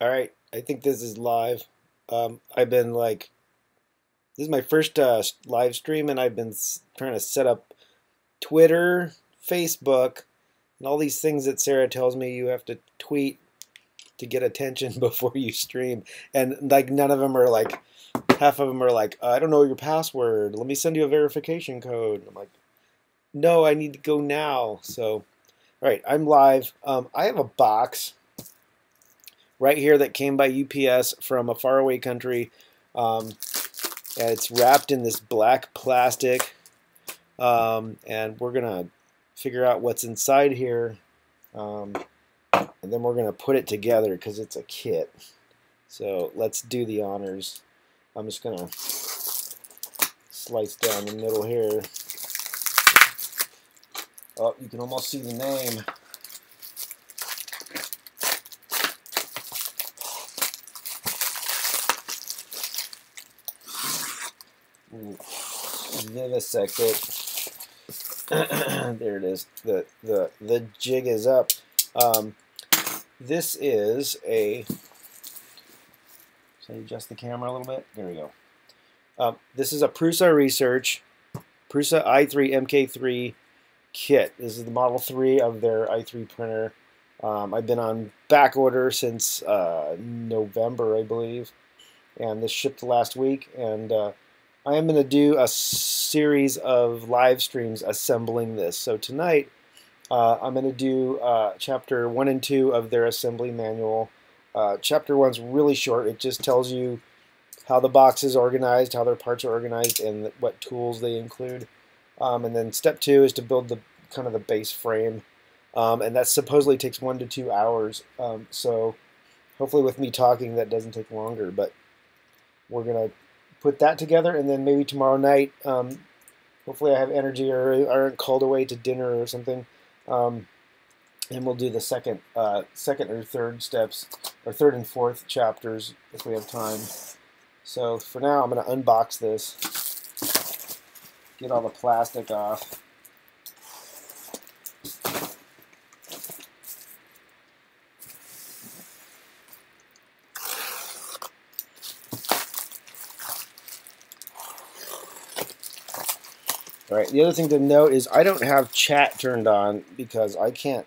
All right, I think this is live. I've been like, this is my first live stream, and I've been trying to set up Twitter, Facebook, and all these things that Sarah tells me you have to tweet to get attention before you stream. And like, none of them are like, half of them are like, I don't know your password. Let me send you a verification code. I'm like, no, I need to go now. So, all right, I'm live. I have a box right here that came by UPS from a faraway country. And it's wrapped in this black plastic. And we're going to figure out what's inside here. And then we're going to put it together because it's a kit. So let's do the honors. I'm just going to slice down the middle here. Oh, you can almost see the name. Vivisect it. There it is. The jig is up. This is a. Should I adjust the camera a little bit? There we go. This is a Prusa Research Prusa i3 MK3 kit. This is the Model 3 of their i3 printer. I've been on back order since November, I believe, and this shipped last week. And I am going to do a series of live streams assembling this. So tonight, I'm going to do chapter 1 and 2 of their assembly manual. Chapter 1's really short. It just tells you how the box is organized, how their parts are organized, and what tools they include. And then step 2 is to build the kind of the base frame. And that supposedly takes 1 to 2 hours. So hopefully with me talking, that doesn't take longer. But we're going to put that together, and then maybe tomorrow night, hopefully I have energy or aren't called away to dinner or something, and we'll do the second or third steps, or third and fourth chapters if we have time. So for now, I'm going to unbox this, get all the plastic off. All right, the other thing to note is I don't have chat turned on because I can't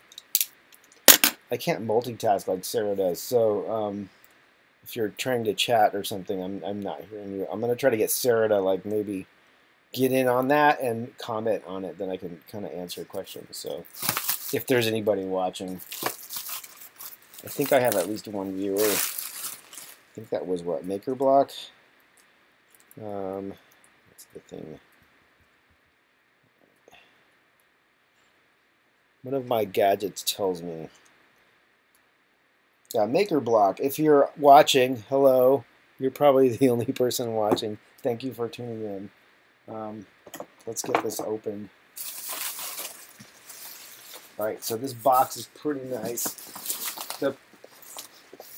multitask like Sarah does. So if you're trying to chat or something, I'm not hearing you. I'm gonna try to get Sarah to like maybe get in on that and comment on it. Then I can kind of answer questions. So if there's anybody watching, I think I have at least one viewer. I think that was what, Maker Block. What's the thing? One of my gadgets tells me. Yeah, Maker Block. If you're watching, hello. You're probably the only person watching. Thank you for tuning in. Let's get this open. All right, so this box is pretty nice. The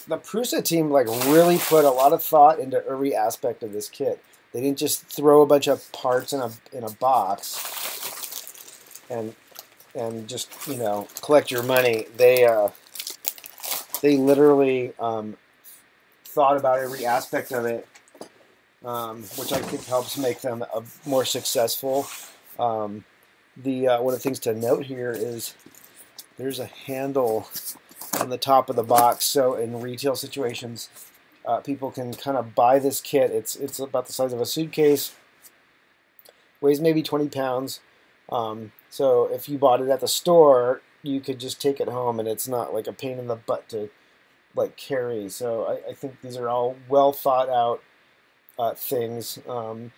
Prusa team like really put a lot of thought into every aspect of this kit. They didn't just throw a bunch of parts in a box and just, you know, collect your money. They literally thought about every aspect of it, which I think helps make them more successful. One of the things to note here is there's a handle on the top of the box, so in retail situations, people can kind of buy this kit. It's about the size of a suitcase, weighs maybe 20 pounds. So if you bought it at the store, you could just take it home, and it's not like a pain in the butt to like carry. So I think these are all well thought out things. The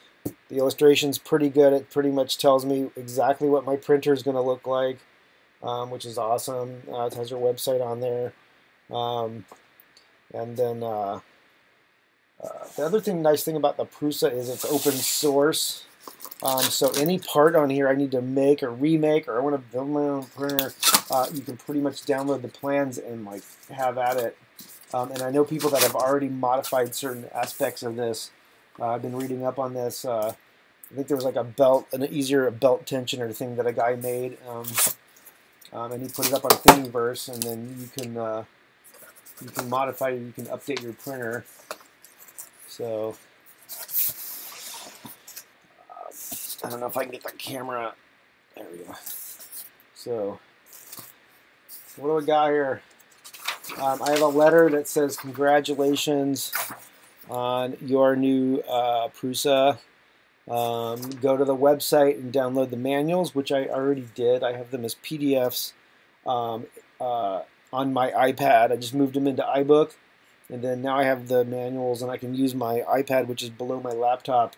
illustration's pretty good. It pretty much tells me exactly what my printer is going to look like, which is awesome. It has your website on there. And then the other nice thing about the Prusa is it's open source. So any part on here I need to make or remake, or I want to build my own printer, you can pretty much download the plans and like have at it. And I know people that have already modified certain aspects of this. I've been reading up on this. I think there was like an easier belt tensioner thing that a guy made, and he put it up on Thingiverse, and then you can you can modify, you can update your printer. So I don't know if I can get the camera. There we go. So what do we got here? I have a letter that says congratulations on your new Prusa. Go to the website and download the manuals, which I already did. I have them as PDFs on my iPad. I just moved them into iBook, and then now I have the manuals, and I can use my iPad, which is below my laptop,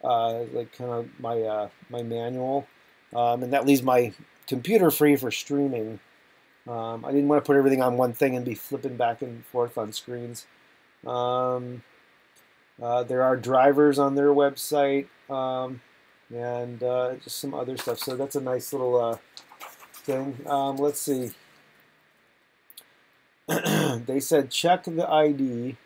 like kind of my my manual, and that leaves my computer free for streaming. I didn't want to put everything on one thing and be flipping back and forth on screens. There are drivers on their website, and just some other stuff. So that's a nice little thing. Let's see. They said check the ID.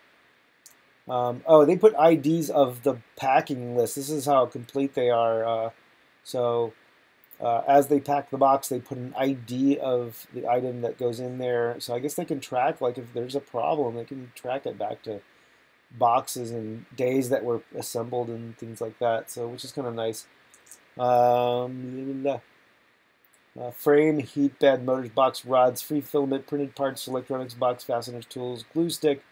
Oh, they put IDs of the packing list. This is how complete they are. As they pack the box, they put an ID of the item that goes in there. So I guess they can track, like if there's a problem, they can track it back to boxes and days that were assembled and things like that. So which is kind of nice. Frame, heat bed, motors, box, rods, free filament, printed parts, electronics, box fasteners, tools, glue stick,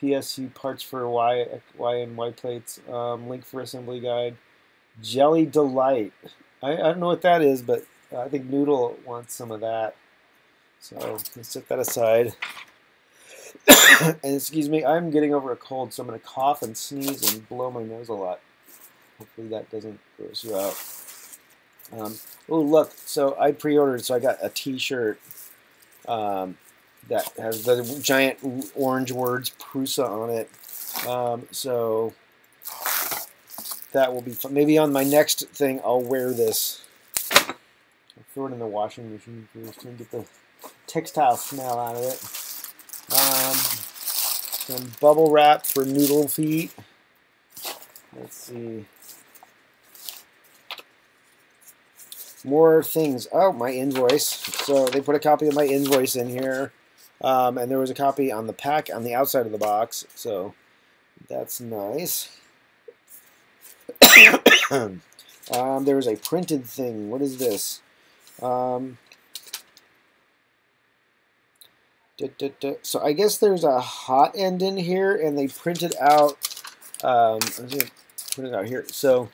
PSU parts for Y and Y plates, link for assembly guide, Jelly Delight. I don't know what that is, but I think Noodle wants some of that. So let's set that aside. And excuse me, I'm getting over a cold, so I'm going to cough and sneeze and blow my nose a lot. Hopefully that doesn't gross you out. Oh, look, so I pre-ordered, so I got a t-shirt that has the giant orange words Prusa on it. So that will be fun. Maybe on my next thing, I'll wear this. I'll throw it in the washing machine first and get the textile smell out of it. Some bubble wrap for noodle feet. Let's see. More things. Oh, my invoice. So they put a copy of my invoice in here. And there was a copy on the pack on the outside of the box. So that's nice. There's a printed thing. What is this? So I guess there's a hot end in here, and they printed out. I'm just gonna print it out here. So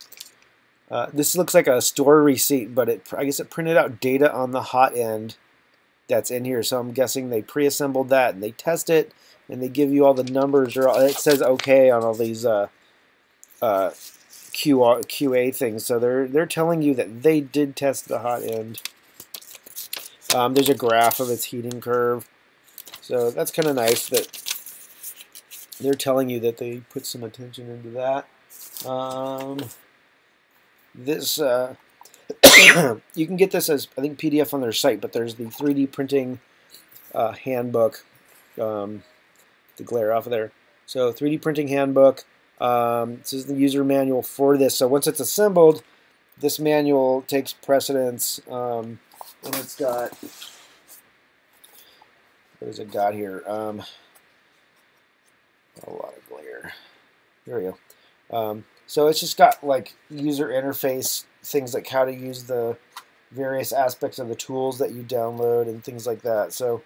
this looks like a store receipt, but I guess it printed out data on the hot end that's in here. So I'm guessing they pre-assembled that and they test it, and they give you all the numbers. Or it says OK on all these QA things. So they're telling you that they did test the hot end. There's a graph of its heating curve. So that's kind of nice that they're telling you that they put some attention into that. This you can get this as, I think, PDF on their site, but there's the 3D printing handbook. The glare off of there. So 3D printing handbook. This is the user manual for this. So once it's assembled, this manual takes precedence, and it's got, what has it got here? A lot of glare. There we go. So it's just got like user interface things, like how to use the various aspects of the tools that you download and things like that. So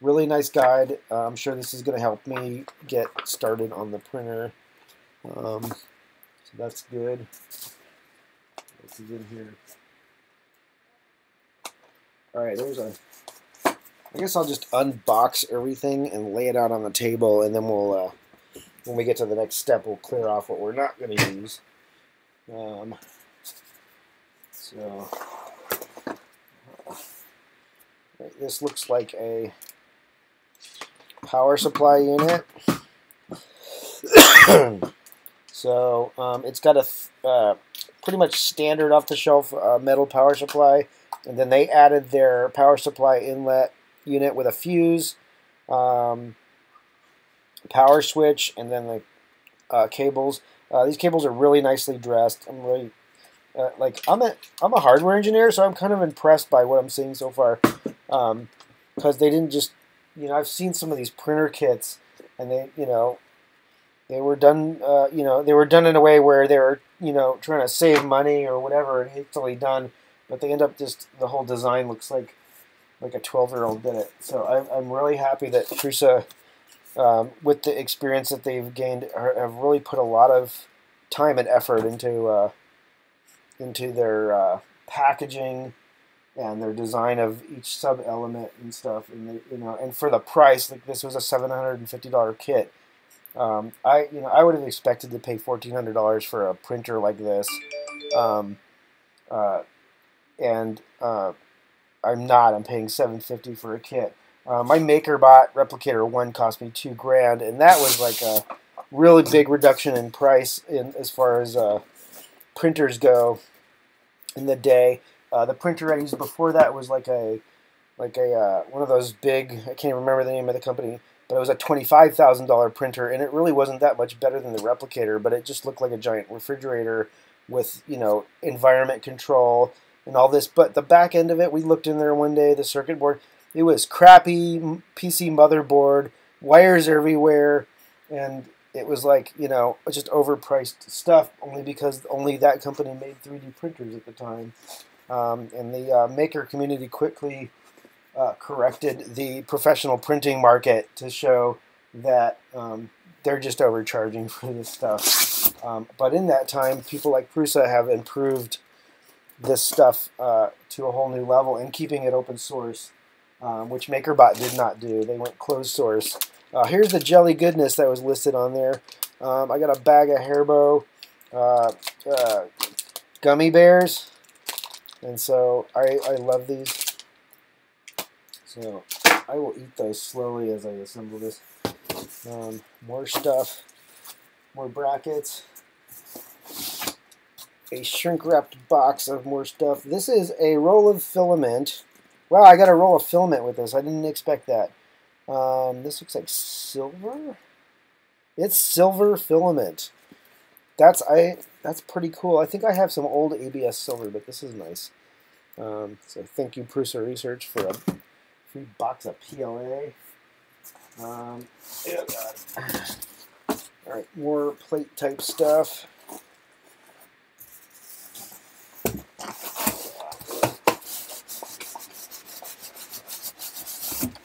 really nice guide. I'm sure this is going to help me get started on the printer. So that's good. This is in here. All right, there's a. I guess I'll just unbox everything and lay it out on the table, and then we'll, when we get to the next step, we'll clear off what we're not going to use. This looks like a power supply unit. So it's got a pretty much standard off-the-shelf metal power supply, and then they added their power supply inlet unit with a fuse, power switch, and then the cables. These cables are really nicely dressed. I'm really I'm a hardware engineer, so I'm kind of impressed by what I'm seeing so far, because they didn't just I've seen some of these printer kits, and they were done, they were done in a way where they were, trying to save money or whatever, and hastily done, but they end up just the whole design looks like a 12-year-old did it. So I'm really happy that Prusa, with the experience that they've gained, have really put a lot of time and effort into their packaging and their design of each sub element and stuff. And and for the price, like this was a $750 kit. I would have expected to pay $1,400 for a printer like this, um, and I'm not. I'm paying $750 for a kit. My MakerBot Replicator 1 cost me $2,000, and that was like a really big reduction in price as far as printers go in the day. The printer I used before that was like a one of those big, I can't remember the name of the company, but it was a $25,000 printer, and it really wasn't that much better than the Replicator, but it just looked like a giant refrigerator with, environment control and all this. But the back end of it, we looked in there one day, the circuit board, it was crappy PC motherboard, wires everywhere, and it was like, just overpriced stuff, only because only that company made 3D printers at the time. And the maker community quickly corrected the professional printing market to show that they're just overcharging for this stuff. But in that time, people like Prusa have improved this stuff to a whole new level and keeping it open source, which MakerBot did not do. They went closed source. Here's the jelly goodness that was listed on there. I got a bag of Haribo gummy bears, and so I love these. So I will eat those slowly as I assemble this. More stuff, more brackets, a shrink-wrapped box of more stuff. This is a roll of filament. Wow, I got a roll of filament with this. I didn't expect that. This looks like silver. It's silver filament. That's pretty cool. I think I have some old ABS silver, but this is nice. So thank you, Prusa Research, for a free box of PLA. Oh God. All right, more plate type stuff.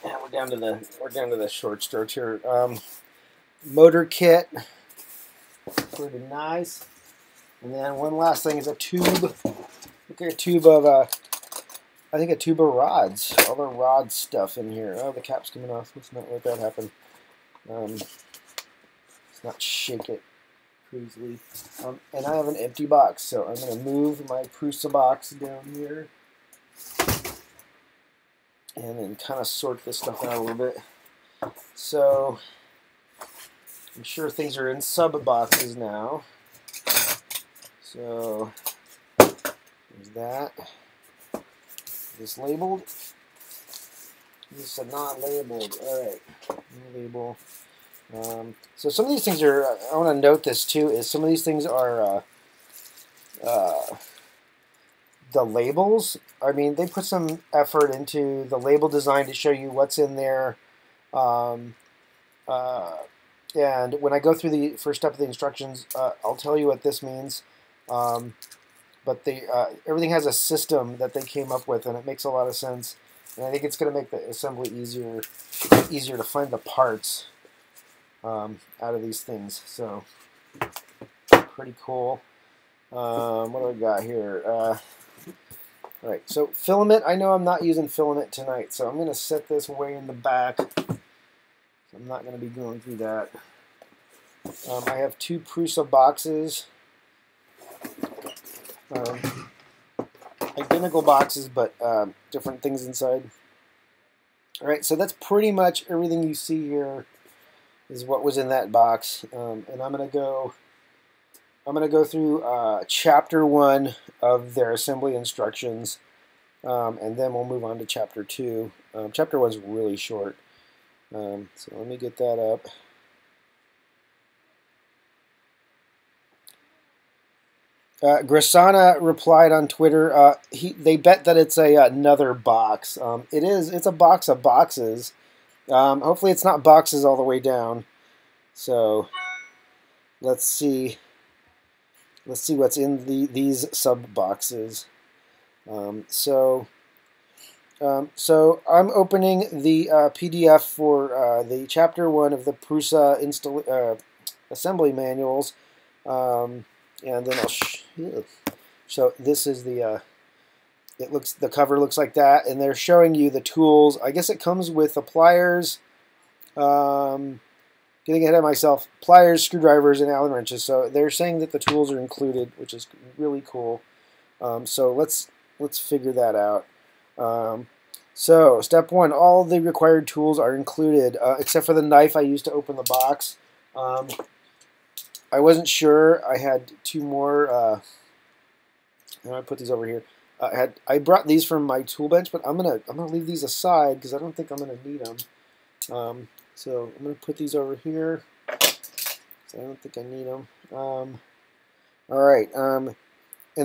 Yeah, we're down to the short strokes here. Motor kit, pretty nice. And then one last thing is a tube. Look at a tube of I think a tube of rods. All the rod stuff in here. Oh, the cap's coming off. Let's not let that happen. Let's not shake it crazily. And I have an empty box, so I'm going to move my Prusa box down here and then kind of sort this stuff out a little bit. So I'm sure things are in sub boxes now. So there's that. Is this labeled? This is not labeled. Alright. No label. So some of these things are, I want to note this too, is some of these things are the labels. I mean, they put some effort into the label design to show you what's in there. And when I go through the first step of the instructions, I'll tell you what this means. But everything has a system that they came up with, and it makes a lot of sense. And I think it's going to make the assembly easier to find the parts out of these things. So pretty cool. What do I got here? All right, so filament. I know I'm not using filament tonight, so I'm going to set this way in the back. I'm not going to be going through that. I have two Prusa boxes. Identical boxes, but different things inside. All right, so that's pretty much everything you see here is what was in that box, and I'm gonna go through chapter 1 of their assembly instructions, and then we'll move on to chapter 2. Chapter 1 is really short, so let me get that up. Grisana replied on Twitter. They bet that it's another box. It is. It's a box of boxes, Hopefully it's not boxes all the way down. So let's see. Let's see what's in these sub boxes. So I'm opening the PDF for the Chapter 1 of the Prusa assembly manuals, and then I'll so this is the the cover looks like that, and they're showing you the tools. I guess it comes with the pliers. Getting ahead of myself, pliers, screwdrivers, and Allen wrenches. So they're saying that the tools are included, which is really cool. So let's figure that out. So step 1, all the required tools are included, except for the knife I used to open the box. I wasn't sure. I had 2 more. I put these over here. I brought these from my tool bench, but I'm gonna leave these aside because I don't think I'm gonna need them. So I'm gonna put these over here. So I don't think I need them. All right. And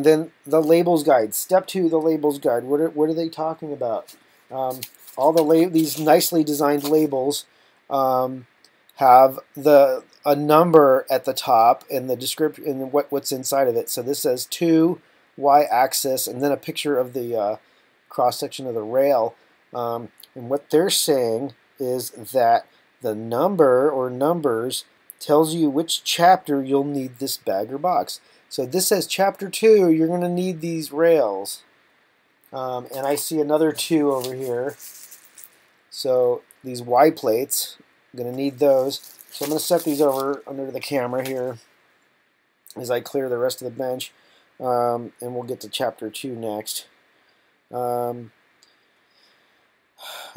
then the labels guide. Step 2, the labels guide. What are they talking about? All these nicely designed labels have a number at the top and the description and what's inside of it. So this says 2 y-axis and then a picture of the cross section of the rail. And what they're saying is that the number or numbers tells you which chapter you'll need this bag or box. So this says chapter 2, you're going to need these rails. And I see another 2 over here. So these Y plates, I'm going to need those. So I'm going to set these over under the camera here as I clear the rest of the bench. And we'll get to chapter 2 next.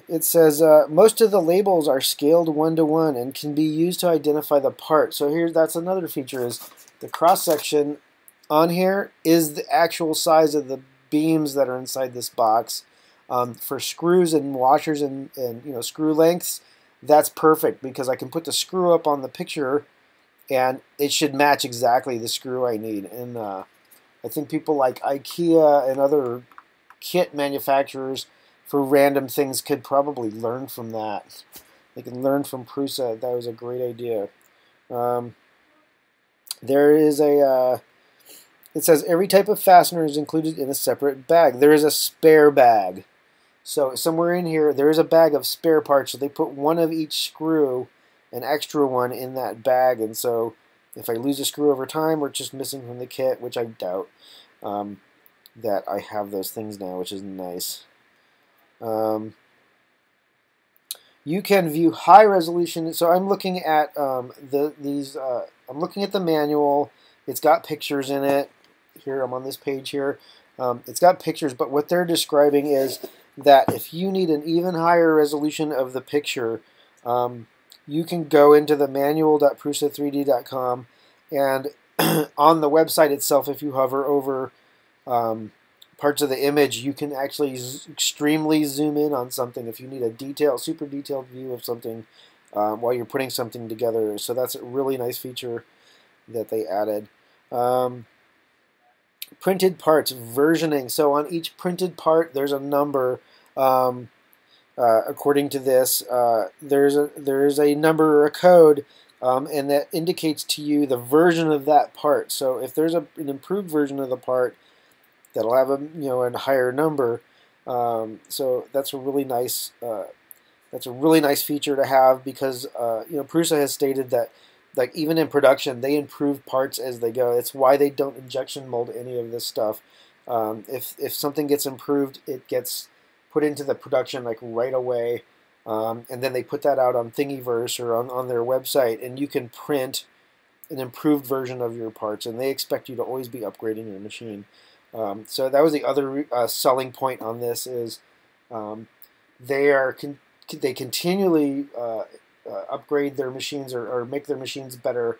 It says most of the labels are scaled 1-to-1 and can be used to identify the part. So that's another feature, is the cross section on here is the actual size of the beams that are inside this box. For screws and washers and screw lengths, that's perfect because I can put the screw up on the picture and it should match exactly the screw I need. And I think people like IKEA and other kit manufacturers for random things could probably learn from that. They can learn from Prusa. That was a great idea. There is it says every type of fastener is included in a separate bag. There is a spare bag. So somewhere in here, there is a bag of spare parts. So they put one of each screw, an extra one, in that bag. And so if I lose a screw over time, we're just missing from the kit, which I doubt, that I have those things now, which is nice. You can view high resolution. So I'm looking at I'm looking at the manual. It's got pictures in it. Here, I'm on this page here. It's got pictures, but what they're describing is that if you need an even higher resolution of the picture, you can go into the manual.prusa3d.com, and on the website itself, if you hover over parts of the image, you can actually extremely zoom in on something if you need a super detailed view of something while you're putting something together. So that's a really nice feature that they added. Printed parts, versioning. So on each printed part, there's a number. According to this, there's a number or a code, and that indicates to you the version of that part. So if there's an improved version of the part, that'll have a higher number. So that's a really nice feature to have, because Prusa has stated that, like, even in production, they improve parts as they go. It's why they don't injection mold any of this stuff. If something gets improved, it gets put into the production like right away, and then they put that out on Thingiverse or on their website, and you can print an improved version of your parts, and they expect you to always be upgrading your machine. So that was the other selling point on this, is they continually upgrade their machines or make their machines better.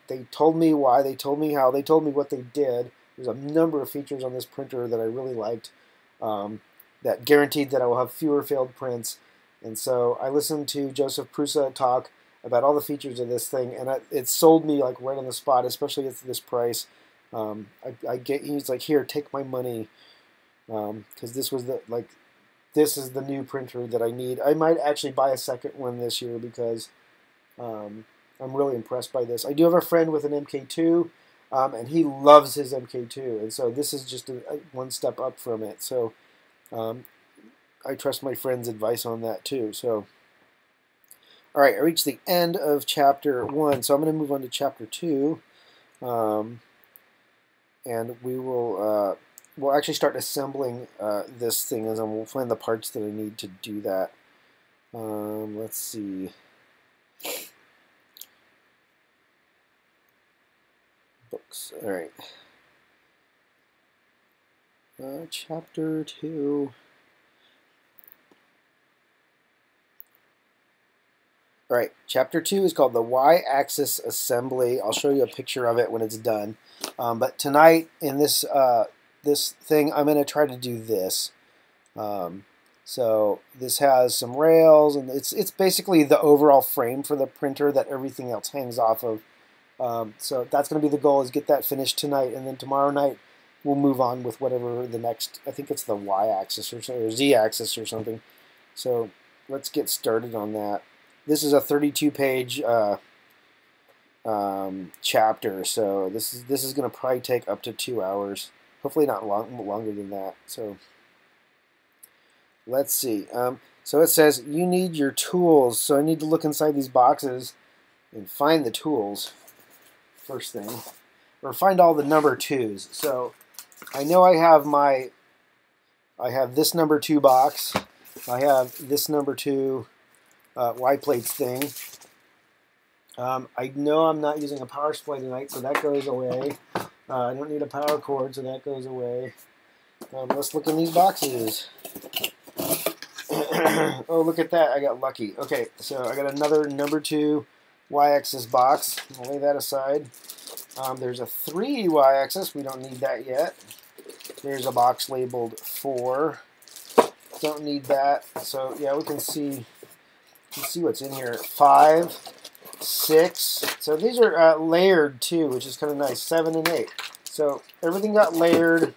They told me why, they told me how, they told me what they did. There's a number of features on this printer that I really liked, that guaranteed that I will have fewer failed prints. And so I listened to Joseph Prusa talk about all the features of this thing, and it sold me like right on the spot, especially at this price. He's like, here, take my money, because this was this is the new printer that I need. I might actually buy a second one this year because I'm really impressed by this. I do have a friend with an MK2, and he loves his MK2, and so this is just one step up from it. So I trust my friend's advice on that too. So, all right, I reached the end of chapter 1, so I'm going to move on to chapter 2, and we'll actually start assembling this thing, and then we'll find the parts that I need to do that. Let's see. Books. All right. Chapter 2. All right, chapter 2 is called the Y-axis assembly. I'll show you a picture of it when it's done. But tonight in this this thing, I'm going to try to do this. So this has some rails, and it's basically the overall frame for the printer that everything else hangs off of. So that's going to be the goal, is get that finished tonight, and then tomorrow night we'll move on with whatever the next, I think it's the Y-axis or Z-axis or something. So let's get started on that. This is a 32-page chapter, so this is going to probably take up to 2 hours. Hopefully not longer than that. So let's see. So it says you need your tools. So I need to look inside these boxes and find the tools first thing, or find all the number 2s. So I know I have this number 2 box. I have this number 2 Y plates thing. I know I'm not using a power supply tonight, so that goes away. I don't need a power cord, so that goes away. Let's look in these boxes. Oh, look at that. I got lucky. Okay, so I got another number 2 Y-axis box. I'll lay that aside. There's a 3 Y-axis. We don't need that yet. There's a box labeled 4. Don't need that. So, yeah, we can see what's in here. 5, 6. So these are layered too, which is kind of nice. 7 and 8. So everything got layered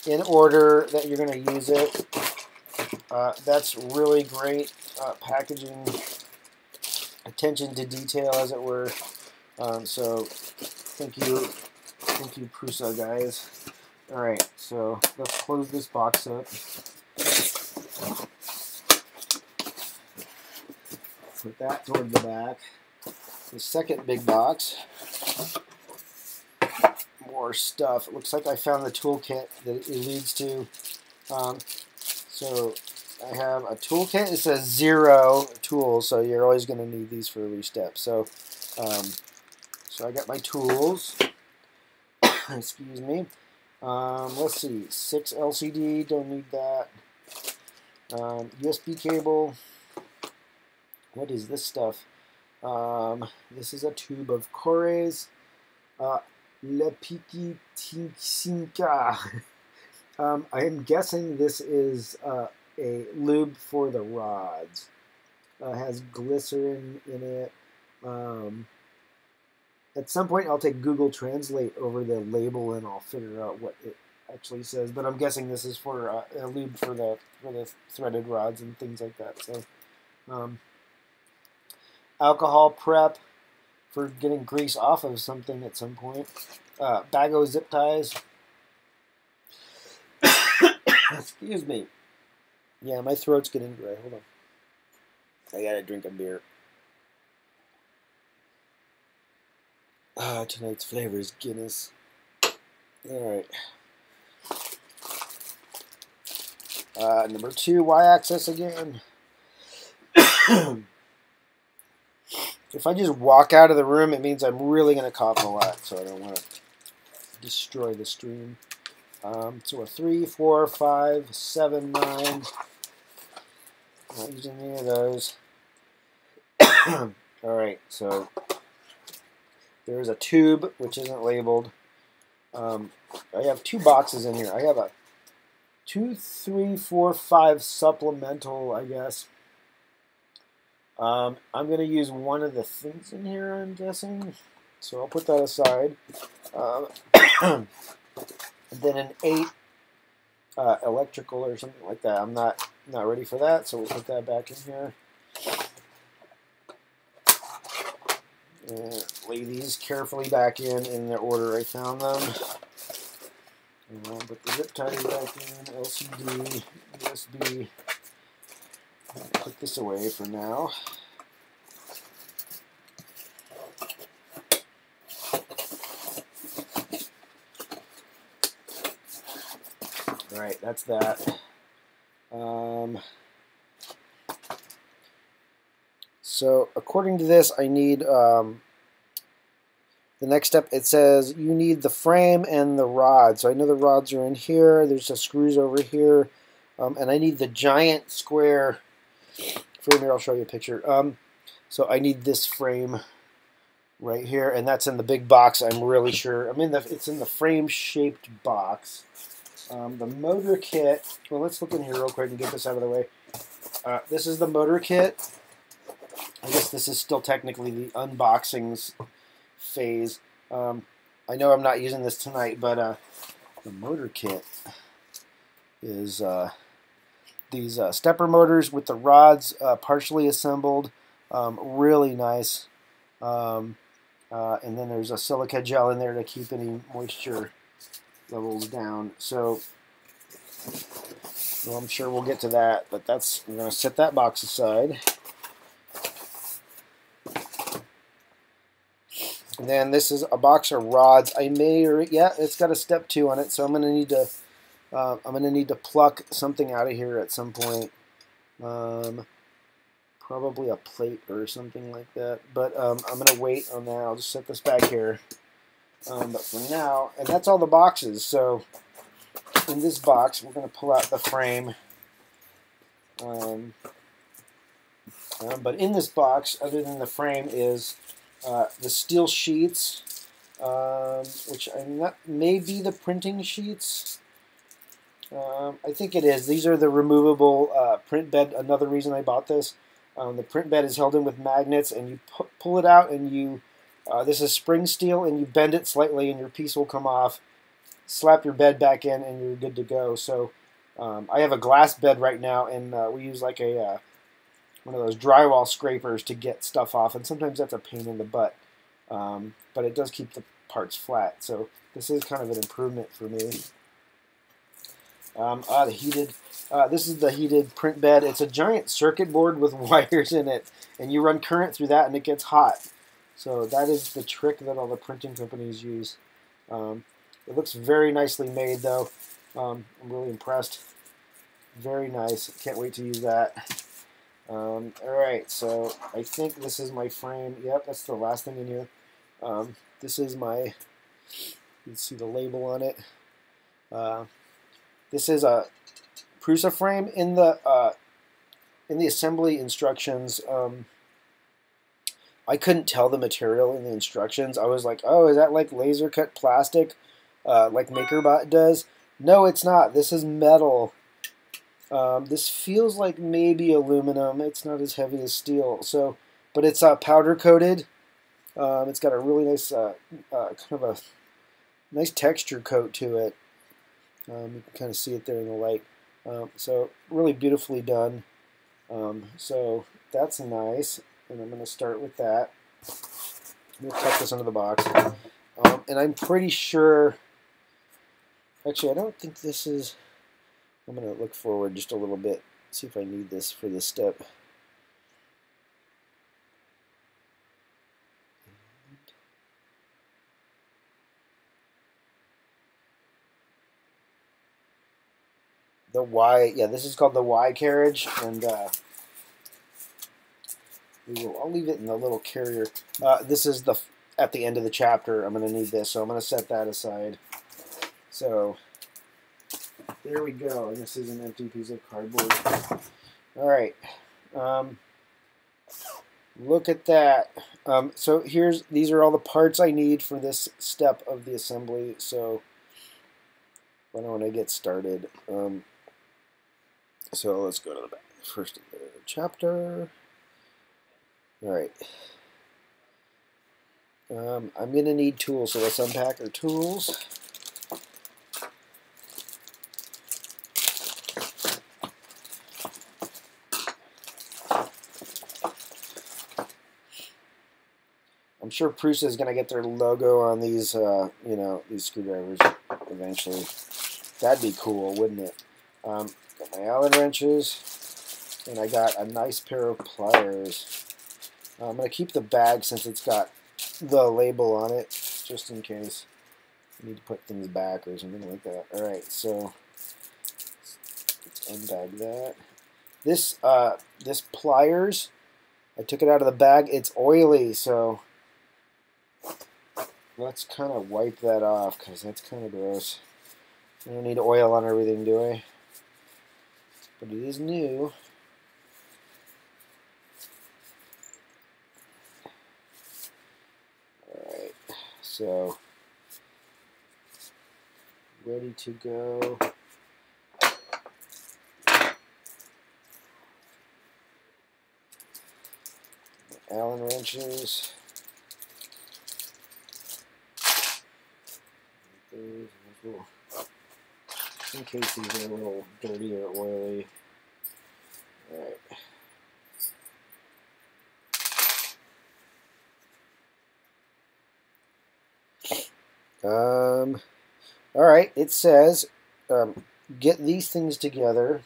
in order that you're going to use it. That's really great packaging, attention to detail, as it were. So thank you, Prusa guys. All right, so let's close this box up. Put that toward the back. The second big box. More stuff. It looks like I found the toolkit that it leads to. So I have a toolkit. It says 0 tools, so you're always going to need these for every step. So, so I got my tools. Excuse me. Let's see. 6 LCD. Don't need that. USB cable. What is this stuff? This is a tube of Cores. Le Piqui Tinka. I am guessing this is a lube for the rods. Has glycerin in it. At some point, I'll take Google Translate over the label and I'll figure out what it actually says. But I'm guessing this is for a lube for the threaded rods and things like that. So, alcohol prep for getting grease off of something at some point. Bag of zip ties. Excuse me. Yeah, my throat's getting dry. Hold on. I gotta drink a beer. Tonight's flavor is Guinness. Alright. Number 2, Y-axis again. If I just walk out of the room, it means I'm really going to cough a lot, so I don't want to destroy the stream. So a 3, 4, 5, 7, 9. Not using any of those. Alright, so there's a tube, which isn't labeled. I have 2 boxes in here. I have a 2, 3, 4, 5 supplemental, I guess. I'm going to use one of the things in here, I'm guessing. So I'll put that aside. And then an 8 electrical or something like that. I'm not not ready for that, so we'll put that back in here. And lay these carefully back in the order I found them. And we'll put the zip ties back in, LCD, USB. Put this away for now. All right, that's that. So according to this, I need the next step. It says you need the frame and the rod. So I know the rods are in here. There's the screws over here, and I need the giant square frame here. I'll show you a picture. So I need this frame right here, and that's in the big box. I'm really sure. It's in the frame-shaped box. The motor kit. Well, let's look in here real quick and get this out of the way. This is the motor kit. I guess this is still technically the unboxings phase. I know I'm not using this tonight, but the motor kit is these stepper motors with the rods partially assembled. Really nice. And then there's a silica gel in there to keep any moisture levels down. So, well, I'm sure we'll get to that, but we're going to set that box aside. And then this is a box of rods. It's got a step 2 on it, so I'm going to need to pluck something out of here at some point. Probably a plate or something like that. But I'm going to wait on that. I'll just set this back here. But for now, and that's all the boxes. So in this box, we're going to pull out the frame. But in this box, other than the frame, is the steel sheets, which may be the printing sheets. I think it is. These are the removable print bed. Another reason I bought this. The print bed is held in with magnets, and you pull it out, and you this is spring steel, and you bend it slightly, and your piece will come off. Slap your bed back in, and you're good to go. So I have a glass bed right now, and we use like a one of those drywall scrapers to get stuff off, and sometimes that's a pain in the butt. But it does keep the parts flat, so this is kind of an improvement for me. This is the heated print bed. It's a giant circuit board with wires in it, and you run current through that, and it gets hot. So that is the trick that all the printing companies use. It looks very nicely made, though. I'm really impressed. Very nice. Can't wait to use that. Alright, so I think this is my frame. Yep, that's the last thing in here. This is my, you can see the label on it. This is a Prusa frame. In the assembly instructions, I couldn't tell the material in the instructions. I was like, oh, is that like laser cut plastic, like MakerBot does? No, it's not. This is metal. This feels like maybe aluminum. It's not as heavy as steel. So, but it's powder coated. It's got a really nice, kind of a nice texture coat to it. You can kind of see it there in the light. So really beautifully done. So that's nice. And I'm going to start with that. I'm going to tuck this under the box. And I'm pretty sure, actually I don't think this is, I'm going to look forward just a little bit, see if I need this for this step. The Y, yeah, this is called the Y carriage, and I'll leave it in the little carrier. This is at the end of the chapter. I'm going to need this, so I'm going to set that aside. So there we go. And this is an empty piece of cardboard. All right. Look at that. So these are all the parts I need for this step of the assembly. So why don't I get started? So let's go to the back. First of the chapter. All right. I'm going to need tools, so let's unpack our tools. I'm sure Prusa is going to get their logo on these, you know, these screwdrivers eventually. That'd be cool, wouldn't it? Got my Allen wrenches, and I got a nice pair of pliers. I'm going to keep the bag since it's got the label on it, just in case I need to put things back or something like that. All right, so let's unbag that. This this pliers, I took it out of the bag. It's oily, so let's kind of wipe that off because that's kind of gross. I don't need oil on everything, do I? But it is new. Alright, so ready to go. Allen wrenches. In case these are a little dirty or oily. Alright. Alright, it says get these things together.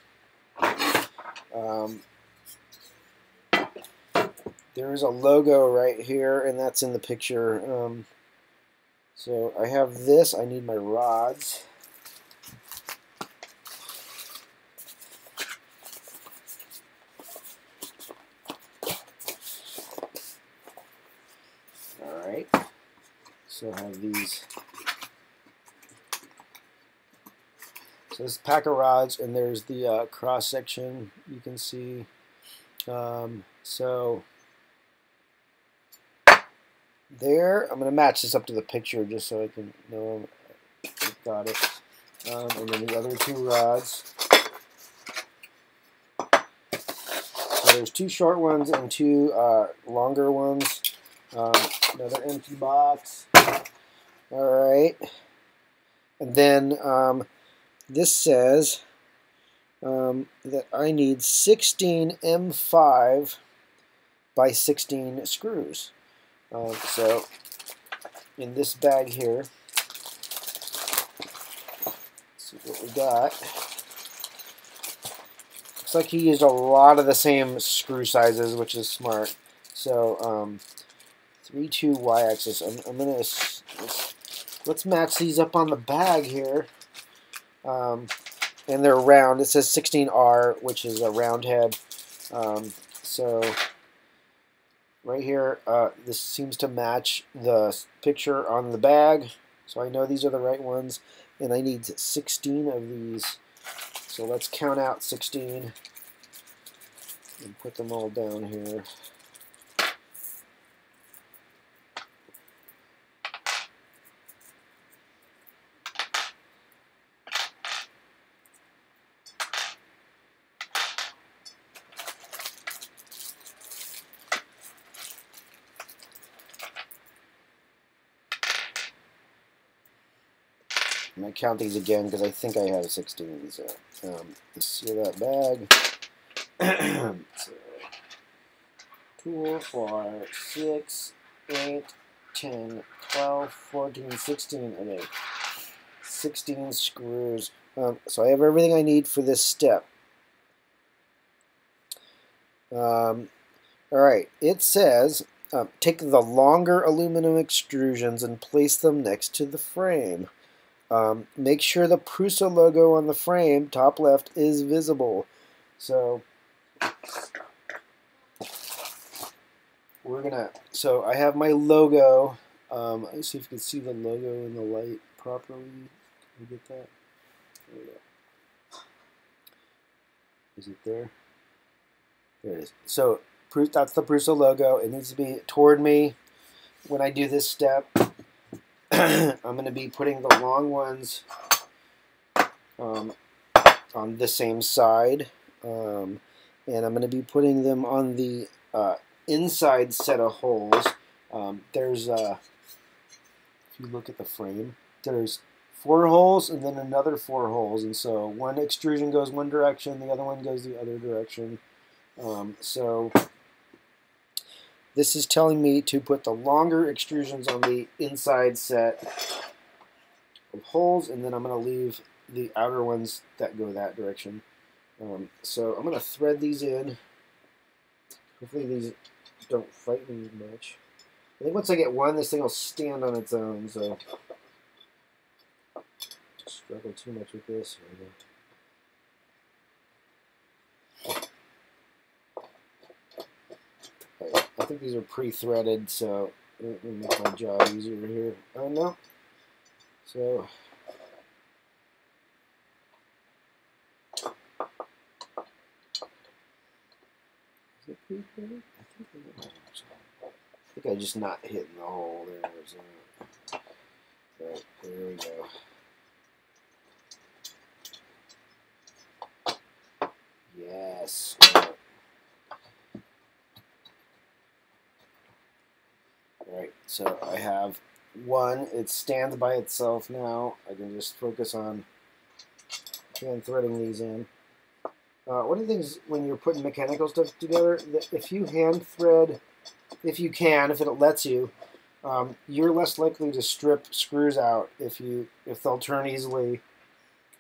There's a logo right here, and that's in the picture. So I have this. I need my rods. Alright. So I have these. So this is a pack of rods, and there's the cross section you can see. So there, I'm going to match this up to the picture just so I can know I've got it. And then the other two rods. So there's two short ones and two longer ones. Another empty box. Alright. And then this says that I need 16 M5 by 16 screws. So in this bag here, let's see what we got. Looks like he used a lot of the same screw sizes, which is smart. So 3, 2 Y-axis. I'm gonna let's match these up on the bag here. And they're round. It says 16R, which is a round head. So right here, this seems to match the picture on the bag, so I know these are the right ones, and I need 16 of these. So let's count out 16 and put them all down here. I'm going to count these again because I think I have 16. So let's seal that bag. So 2, 4, 6, 8, 10, 12, 14, 16. Okay. 16 screws. So I have everything I need for this step. Alright, it says take the longer aluminum extrusions and place them next to the frame. Make sure the Prusa logo on the frame, top left, is visible. So so I have my logo. Let's see if you can see the logo in the light properly. Can you get that? There we go. Is it there? There it is. So that's the Prusa logo. It needs to be toward me when I do this step. I'm going to be putting the long ones on the same side, and I'm going to be putting them on the inside set of holes. There's, if you look at the frame, there's 4 holes and then another 4 holes, and so one extrusion goes one direction, the other one goes the other direction. So This is telling me to put the longer extrusions on the inside set of holes, and then I'm going to leave the outer ones that go that direction. So I'm going to thread these in. Hopefully these don't fight me much. I think once I get one, this thing will stand on its own, so don't struggle too much with this. I think these are pre-threaded, so it will make my job easier here. Oh no. So is it pre-threaded? I think I'm just not hitting the hole there. Right, there we go. Yes. Alright, so I have one. It stands by itself now. I can just focus on hand threading these in. One of the things when you're putting mechanical stuff together, that if you hand thread, if you can, if it lets you, you're less likely to strip screws out if they'll turn easily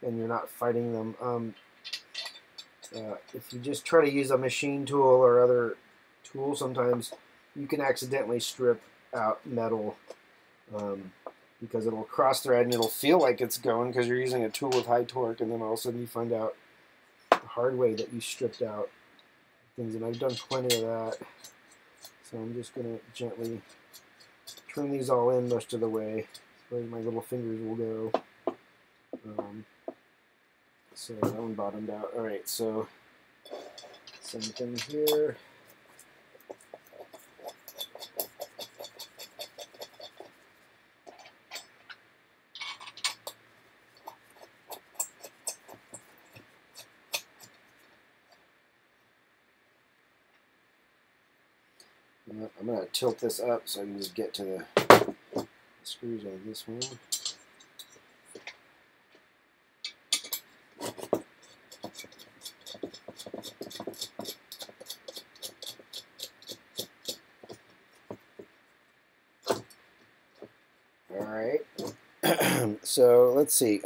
and you're not fighting them. If you just try to use a machine tool or other tool, sometimes you can accidentally strip out metal because it'll cross thread and it'll feel like it's going because you're using a tool with high torque, and then all of a sudden you find out the hard way that you stripped out things, and I've done plenty of that. So I'm just going to gently turn these all in most of the way where my little fingers will go. So that one bottomed out. Alright, so same thing here. I'm going to tilt this up so I can just get to the screws on this one. Alright, so let's see.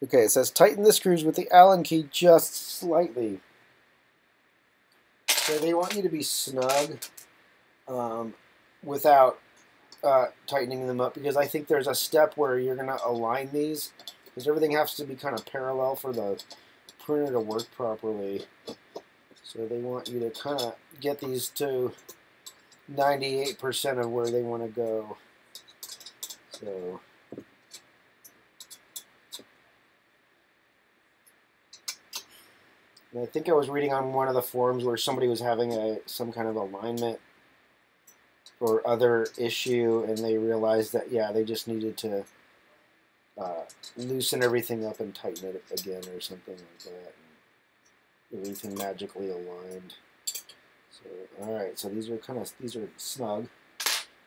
Okay, it says tighten the screws with the Allen key just slightly. So they want you to be snug without tightening them up, because I think there's a step where you're going to align these, because everything has to be kind of parallel for the printer to work properly. So they want you to kind of get these to 98% of where they want to go. So and I think I was reading on one of the forums where somebody was having some kind of alignment or other issue, and they realized that, yeah, they just needed to loosen everything up and tighten it again or something like that. And everything magically aligned. So, all right, so these are snug,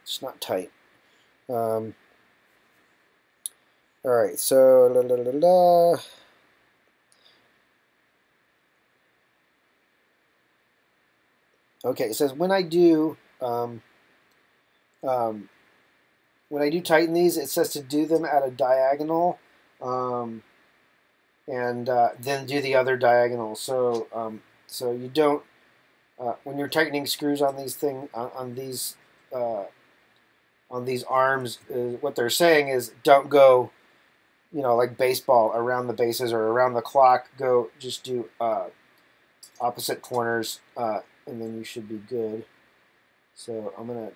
just not tight. All right, so okay, it says when I do tighten these, it says to do them at a diagonal, and then do the other diagonal. So so you don't when you're tightening screws on these on these arms, what they're saying is don't go, like baseball around the bases or around the clock. Go, just do opposite corners, and then you should be good. So I'm gonna.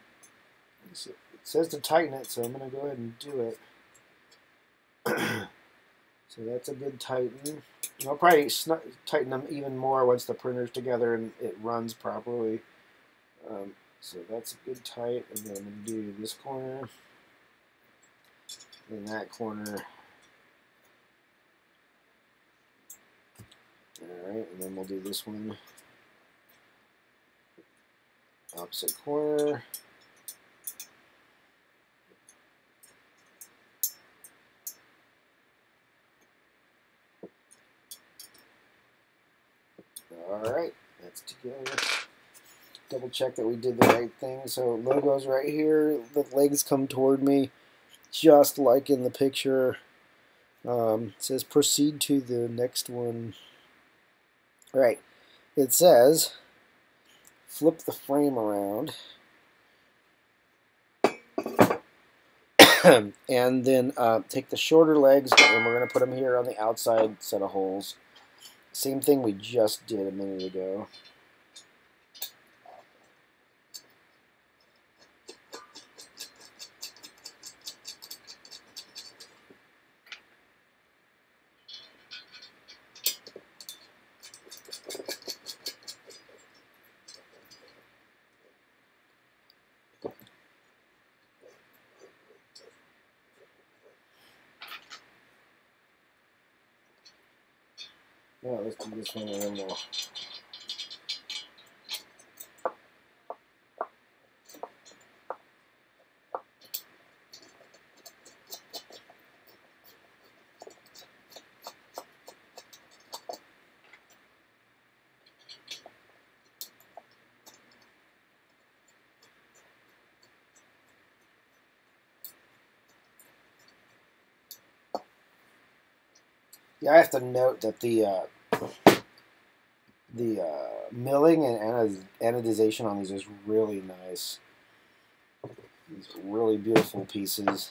It says to tighten it, so I'm gonna go ahead and do it. So that's a good tighten. I'll probably tighten them even more once the printer's together and it runs properly. So that's a good tight, and then I'm going to do this corner, then that corner. Alright, and then we'll do this one. Opposite corner. Alright, that's together. Double check that we did the right thing. So logo's right here. The legs come toward me, just like in the picture. It says proceed to the next one. Alright, it says flip the frame around. And then take the shorter legs, and we're going to put them here on the outside set of holes. Same thing we just did a minute ago. Yeah, let's do this one a little more. Yeah, I have to note that the milling and anodization on these is really nice. These are really beautiful pieces.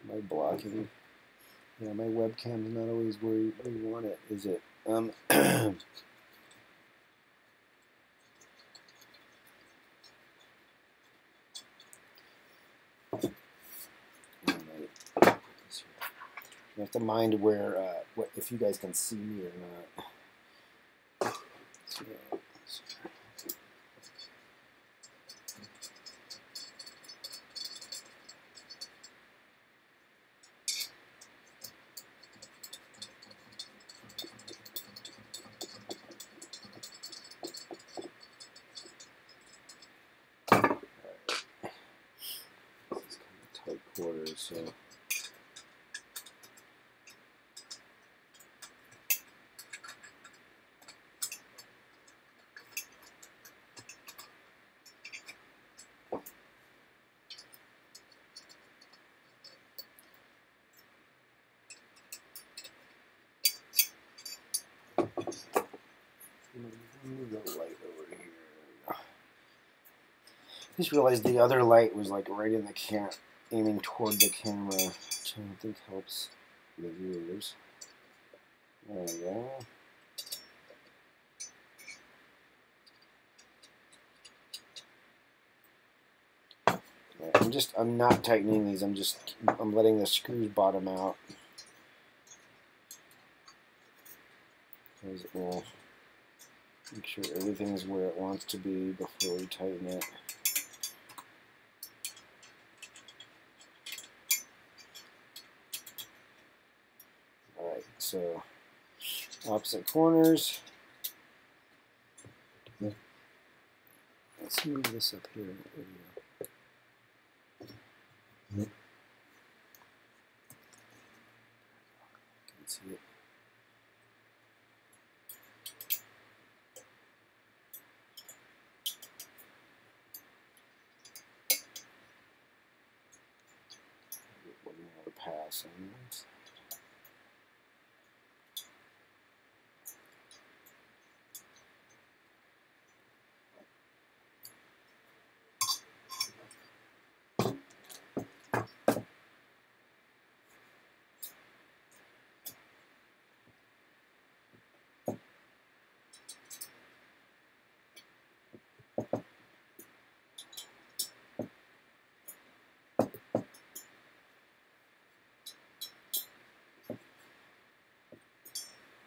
My blocking. Yeah, my webcam's not always where you want it, is it? You have to mind where, what if you guys can see me or not. So, this is kind of tight quarters, so. Move the light over here. I just realized the other light was like right in the camera, aiming toward the camera, which I don't think helps the viewers. There we go. Yeah, I'm not tightening these. I'm letting the screws bottom out. Because it will make sure everything is where it wants to be before we tighten it. Alright, so opposite corners. Let's move this up here. There we go. Can't see it. One more pass on this.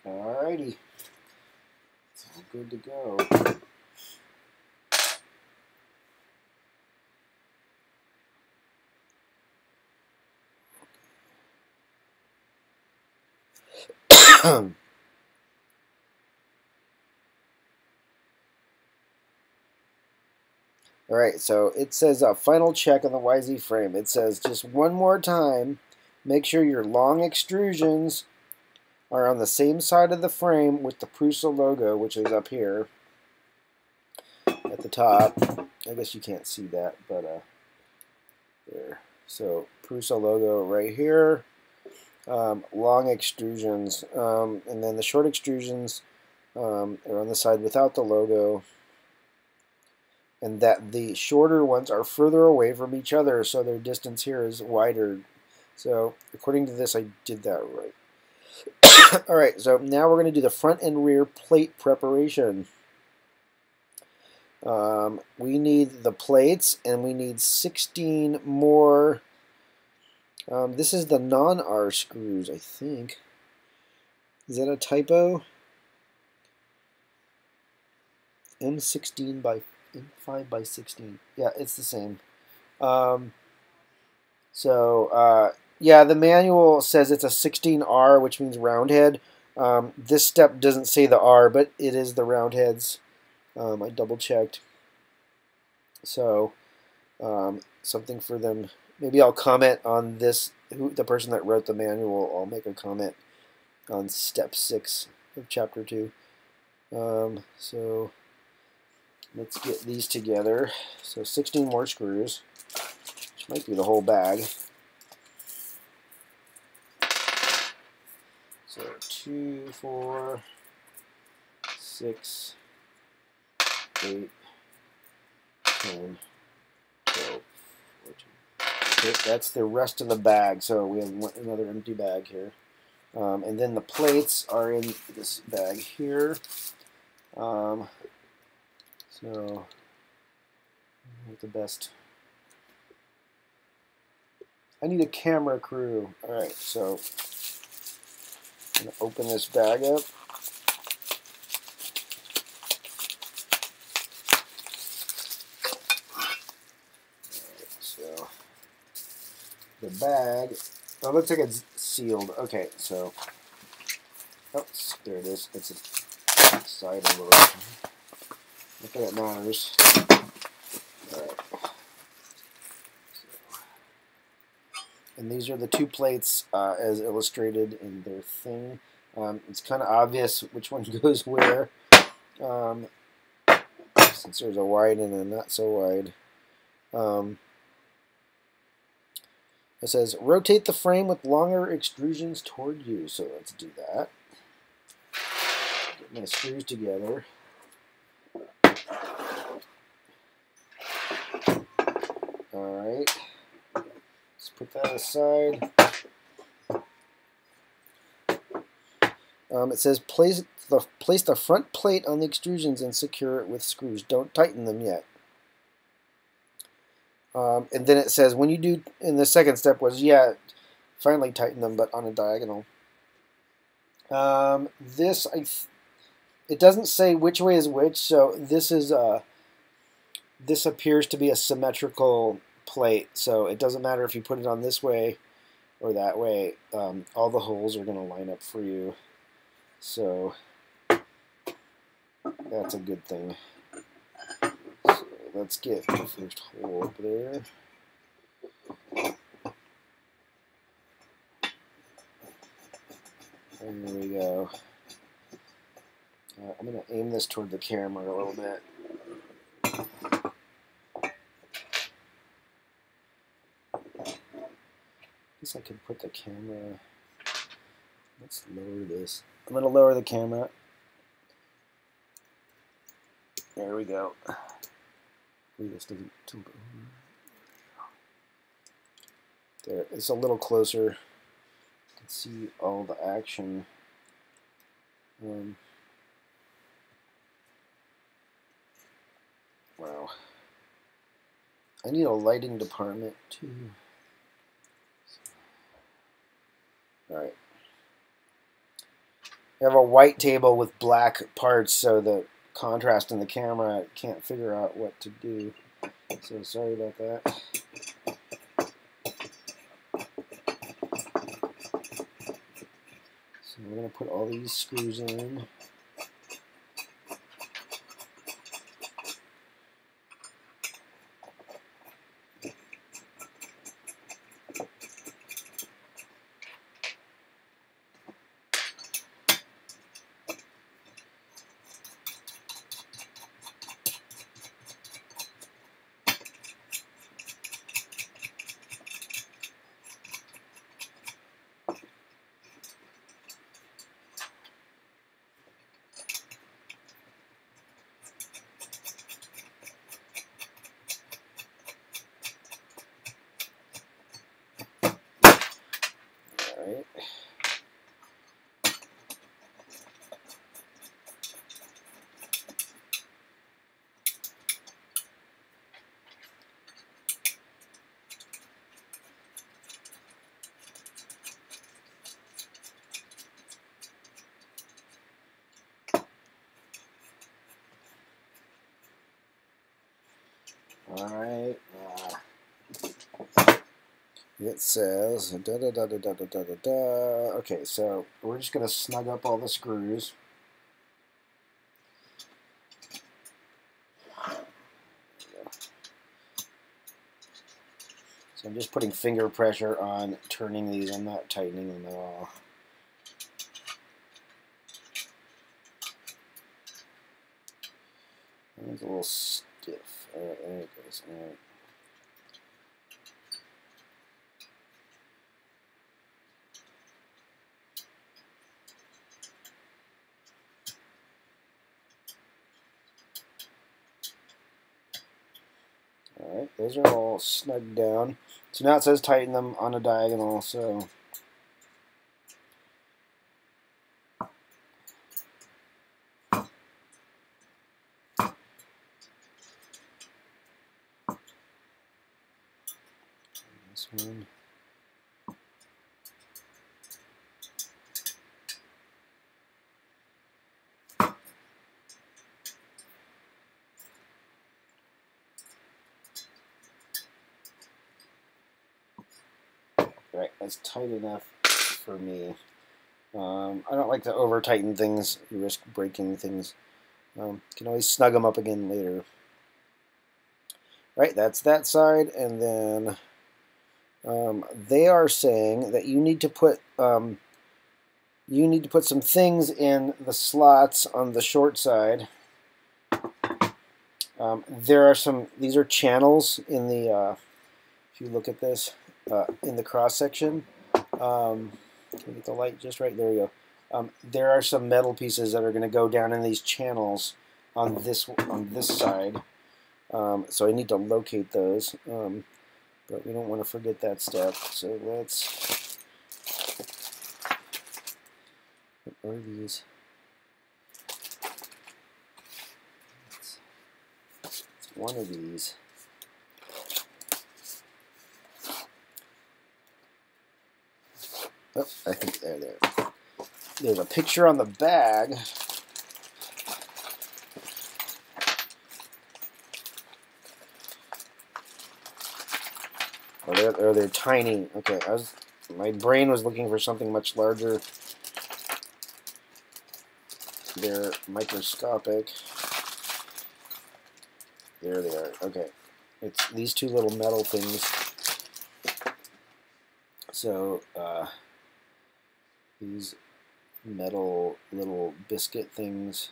Alrighty, it's all good to go. All right, so it says a final check on the YZ frame. It says just one more time, make sure your long extrusions are on the same side of the frame with the Prusa logo, which is up here at the top. I guess you can't see that, but there. So Prusa logo right here. Long extrusions, and then the short extrusions are on the side without the logo, and that the shorter ones are further away from each other, so their distance here is wider. So according to this, I did that right. All right, so now we're going to do the front and rear plate preparation. We need the plates, and we need 16 more. This is the non-R screws, I think. Is that a typo? M16 by M5 by 16. Yeah, it's the same. Yeah, the manual says it's a 16R, which means round head. This step doesn't say the R, but it is the round heads. I double checked. So, something for them. Maybe I'll comment on this. The person that wrote the manual, I'll make a comment on step 6 of chapter 2. So let's get these together. So 16 more screws, which might be the whole bag. So 2, 4, 6, 8, 10, 12, 14. Okay, that's the rest of the bag. So we have another empty bag here. And then the plates are in this bag here. So, the best. I need a camera crew. Alright, so I'm going to open this bag up. So, the bag, oh, it looks like it's sealed. Okay, so, oh, there it is. It's a side envelope. Not that it matters. Alright. And these are the two plates as illustrated in their thing. It's kind of obvious which one goes where, since there's a wide and a not so wide. It says, rotate the frame with longer extrusions toward you. So let's do that. Get my screws together. Alright. Let's put that aside. It says, place the front plate on the extrusions and secure it with screws. Don't tighten them yet. And then it says, when you do, in the second step was, yeah, finally tighten them, but on a diagonal. It doesn't say which way is which, so this is this appears to be a symmetrical plate, so it doesn't matter if you put it on this way or that way. All the holes are going to line up for you, so that's a good thing. So let's get the first hole up there. And there we go. I'm going to aim this toward the camera a little bit. I guess I could put the camera. Let's lower this. I'm going to lower the camera. There we go. This doesn't tilt over. There, it's a little closer. You can see all the action. Wow. I need a lighting department too. Alright. I have a white table with black parts, so the contrast in the camera, I can't figure out what to do. So sorry about that. So we're going to put all these screws in. right. All right. It says da da da da da da da da da. Okay, so we're just gonna snug up all the screws. So I'm just putting finger pressure on turning these. I'm not tightening them at all. It's a little stiff. All right, there it goes. All right. All right, those are all snugged down. So now it says tighten them on a diagonal. So this one. Right, that's tight enough for me. I don't like to over tighten things. You risk breaking things. Can always snug them up again later. Right, that's that side, and then they are saying that you need to put some things in the slots on the short side. There are some. These are channels in the. If you look at this in the cross section, can I get the light just right? There you go. There are some metal pieces that are going to go down in these channels on this side. So I need to locate those, but we don't want to forget that step. So let's. What are these? It's one of these. Oh, I think there. There's a picture on the bag. Oh, they're tiny. Okay, my brain was looking for something much larger. They're microscopic. There they are. Okay, it's these two little metal things. So these metal little biscuit things.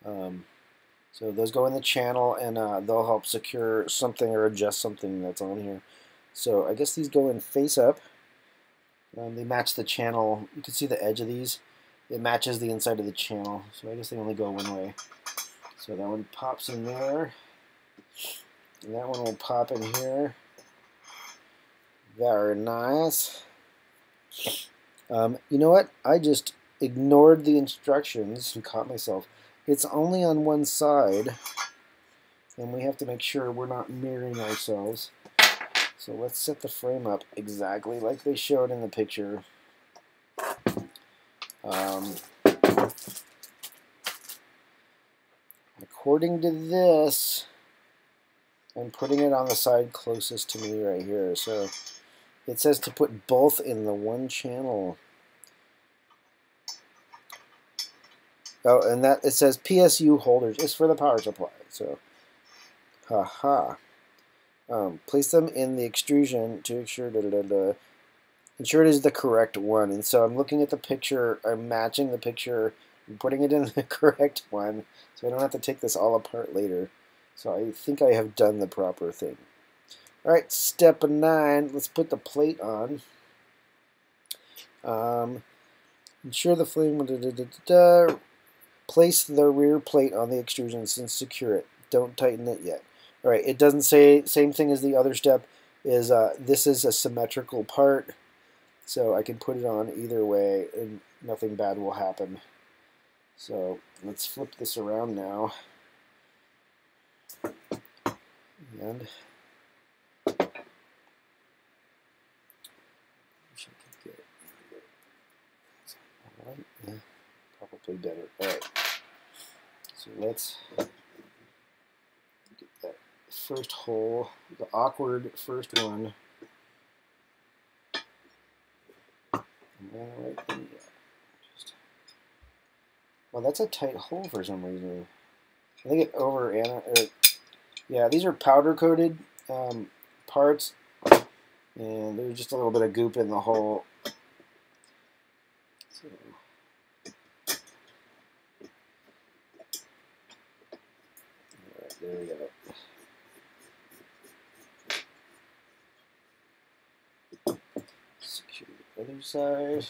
So those go in the channel, and they'll help secure something or adjust something that's on here. So I guess these go in face up. They match the channel. You can see the edge of these. It matches the inside of the channel. So I guess they only go one way. So that one pops in there. And that one will pop in here. Very nice. You know what? I just ignored the instructions and caught myself. It's only on one side, and we have to make sure we're not mirroring ourselves. So let's set the frame up exactly like they showed in the picture. According to this, I'm putting it on the side closest to me right here. So it says to put both in the one channel. Oh, and that it says PSU holders. It's for the power supply. So, haha. Place them in the extrusion to ensure ensure it is the correct one. And so I'm looking at the picture. I'm matching the picture. I'm putting it in the correct one, so I don't have to take this all apart later. So I think I have done the proper thing. All right, step 9. Let's put the plate on. Ensure the flame. Place the rear plate on the extrusion and secure it. Don't tighten it yet. All right, it doesn't say, same thing as the other step, is this is a symmetrical part. so I can put it on either way and nothing bad will happen. So let's flip this around now. And wish I could get it. All right, yeah, probably better. All right, so let's get that first hole, the awkward first one. Right in, well, that's a tight hole for some reason. I think it yeah, these are powder coated parts, and there's just a little bit of goop in the hole. So, all right, there we go. Secure the other side.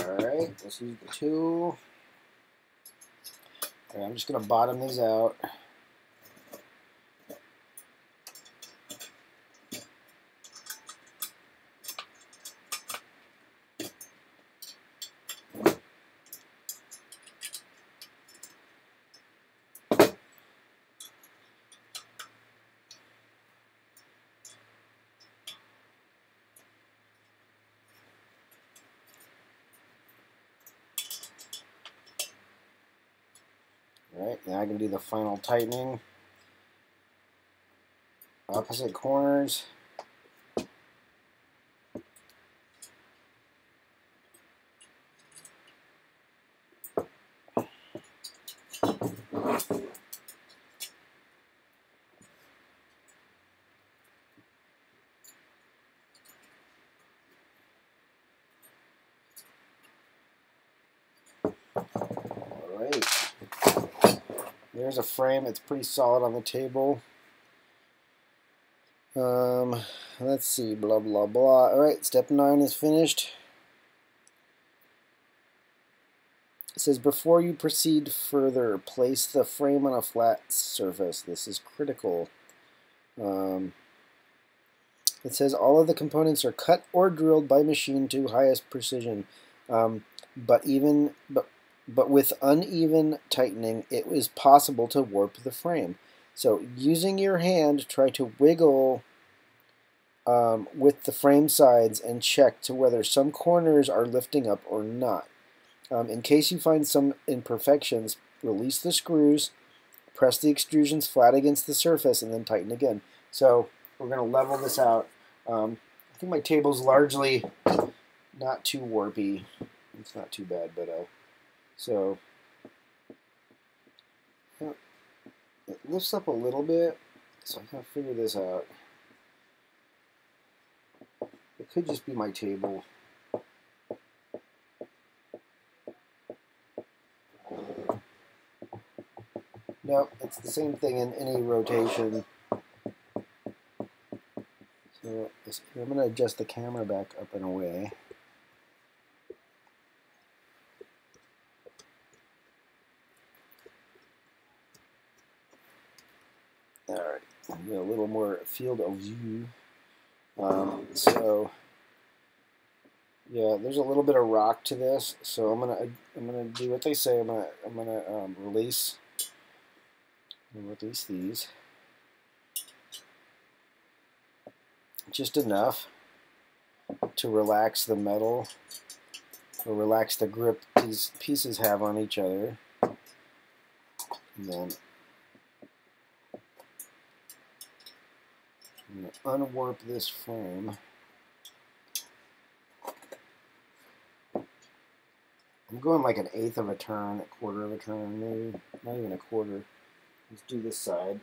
Alright, let's use the tool. Alright, I'm just going to bottom these out. Alright, now I can do the final tightening. Opposite corners. Alright. There's a frame. It's pretty solid on the table. Let's see, blah, blah, blah. Alright, step 9 is finished. It says, before you proceed further, place the frame on a flat surface. This is critical. It says all of the components are cut or drilled by machine to highest precision. But with uneven tightening, it is possible to warp the frame. So using your hand, try to wiggle with the frame sides and check to whether some corners are lifting up or not. In case you find some imperfections, release the screws, press the extrusions flat against the surface, and then tighten again. So we're going to level this out. I think my table's largely not too warpy. It's not too bad, but so it lifts up a little bit, so I gotta figure this out. It could just be my table. No, it's the same thing in any rotation. So I'm going to adjust the camera back up and away. get a little more field of view. So yeah, there's a little bit of rock to this, so I'm gonna do what they say. I'm gonna release these just enough to relax the metal or relax the grip these pieces have on each other. And then I'm going to unwarp this frame. I'm going like 1/8 of a turn, 1/4 of a turn, maybe not even 1/4. Let's do this side.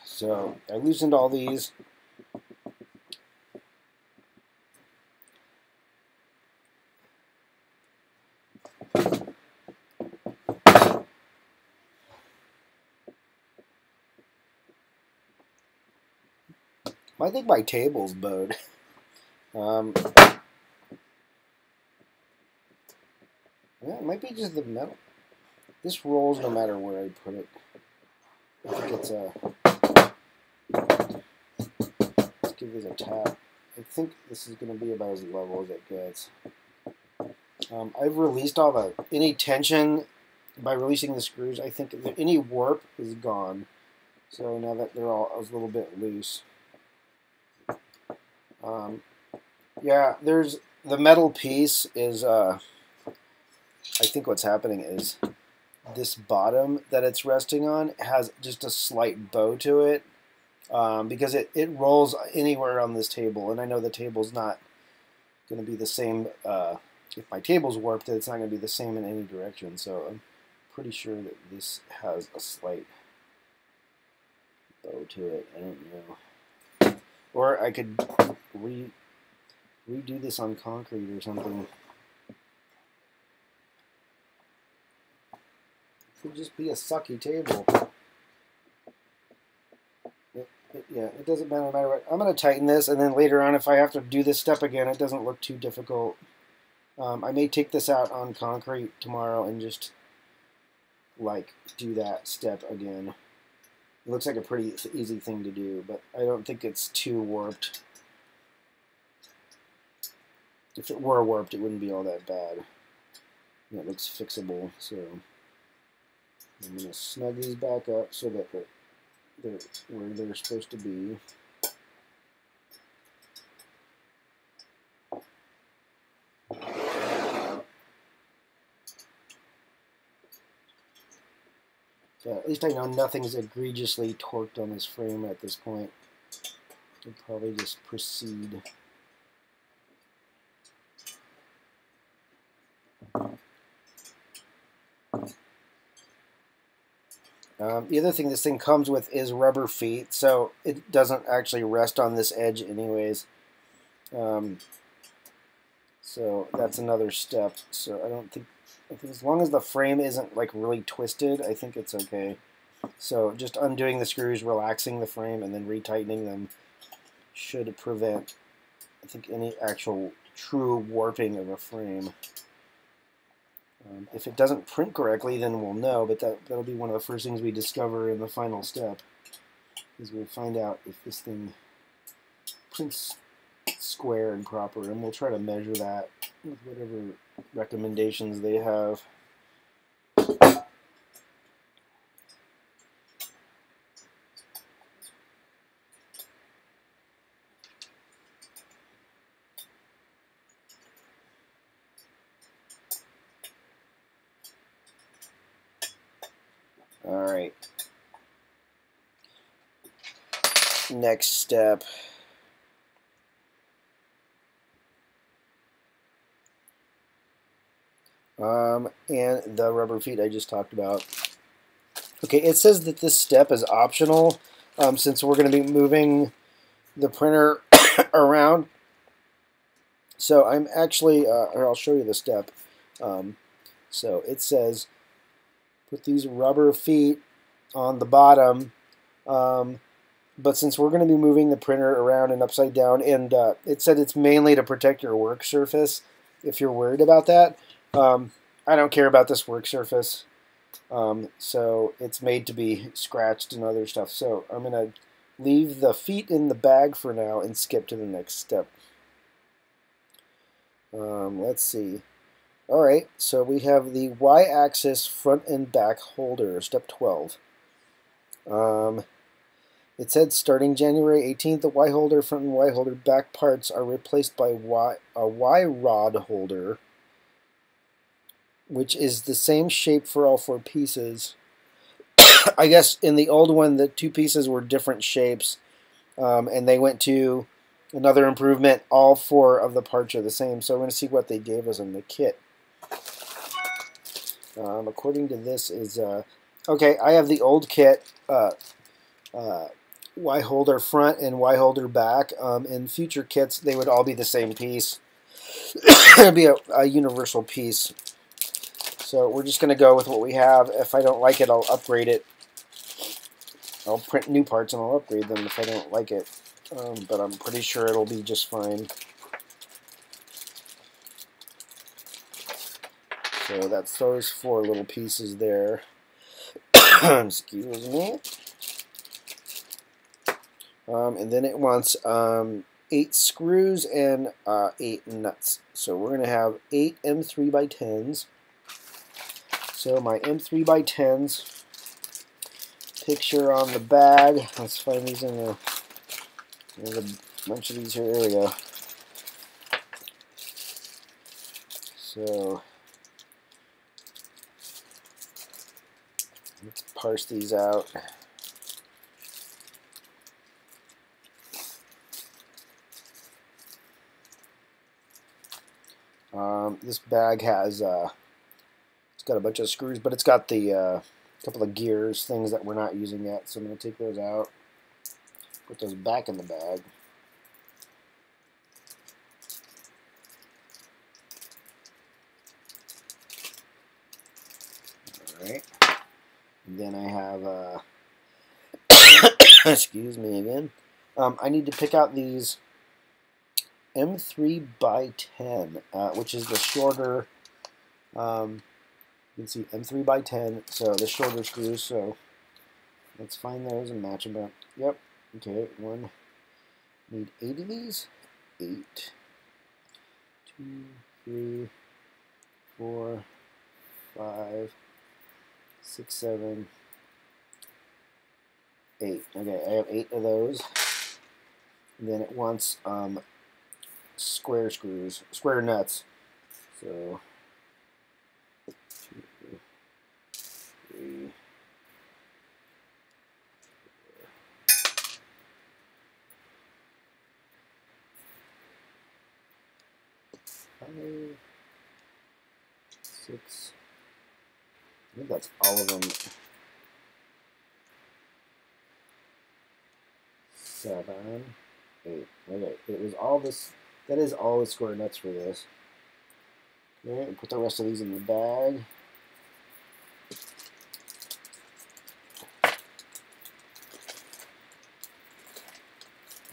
So I loosened all these. I think my table's bowed. Yeah, it might be just the metal. This rolls no matter where I put it. I think it's let's give this a tap. I think this is going to be about as level as it gets. I've released any tension by releasing the screws. I think any warp is gone. So now that they're all a little bit loose. Yeah, there's the metal piece is, I think what's happening is this bottom that it's resting on has just a slight bow to it because it rolls anywhere on this table. And I know the table's not going to be the same. If my table's warped, it's not going to be the same in any direction. So I'm pretty sure that this has a slight bow to it. I don't know. Or I could redo this on concrete or something. It could just be a sucky table. Yeah, it doesn't matter what. I'm going to tighten this, and then later on, if I have to do this step again, it doesn't look too difficult. I may take this out on concrete tomorrow and just like do that step again. It looks like a pretty easy thing to do, but I don't think it's too warped. If it were warped, it wouldn't be all that bad. And it looks fixable, so I'm going to snug these back up so that they're where they're supposed to be. So at least I know nothing's egregiously torqued on this frame at this point. I'll probably just proceed. The other thing this thing comes with is rubber feet, so it doesn't actually rest on this edge anyways. So that's another step. So I think as long as the frame isn't like really twisted, I think it's okay. So just undoing the screws, relaxing the frame, and then retightening them should prevent, I think, any actual true warping of a frame. If it doesn't print correctly, then we'll know, but that'll be one of the first things we discover in the final step, is we'll find out if this thing prints square and proper, and we'll try to measure that with whatever recommendations they have. All right, next step. And the rubber feet I just talked about. Okay, it says that this step is optional since we're going to be moving the printer around. So I'm actually, here, I'll show you the step. So it says put these rubber feet on the bottom, but since we're going to be moving the printer around and upside down, and it said it's mainly to protect your work surface if you're worried about that. I don't care about this work surface, so it's made to be scratched and other stuff. So I'm going to leave the feet in the bag for now and skip to the next step. Let's see. Alright, so we have the Y-axis front and back holder, step 12. It said starting January 18th, the Y holder front and Y holder back parts are replaced by a Y rod holder, which is the same shape for all 4 pieces. I guess in the old one, the 2 pieces were different shapes, and they went to another improvement. All 4 of the parts are the same, so we're going to see what they gave us in the kit. According to this is, okay, I have the old kit, Y holder front and Y holder back. In future kits, they would all be the same piece. It would be a universal piece. So we're just going to go with what we have. If I don't like it, I'll upgrade it. I'll print new parts and I'll upgrade them if I don't like it. But I'm pretty sure it'll be just fine. So that's those 4 little pieces there. Excuse me. And then it wants 8 screws and 8 nuts. So we're going to have 8 M3 by 10s. So my M3 by 10s, picture on the bag. Let's find these in the, there's a bunch of these here. There we go. So let's parse these out. This bag has it's got a bunch of screws, but it's got the couple of gears, things that we're not using yet. So I'm going to take those out, put those back in the bag. All right. And then I have excuse me again. I need to pick out these M3 by 10, which is the shorter. You can see M3 by 10, so the shorter screws. So let's find those and match them up. Yep. Okay. Need 8 of these. 8. 2, 3, 4, 5, 6, 7, 8. Okay, I have 8 of those. And then it wants square screws, square nuts. So 2, 3, 4, 5, 6. I think that's all of them. 7, 8. Okay, it was all this. That is all the square nuts for this. Okay, and put the rest of these in the bag.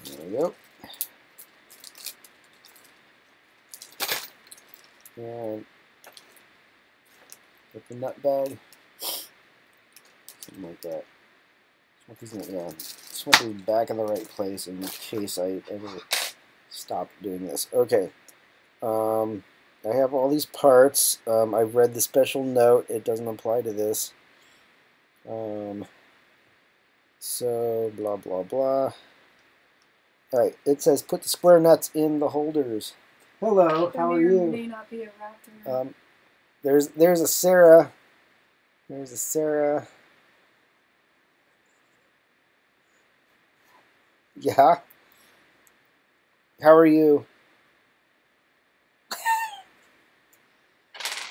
There we go. And put the nut bag. Something like that. Just want these back in the right place in case I ever stop doing this. Okay. I have all these parts. I've read the special note. It doesn't apply to this. So, blah, blah, blah. Alright, it says put the square nuts in the holders. Hello, how are you? May not be a raptor. There's a Sarah. There's a Sarah. Yeah? How are you?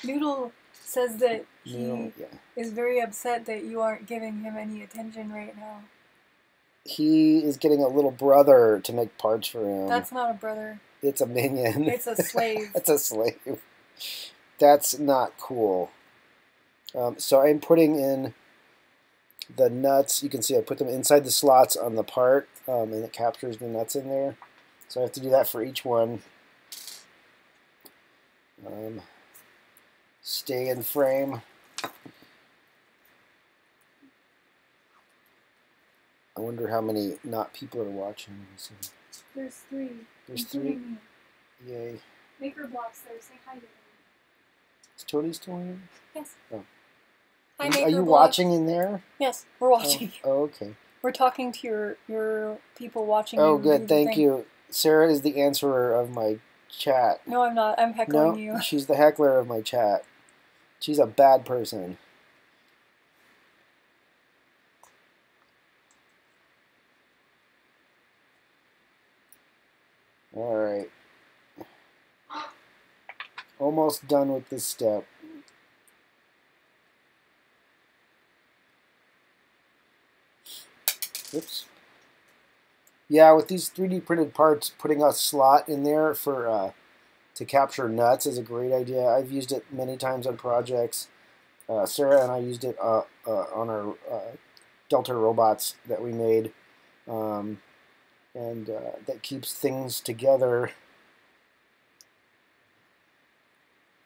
Noodle says that he No, yeah. is very upset that you aren't giving him any attention right now. He is getting a little brother to make parts for him. That's not a brother. It's a minion. It's a slave. It's a slave. That's not cool. So I'm putting in the nuts. You can see I put them inside the slots on the part, and it captures the nuts in there. So I have to do that for each one. Stay in frame. I wonder how many not people are watching. There's 3. There's 3. Me. Yay. Maker Blocks there. Say hi to them. Is Tony still in? Yes. Oh. Hi, Are you watching in there? Yes, we're watching. Oh, okay. We're talking to your people watching. Oh, good. Thank you. Sarah is the answerer of my chat. No, I'm not. I'm heckling you. No, she's the heckler of my chat. She's a bad person. All right. Almost done with this step. Oops. Yeah, with these 3D printed parts, putting a slot in there for to capture nuts is a great idea. I've used it many times on projects. Sarah and I used it on our Delta robots that we made, and that keeps things together.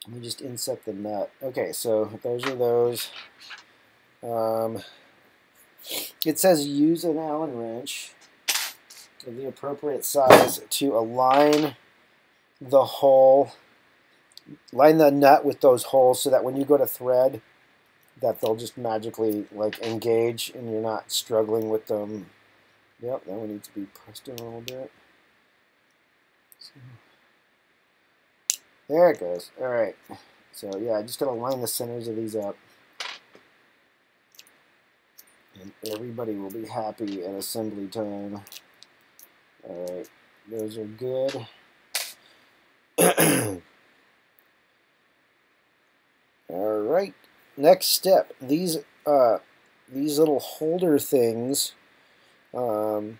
Let me just inset the nut. Okay, so those are those. It says use an Allen wrench of the appropriate size to align the hole, line the nut with those holes so that when you go to thread, that they'll just magically like engage and you're not struggling with them. Yep, that one needs to be pressed in a little bit. So, there it goes. All right. So yeah, I just gotta line the centers of these up, and everybody will be happy at assembly time. All right, those are good. All right. Next step. These little holder things go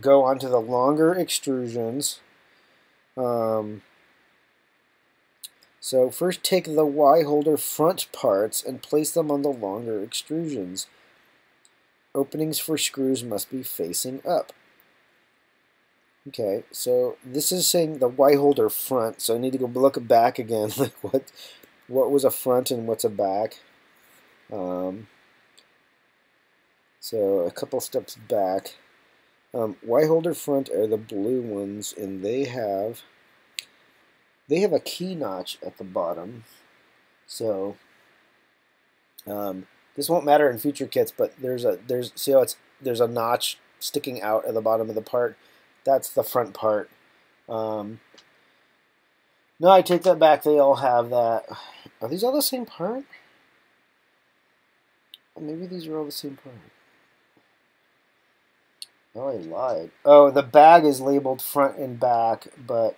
onto the longer extrusions. So first take the Y holder front parts and place them on the longer extrusions. Openings for screws must be facing up. Okay, so this is saying the Y holder front, so I need to go look back again, like what was a front and what's a back. So a couple steps back. Y holder front are the blue ones, and they have a key notch at the bottom. So this won't matter in future kits, but there's see how there's a notch sticking out at the bottom of the part. That's the front part. No, I take that back. They all have that. Are these all the same part? Maybe these are all the same part. Oh, I lied. Oh, the bag is labeled front and back, but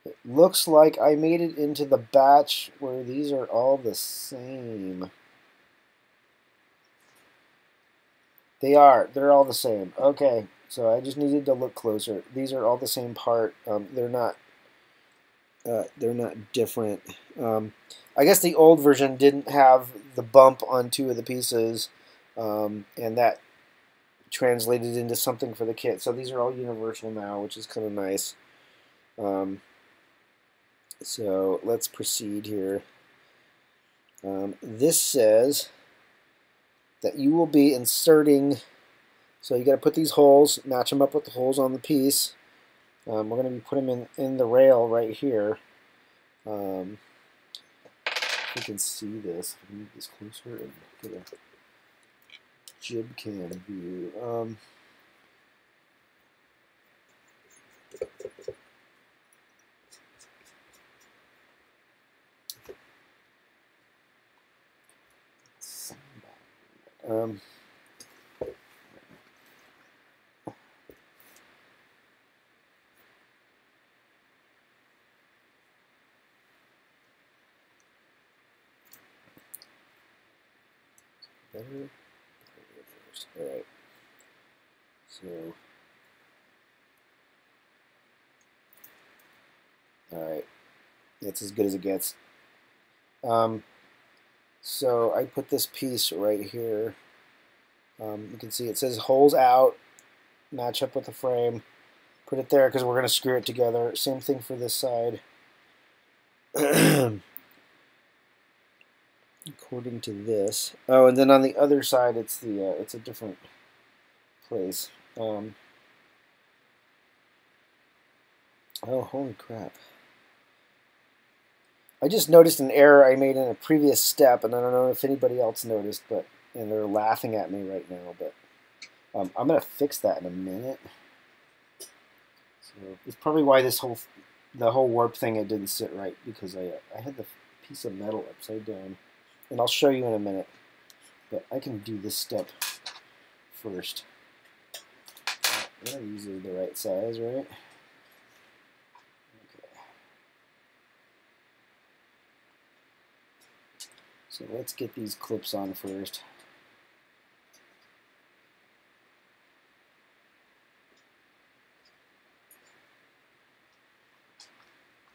it looks like I made it into the batch where these are all the same. They are. They're all the same. Okay, so I just needed to look closer. These are all the same part. They're not different. I guess the old version didn't have the bump on 2 of the pieces, and that translated into something for the kit. So these are all universal now, which is kind of nice. So let's proceed here. This says that you will be inserting, so you got to put these holes, match them up with the holes on the piece. We're going to be putting them in the rail right here. If you can see this, let me move this closer and get a jib cam view. Better? Alright. So, alright. That's as good as it gets. So I put this piece right here. You can see it says holes out, match up with the frame. Put it there because we're going to screw it together. Same thing for this side. According to this. Oh, and then on the other side, it's it's a different place. Oh, holy crap. I just noticed an error I made in a previous step, and I don't know if anybody else noticed, and they're laughing at me right now, but I'm going to fix that in a minute. So it's probably why the whole warp thing, it didn't sit right, because I had the piece of metal upside down. And I'll show you in a minute, but I can do this step first. These are the right size, right? So let's get these clips on first.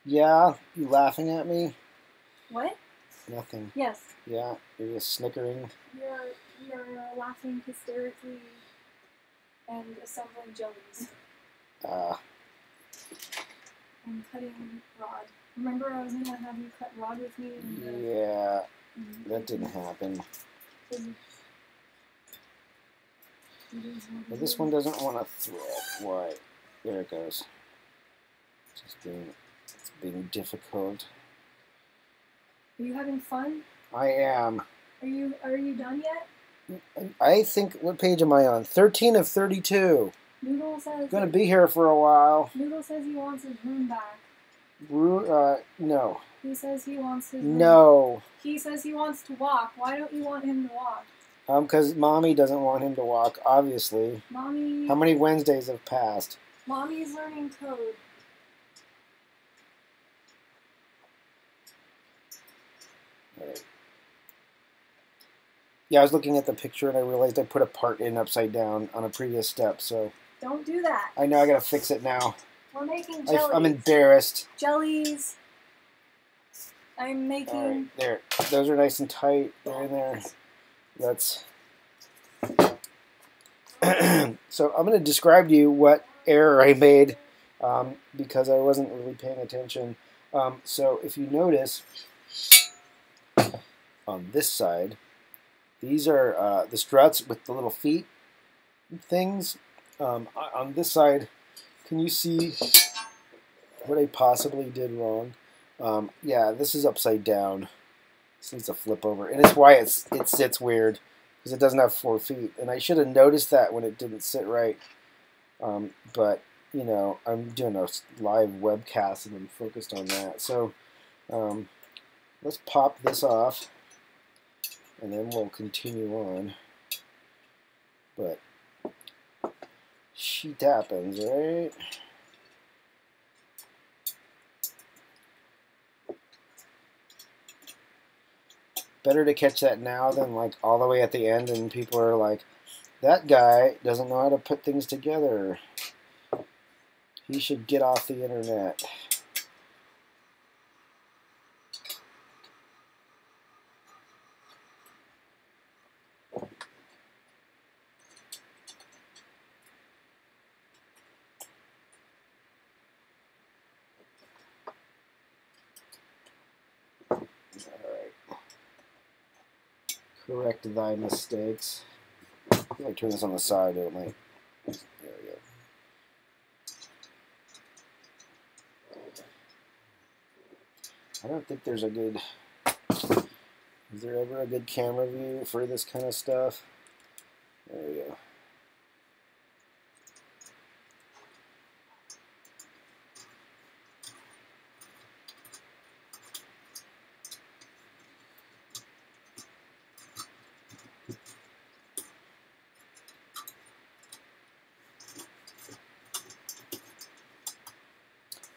Yeah, you laughing at me? What? Nothing. Yes. Yeah, you're just snickering. You're laughing hysterically and assembling jellies. And cutting rod. Remember I was gonna have you cut rod with me? Yeah, that didn't happen. But this one doesn't want to thread. Why? There it goes. It's being difficult. Are you having fun? I am. Are you done yet? I think, what page am I on? 13 of 32. Noodle says... I'm going to be here for a while. Noodle says he wants his room back. No. He says he wants his room. No. He says he wants to walk. Why don't you want him to walk? Because Mommy doesn't want him to walk, obviously. Mommy... How many Wednesdays have passed? Mommy's learning code. Right. Yeah, I was looking at the picture and I realized I put a part in upside down on a previous step, so... Don't do that. I know, I gotta fix it now. We're making jellies. I'm embarrassed. Jellies. I'm making... All right, there. Those are nice and tight. They're in there. That's... So I'm going to describe to you what error I made because I wasn't really paying attention. So if you notice, on this side, these are the struts with the little feet things. On this side, can you see what I possibly did wrong? Yeah, this is upside down. This needs to flip over, and it's why it sits weird, because it doesn't have 4 feet. And I should have noticed that when it didn't sit right. But you know, I'm doing a live webcast and I'm focused on that. So let's pop this off, and then we'll continue on. But shit happens, right? Better to catch that now than like all the way at the end and people are like, that guy doesn't know how to put things together. He should get off the internet. Correct thy mistakes. If I turn this on the side, it might. There we go. I don't think there's a good. Is there ever a good camera view for this kind of stuff? There we go.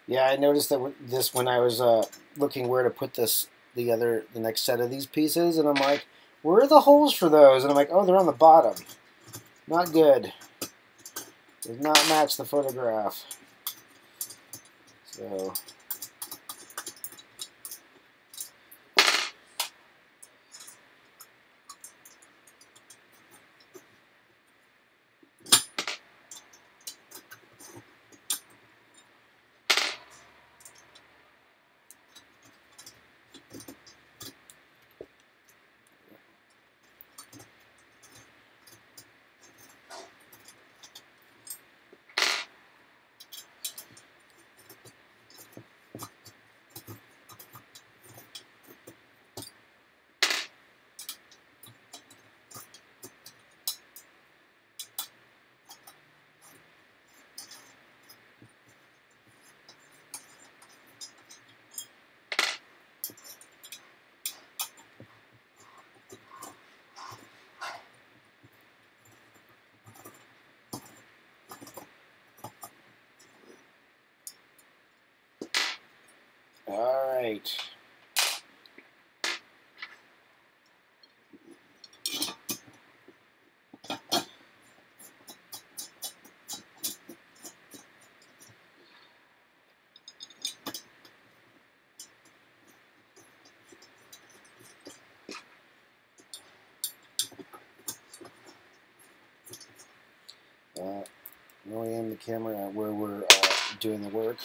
Yeah, I noticed that when I was looking where to put the next set of these pieces, and I'm like, where are the holes for those? And I'm like, oh, they're on the bottom. Not good. Does not match the photograph. So. All right. Really in the camera where we're doing the work.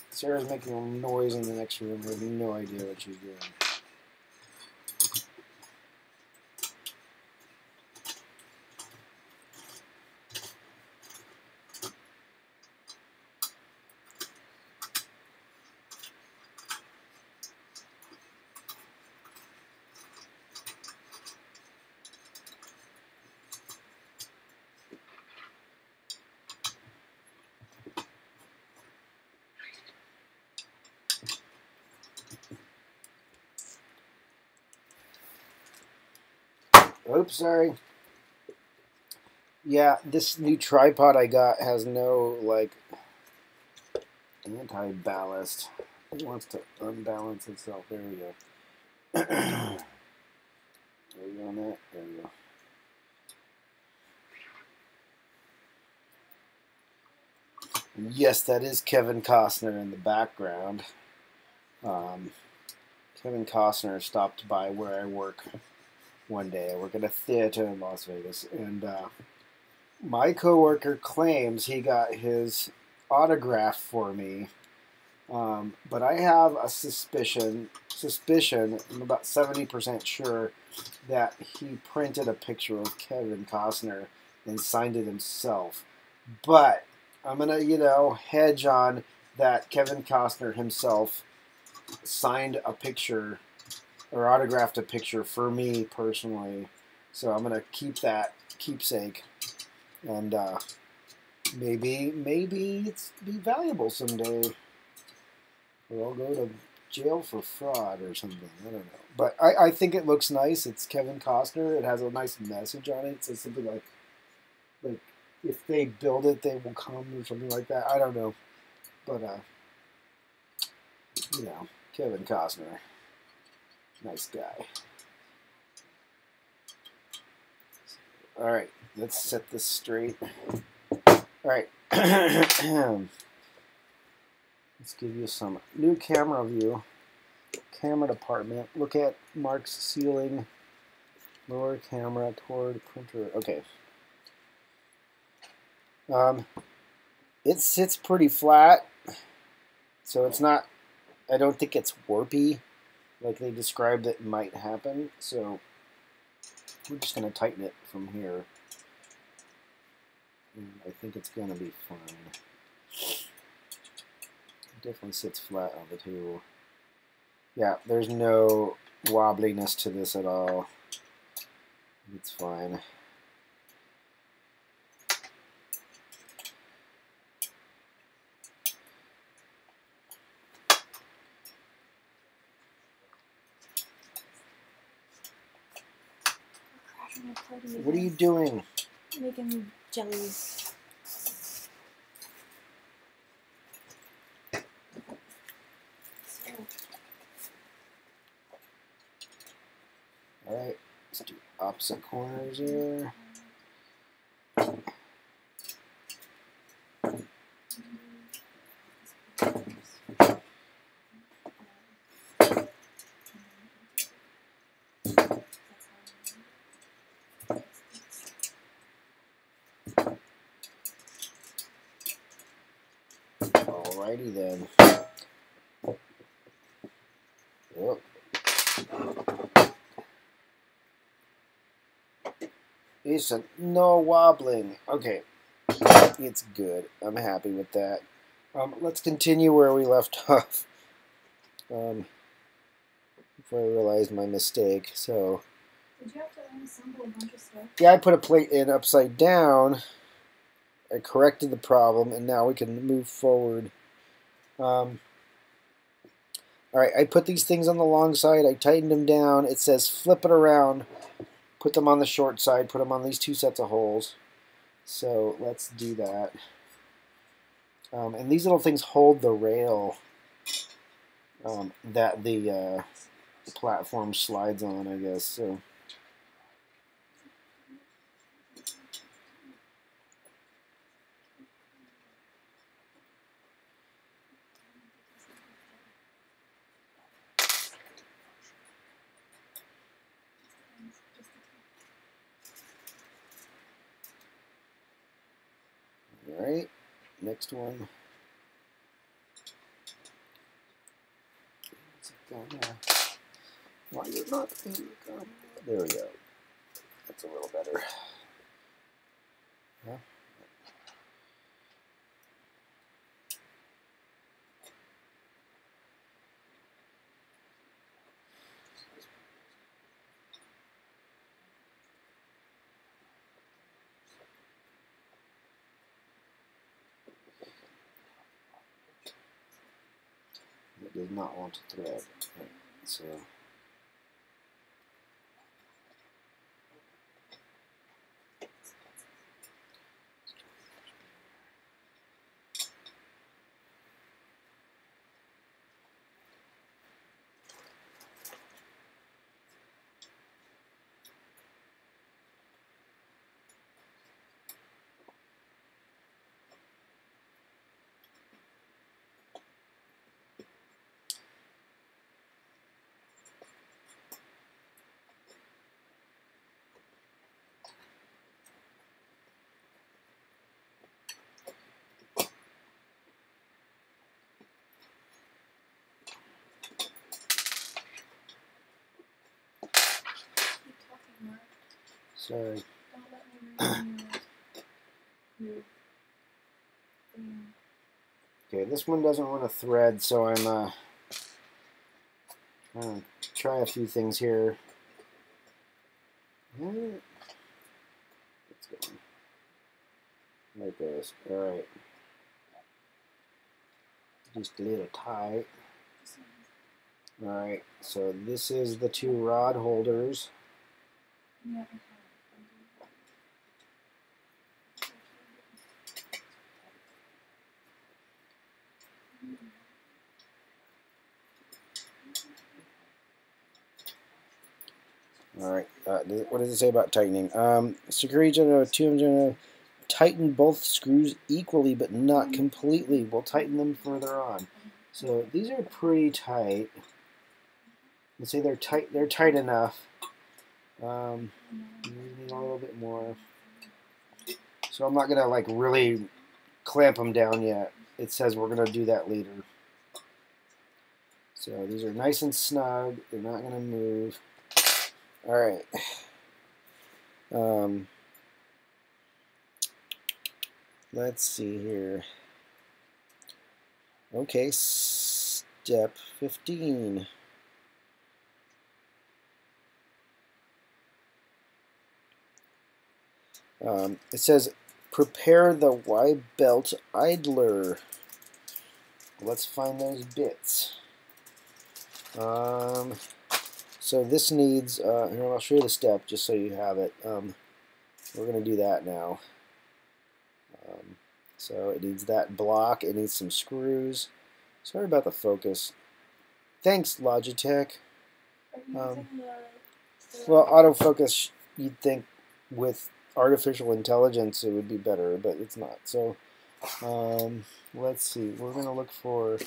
Sarah's making a noise in the next room. I have no idea what she's doing. Oops, sorry. Yeah, this new tripod I got has no, like, anti-ballast. It wants to unbalance itself. There we go. There we go on that. There we go. And yes, that is Kevin Costner in the background. Kevin Costner stopped by where I work one day. I work at a theater in Las Vegas, and my coworker claims he got his autograph for me, but I have a suspicion, I'm about 70% sure, that he printed a picture of Kevin Costner and signed it himself. But I'm going to, hedge on that Kevin Costner himself signed a picture or autographed a picture for me personally. So I'm going to keep that keepsake. And maybe it's be valuable someday. Or I'll go to jail for fraud or something. I don't know. But I think it looks nice. It's Kevin Costner. It has a nice message on it. It says something like if they build it, they will come or something like that. I don't know. But, Kevin Costner. Nice guy. All right. Let's set this straight. All right. Let's give you some new camera view. Camera department. Look at Mark's ceiling. Lower camera toward printer. Okay. It sits pretty flat, so it's not. I don't think it's warpy, like they described it might happen. So we're just gonna tighten it from here. And I think it's gonna be fine. It definitely sits flat on the table. Yeah, there's no wobbliness to this at all. It's fine. What are you doing? Making jellies. So, opposite corners here. Alrighty then. Whoop. Decent. No wobbling. Okay. It's good. I'm happy with that. Let's continue where we left off. Before I realized my mistake. So. Did you have to unassemble a bunch of stuff? Yeah, I put a plate in upside down. I corrected the problem, and now we can move forward. Alright, I put these things on the long side. I tightened them down. It says flip it around. Put them on the short side. Put them on these two sets of holes. So let's do that. And these little things hold the rail that the platform slides on, I guess. So. Alright, next one. Why you're not there we go. That's a little better. Yeah. It does not want to thread. Right. So. Sorry. Don't let me ruin your Okay, this one doesn't want to thread, so I'm trying to try a few things here. Let's go like this. All right. Just a little tight. All right. So this is the two rod holders. Yeah. All right. What does it say about tightening? Security general, two general, tighten both screws equally, but not completely. We'll tighten them further on. So these are pretty tight. Let's say they're tight. They're tight enough. Need a little bit more. So I'm not gonna like really clamp them down yet. It says we're gonna do that later. So these are nice and snug. They're not gonna move. All right. Let's see here. Okay, step 15. It says prepare the Y belt idler. Let's find those bits. So this needs, here I'll show you the step just so you have it. We're going to do that now. So it needs that block, it needs some screws. Sorry about the focus. Thanks, Logitech. Are you using Well, autofocus you'd think with artificial intelligence it would be better, but it's not. So let's see. We're going to look for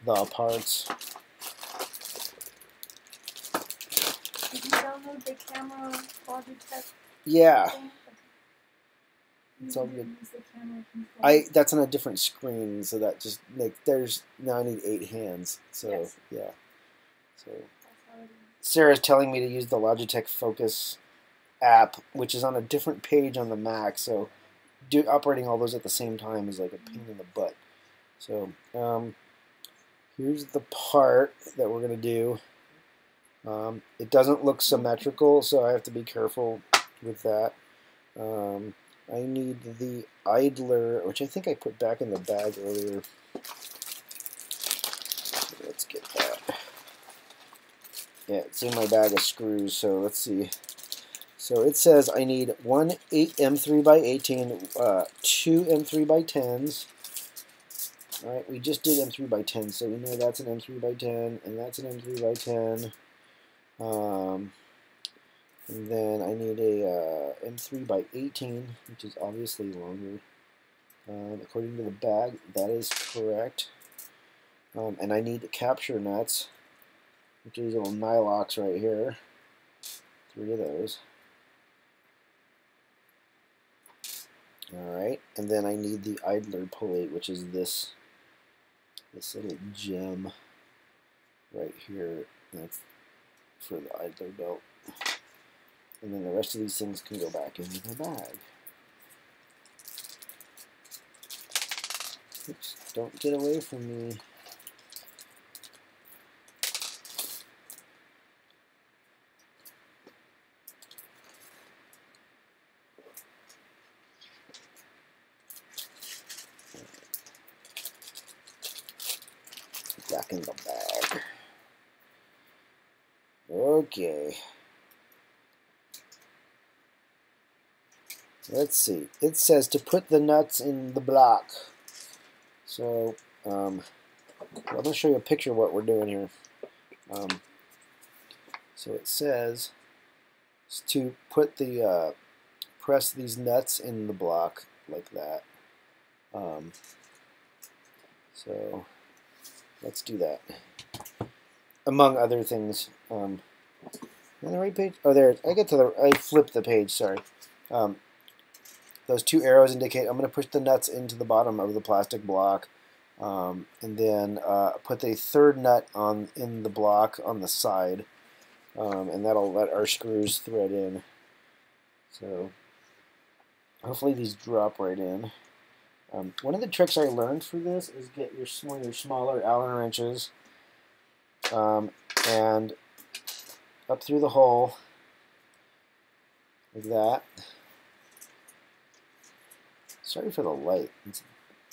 the parts. Did you download the camera Logitech? Yeah. Thing? It's all good. Use the camera control. That's on a different screen, so that just like now I need 8 hands. So yes. yeah. So That's how it is. Sarah's telling me to use the Logitech Focus app, which is on a different page on the Mac. So operating all those at the same time is like a pain in the butt. So here's the part that we're gonna do. It doesn't look symmetrical, so I have to be careful with that. I need the idler, which I think I put back in the bag earlier. Let's get that. Yeah, it's in my bag of screws, so let's see. So it says I need one M3 by 18, 2 M3 by 10s. All right, we just did M3 by 10, so we know that's an M3 by 10, and that's an M3 by 10. And then I need a M3 by 18, which is obviously longer. According to the bag, that is correct. And I need capture nuts, which are these little nylocks right here. 3 of those. Alright, and then I need the idler pulley, which is this little gem right here. That's for the idler belt. And then the rest of these things can go back into the bag. Oops, don't get away from me. Back in the bag. Okay. Let's see. It says to put the nuts in the block. So, I'm going to show you a picture of what we're doing here. So it says to put the press these nuts in the block like that. So let's do that. Among other things. On the right page? Oh, there. I flipped the page. Sorry. Those 2 arrows indicate I'm going to push the nuts into the bottom of the plastic block, and then put the 3rd nut in the block on the side, and that'll let our screws thread in. So hopefully these drop right in. One of the tricks I learned for this is get one of your smaller Allen wrenches and up through the hole like that. Sorry for the light. It's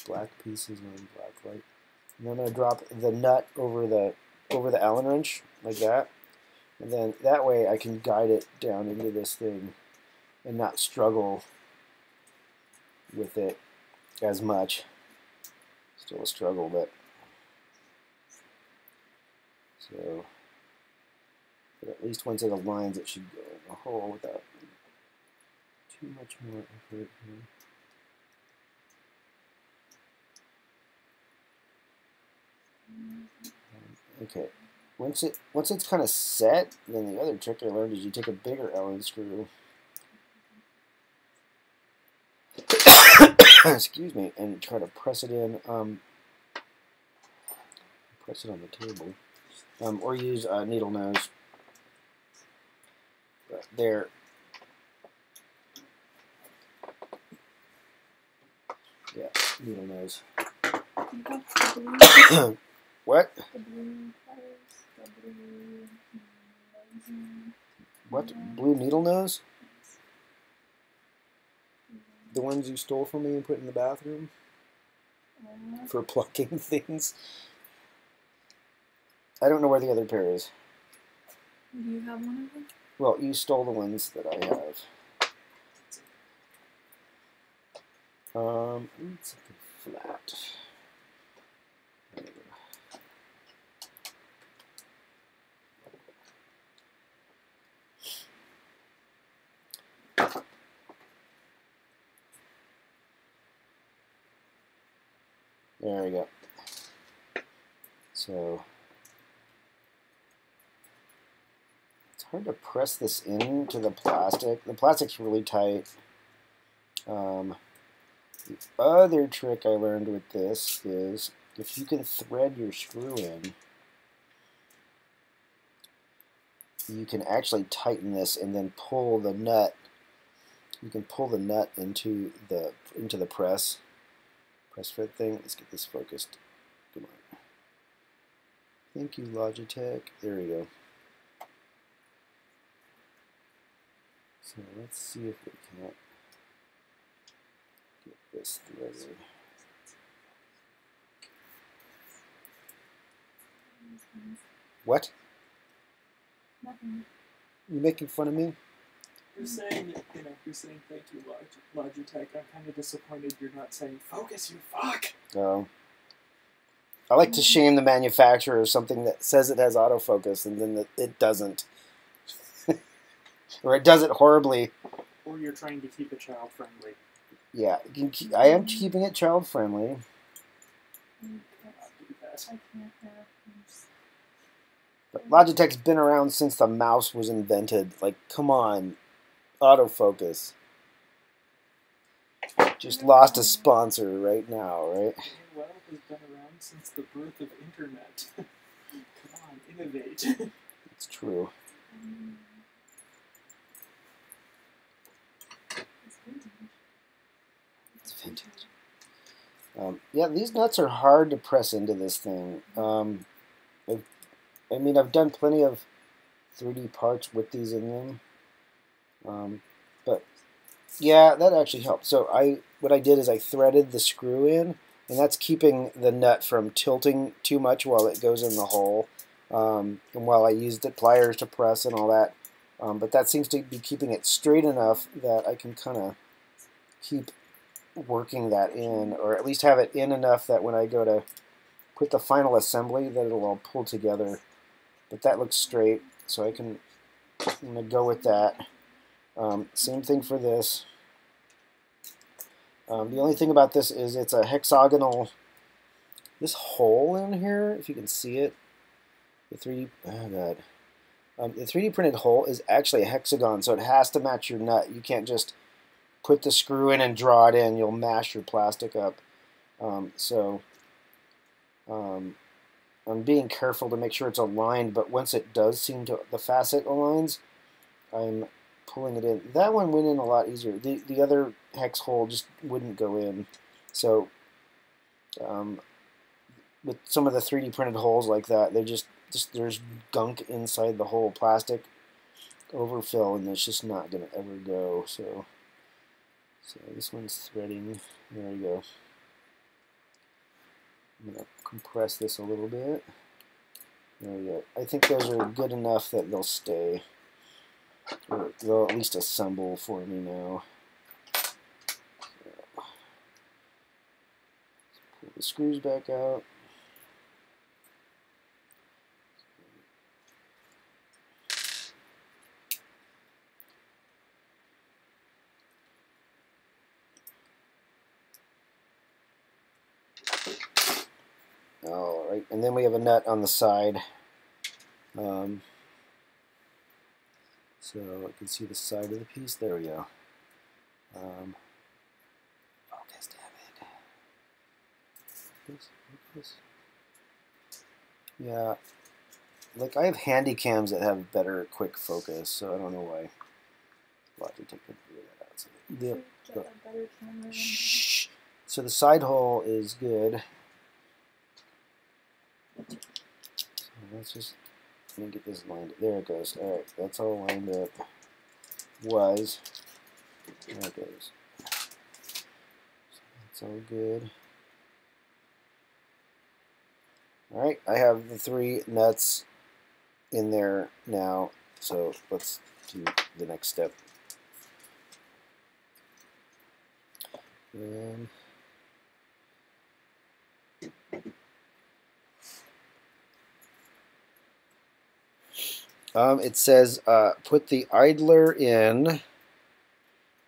black pieces on black light. And then I'm going to drop the nut over the Allen wrench like that. And then that way I can guide it down into this thing and not struggle with it as much. Still a struggle, but so but at least once it aligns, it should go in the hole without too much more effort here. Okay, once it's kind of set, then the other trick I learned is you take a bigger Allen screw. Excuse me, and try to press it in. Press it on the table, or use a needle nose. But there. Yeah, needle nose. What? The blue colors, the blue nosing. What? Blue needle nose? The ones you stole from me and put in the bathroom? For plucking things? I don't know where the other pair is. Do you have one of them? Well, you stole the ones that I have. It's flat. There we go. So it's hard to press this into the plastic. The plastic's really tight. The other trick I learned with this is if you can thread your screw in, you can actually tighten this and then pull the nut. You can pull the nut into the press fit thing. Let's get this focused. Come on. Thank you, Logitech. There we go. So let's see if we can't get this threaded. What? Nothing. You making fun of me? You're saying, you're saying thank you, Logitech. I'm kind of disappointed you're not saying focus, you fuck. No. I like to shame the manufacturer of something that says it has autofocus and then it doesn't. Or it does it horribly. Or you're trying to keep it child friendly. Yeah, I am keeping it child friendly. I can't have. But Logitech's been around since the mouse was invented. Like, come on. Autofocus. Just lost a sponsor right now, right? Well, has been around since the birth of internet. Come on, innovate. It's true. It's vintage. Yeah, these nuts are hard to press into this thing. I've done plenty of 3D parts with these in them. But yeah, that actually helped. So what I did is I threaded the screw in, and that's keeping the nut from tilting too much while it goes in the hole. And while I used the pliers to press and all that, but that seems to be keeping it straight enough that I can kind of keep working that in, or at least have it in enough that when I go to put the final assembly, that it'll all pull together. But that looks straight, so I'm gonna go with that. Same thing for this. The only thing about this is it's a hexagonal. This hole in here, if you can see it, the 3D printed hole is actually a hexagon, so it has to match your nut. You can't just put the screw in and draw it in. You'll mash your plastic up. I'm being careful to make sure it's aligned, but once it does seem to, the facet aligns, I'm pulling it in. That one went in a lot easier. The other hex hole just wouldn't go in. So with some of the 3D printed holes like that, they just there's gunk inside the whole plastic overfill, and it's just not going to ever go. So this one's threading. There we go. I'm going to compress this a little bit. There we go. I think those are good enough that they'll stay. Or they'll at least assemble for me now. So, pull the screws back out. Alright, and then we have a nut on the side. So I can see the side of the piece. There we go. Focus, damn it. Focus. Yeah, like I have handy cams that have better quick focus, so I don't know why. Logitech can figure that out. So Get a better camera. shh. So the side hole is good. So let's just let me get this lined. There it goes. All right, that's all lined up. There it goes. So that's all good. All right, I have the 3 nuts in there now. So let's do the next step. And it says put the idler in.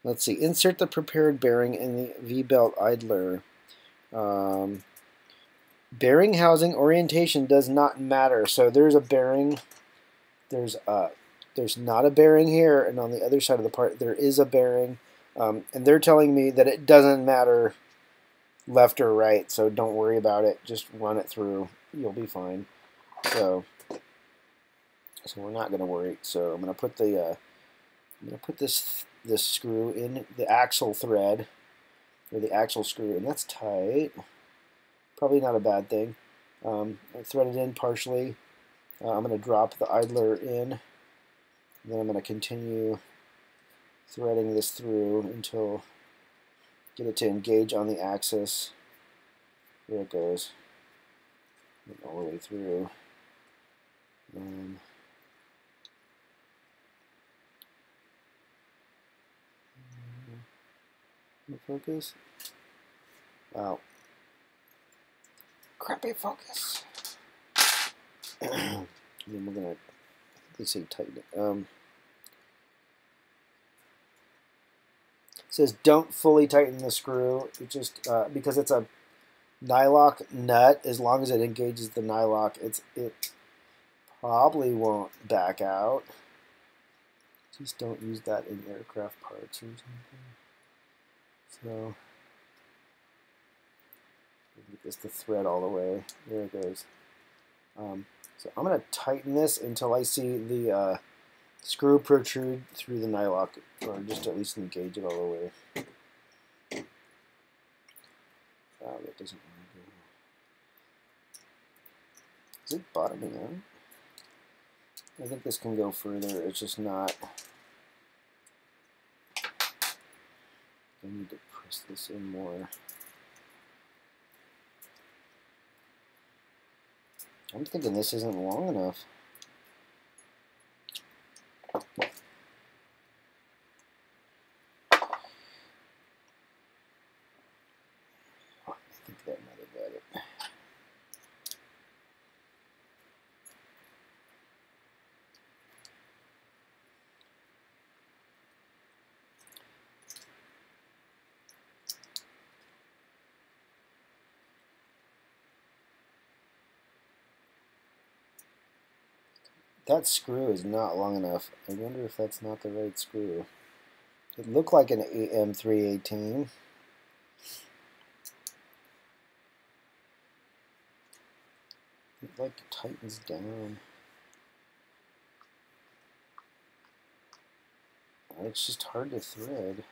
Let's see. Insert the prepared bearing in the V-belt idler. Bearing housing orientation does not matter. So there's a bearing. There's not a bearing here, and on the other side of the part there is a bearing. And they're telling me that it doesn't matter left or right, so don't worry about it. Just run it through. You'll be fine. So we're not going to worry. So I'm going to put this screw in the axle thread, or the axle screw, and that's tight. Probably not a bad thing. I thread it in partially. I'm going to drop the idler in. Then I'm going to continue threading this through until get it to engage on the axis. There it goes. All the way through. Focus. Wow. Crappy focus. And then we're gonna, let's see, tighten it. It says don't fully tighten the screw. It just because it's a nylock nut. As long as it engages the nylock, it probably won't back out. Just don't use that in aircraft parts or something. So get this to thread all the way. There it goes. So I'm going to tighten this until I see the screw protrude through the nylock, or just at least engage it all the way. Wow, that doesn't really go. Is it bottoming out? I think this can go further. It's just not. I need to press this in more. I'm thinking this isn't long enough. I think that might have got it. That screw is not long enough. I wonder if that's not the right screw. It looked like an MK3 It like tightens down. It's just hard to thread.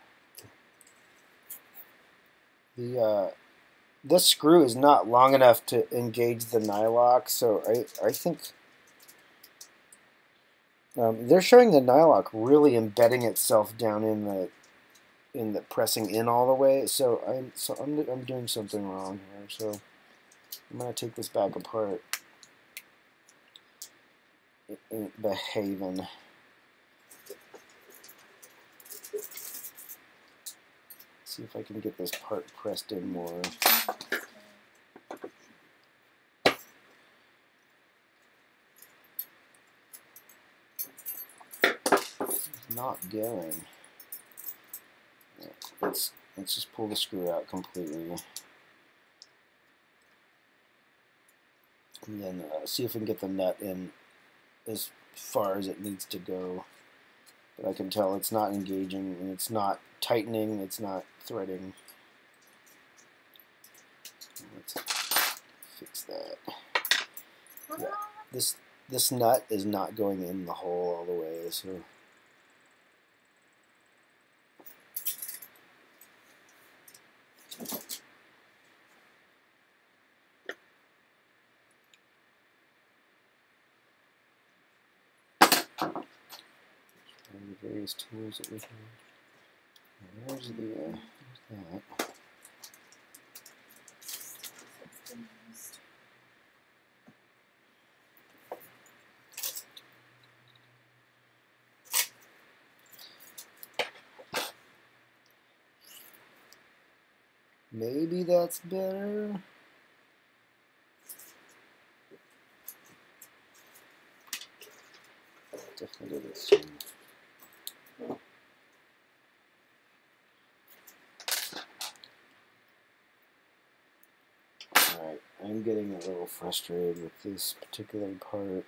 This screw is not long enough to engage the nylock, so I think they're showing the nylock really embedding itself down in the pressing in all the way. So I'm doing something wrong here. So I'm gonna take this back apart. It ain't behaving. See if I can get this part pressed in more. It's not going. Let's just pull the screw out completely. And then see if we can get the nut in as far as it needs to go. But I can tell it's not engaging, and it's not tightening, it's not threading. Let's fix that. Yeah, this nut is not going in the hole all the way, so the various tools that we have. Where's that? Maybe that's better. Definitely this one. Alright, I'm getting a little frustrated with this particular part.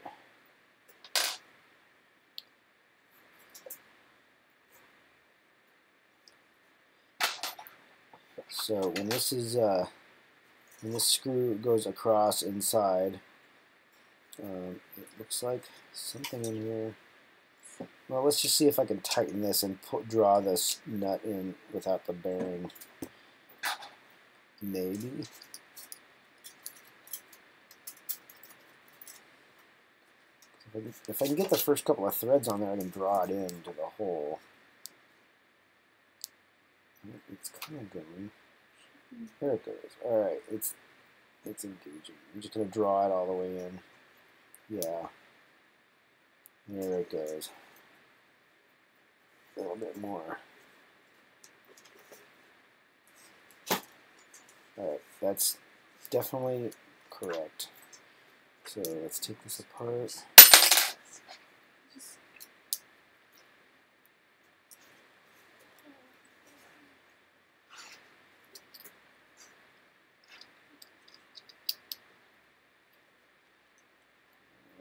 So when this is when this screw goes across inside, it looks like something in here. Well, let's just see if I can tighten this and draw this nut in without the bearing. Maybe. If I can get the first couple of threads on there, I can draw it into the hole. It's kind of going. There it goes. All right, it's engaging. I'm just gonna draw it all the way in. Yeah. There it goes. A little bit more. All right, that's definitely correct. So let's take this apart.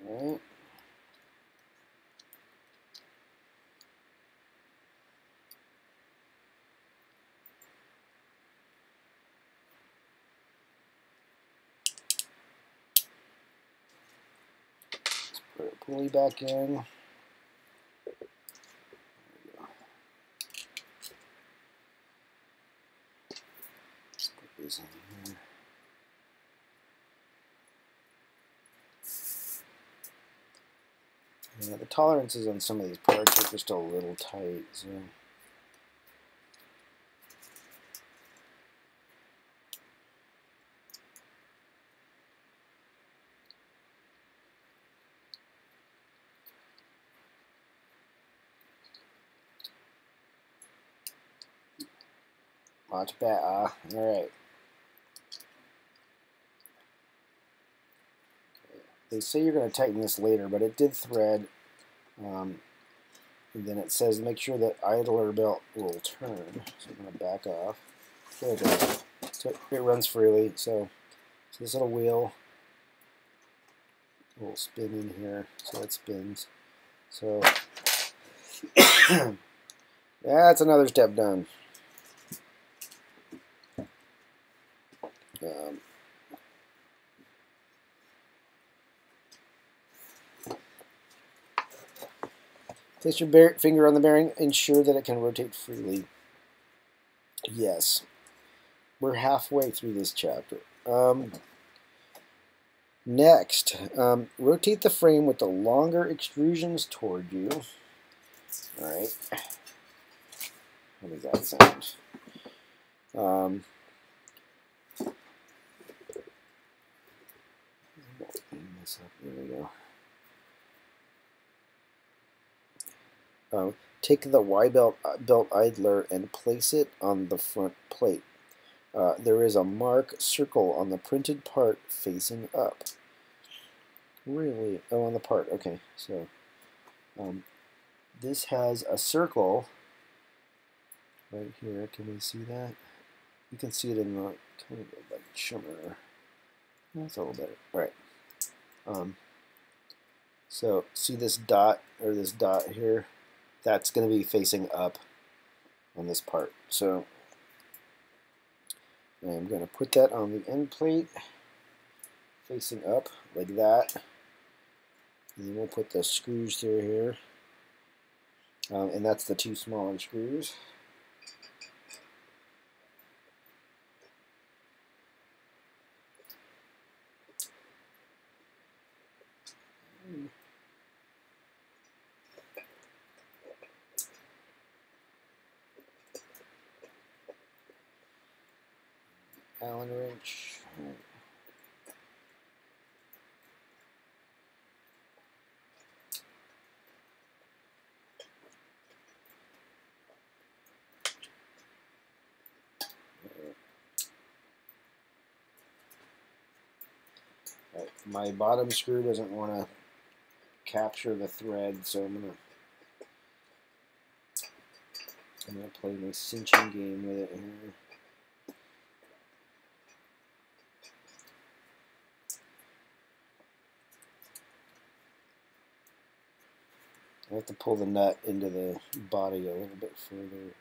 All right. Put a pulley back in. Let's put these in here. Yeah, the tolerances on some of these parts are just a little tight, so. Much better. All right. They say you're going to tighten this later, but it did thread. And then it says make sure that idler belt will turn. So I'm going to back off. There it goes. So it runs freely. So this little wheel will spin in here. So it spins. So that's another step done. Place your finger on the bearing. Ensure that it can rotate freely. Yes. We're halfway through this chapter. Next, rotate the frame with the longer extrusions toward you. All right. How does that sound? This up. There we go. Take the Y belt idler and place it on the front plate. There is a mark circle on the printed part facing up. Really? Oh, on the part. Okay, so this has a circle right here. Can we see that? You can see it in the kind of like shimmer. That's a little better. All right. So see this dot or this dot here? That's going to be facing up on this part. So I'm going to put that on the end plate, facing up like that. And then we'll put the screws through here. And that's the two smaller screws. Allen wrench. Right. My bottom screw doesn't want to capture the thread, so I'm gonna play my cinching game with it here. I have to pull the nut into the body a little bit further here.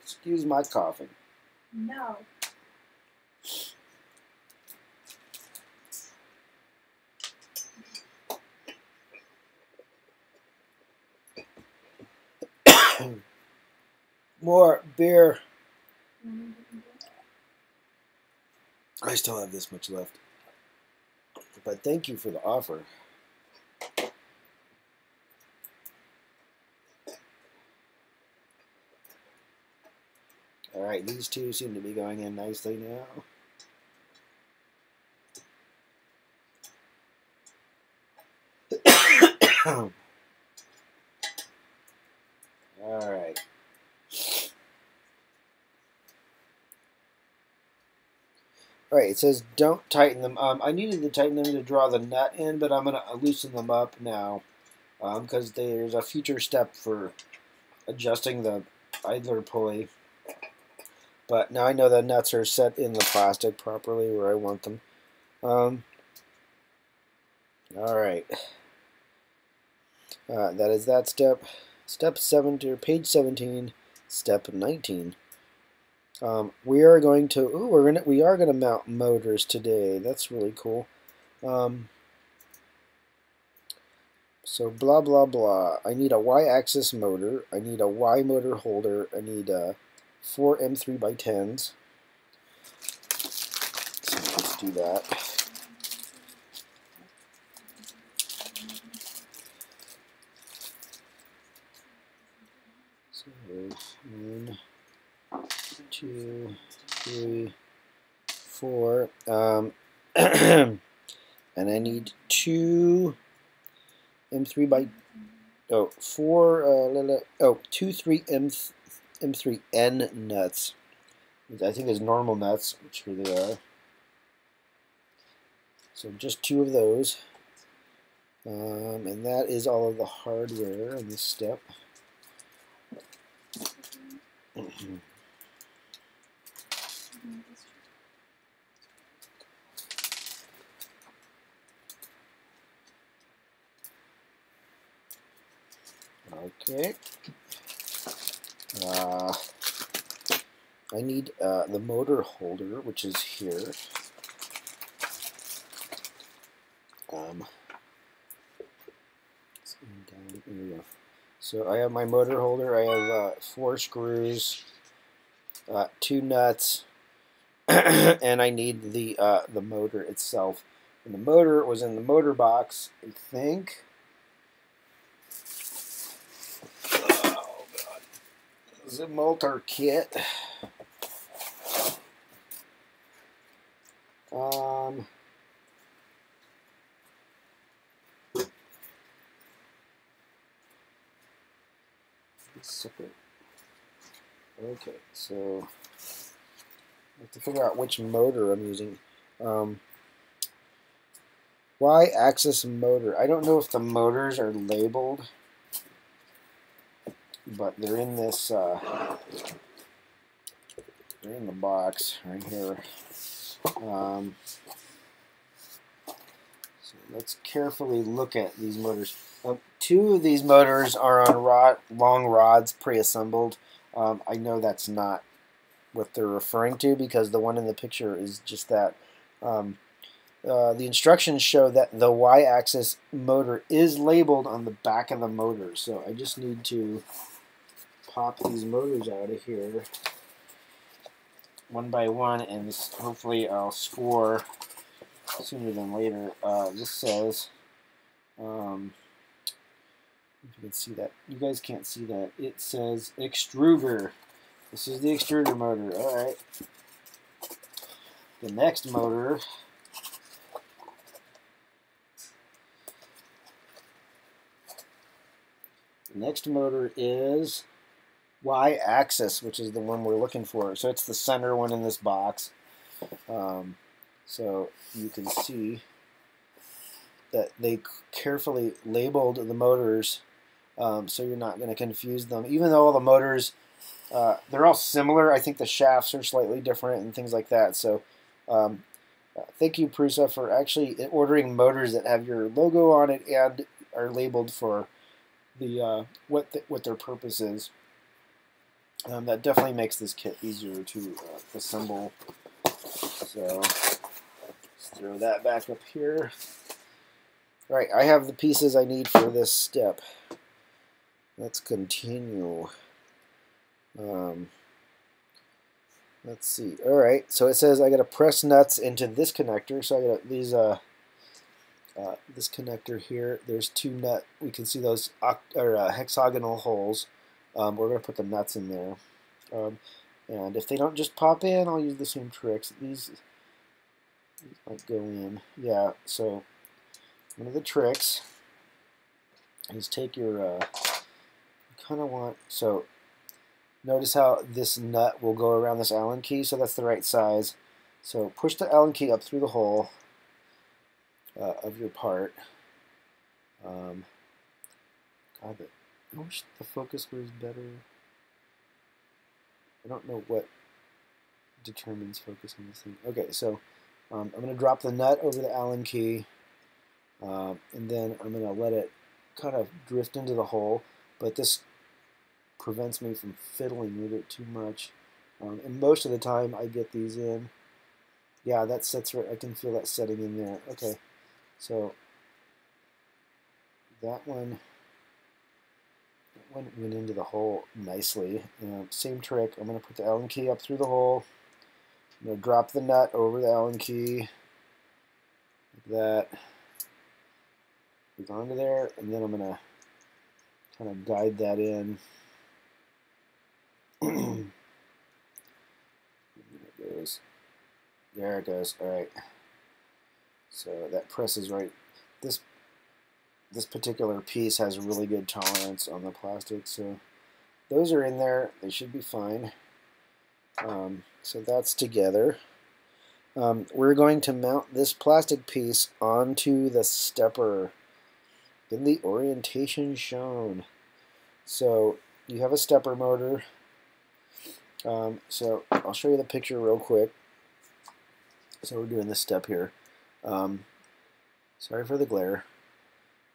Excuse my coughing. No. More beer. I still have this much left. But thank you for the offer. Alright, these two seem to be going in nicely now. Alright. Alright, it says don't tighten them. I needed to tighten them to draw the nut in, but I'm going to loosen them up now because there's a future step for adjusting the idler pulley. But now I know the nuts are set in the plastic properly where I want them. Alright. That is that step. Step 7 to page 17, step 19. We are going to we are going to mount motors today. That's really cool. So blah blah blah. I need a y-axis motor. I need a y motor holder. I need 4 M3x10s. So let's do that. So 1, 2, 3, 4. And I need 2 M3 M3N nuts. I think it's normal nuts, which here they are. So just 2 of those. And that is all of the hardware in this step. Okay. I need the motor holder, which is here. There we go. So I have my motor holder. I have 4 screws, 2 nuts, and I need the motor itself. And the motor was in the motor box, I think. Oh God! This is a motor kit. Separate. Okay, so I have to figure out which motor I'm using. Y-axis motor. I don't know if the motors are labeled, but they're in this. They're in the box right here. So let's carefully look at these motors. 2 of these motors are on long rods pre-assembled. I know that's not what they're referring to because the one in the picture is just that. The instructions show that the y-axis motor is labeled on the back of the motor. So I just need to pop these motors out of here one by one, and hopefully I'll score sooner than later. This says, if you can see that. You guys can't see that. It says extruder. This is the extruder motor. Alright. The next motor is y-axis, which is the one we're looking for. So it's the center one in this box. So you can see that they carefully labeled the motors, so you're not going to confuse them. Even though all the motors, they're all similar, I think the shafts are slightly different and things like that. So thank you, Prusa, for actually ordering motors that have your logo on it and are labeled for the what their purpose is. That definitely makes this kit easier to assemble. So let's throw that back up here. All right, I have the pieces I need for this step. Let's continue. Let's see. All right, so it says I got to press nuts into this connector. So I got these this connector here. There's two nut. We can see those hexagonal holes. We're going to put the nuts in there. And if they don't just pop in, I'll use the same tricks. These might go in. Yeah, so one of the tricks is take your, you kind of want, so notice how this nut will go around this Allen key, so that's the right size. So push the Allen key up through the hole of your part. God, I wish the focus was better. I don't know what determines focus on this thing. Okay, so I'm going to drop the nut over the Allen key, and then I'm going to let it kind of drift into the hole, but this prevents me from fiddling with it too much. And most of the time I get these in. Yeah, that sets right. I can feel that setting in there. Okay, so that one went into the hole nicely. Same trick. I'm going to put the Allen key up through the hole. I'm going to drop the nut over the Allen key, like that. It's onto there, and then I'm going to kind of guide that in. There it goes. There it goes. All right. So that presses right. This particular piece has really good tolerance on the plastic, so those are in there. They should be fine. So that's together. We're going to mount this plastic piece onto the stepper in the orientation shown. So you have a stepper motor. So I'll show you the picture real quick. So we're doing this step here. Sorry for the glare.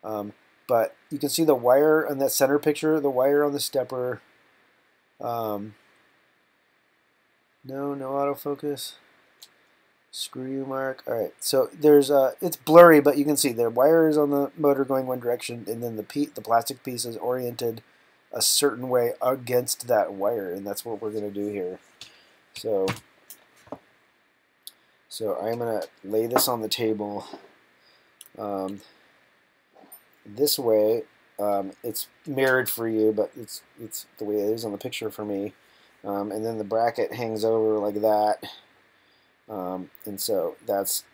But you can see the wire on that center picture, the wire on the stepper. No autofocus. Screw you, Mark. All right, so there's it's blurry, but you can see the wire is on the motor going one direction, and then the plastic piece is oriented a certain way against that wire, and that's what we're going to do here. So I'm going to lay this on the table this way. It's mirrored for you, but it's the way it is on the picture for me. And then the bracket hangs over like that. And so that's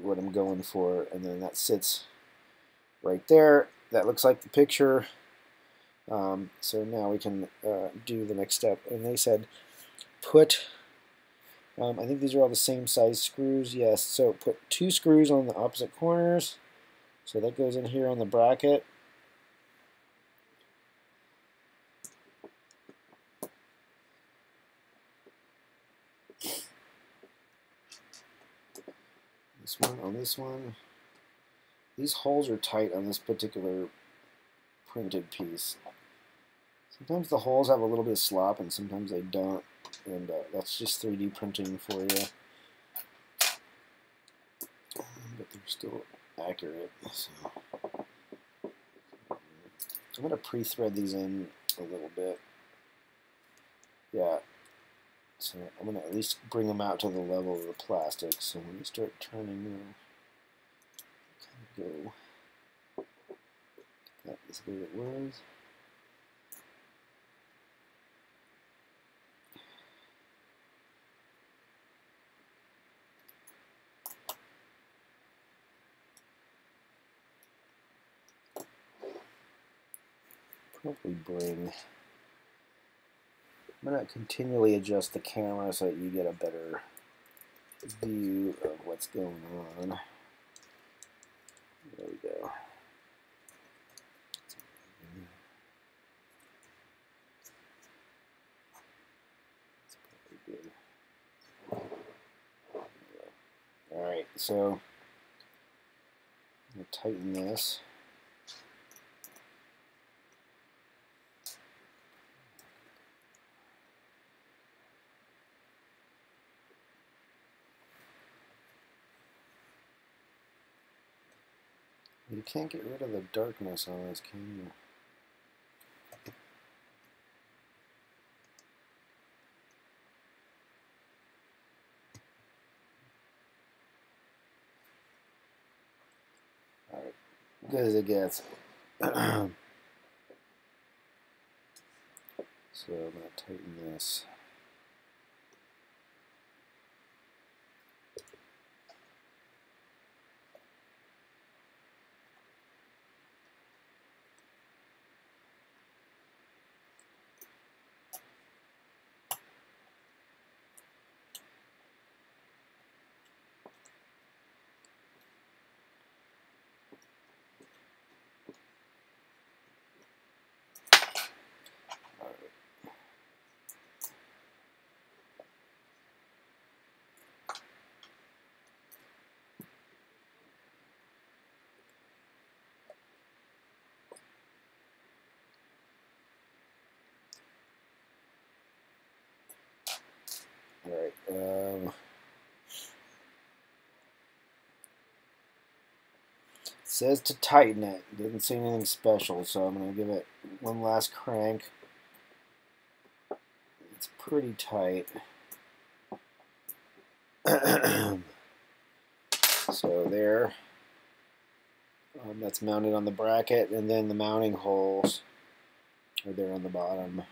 what I'm going for, and then that sits right there. That looks like the picture. So now we can do the next step. And they said put, I think these are all the same size screws. Yes, so put 2 screws on the opposite corners. So that goes in here on the bracket. This one on this one. These holes are tight on this particular printed piece. Sometimes the holes have a little bit of slop and sometimes they don't, and that's just 3D printing for you. But they're still accurate. So I'm going to pre-thread these in a little bit. Yeah. So I'm going to at least bring them out to the level of the plastic. So when you start turning them, kind of go. That is where it was. Probably bring I'm going to continually adjust the camera so that you get a better view of what's going on. There we go. Alright, so I'm going to tighten this. You can't get rid of the darkness on this, can you? Alright, good as it gets. So I'm going to tighten this. Alright, it says to tighten it. Didn't say anything special, so I'm going to give it one last crank. It's pretty tight. So there. That's mounted on the bracket, and then the mounting holes are there on the bottom.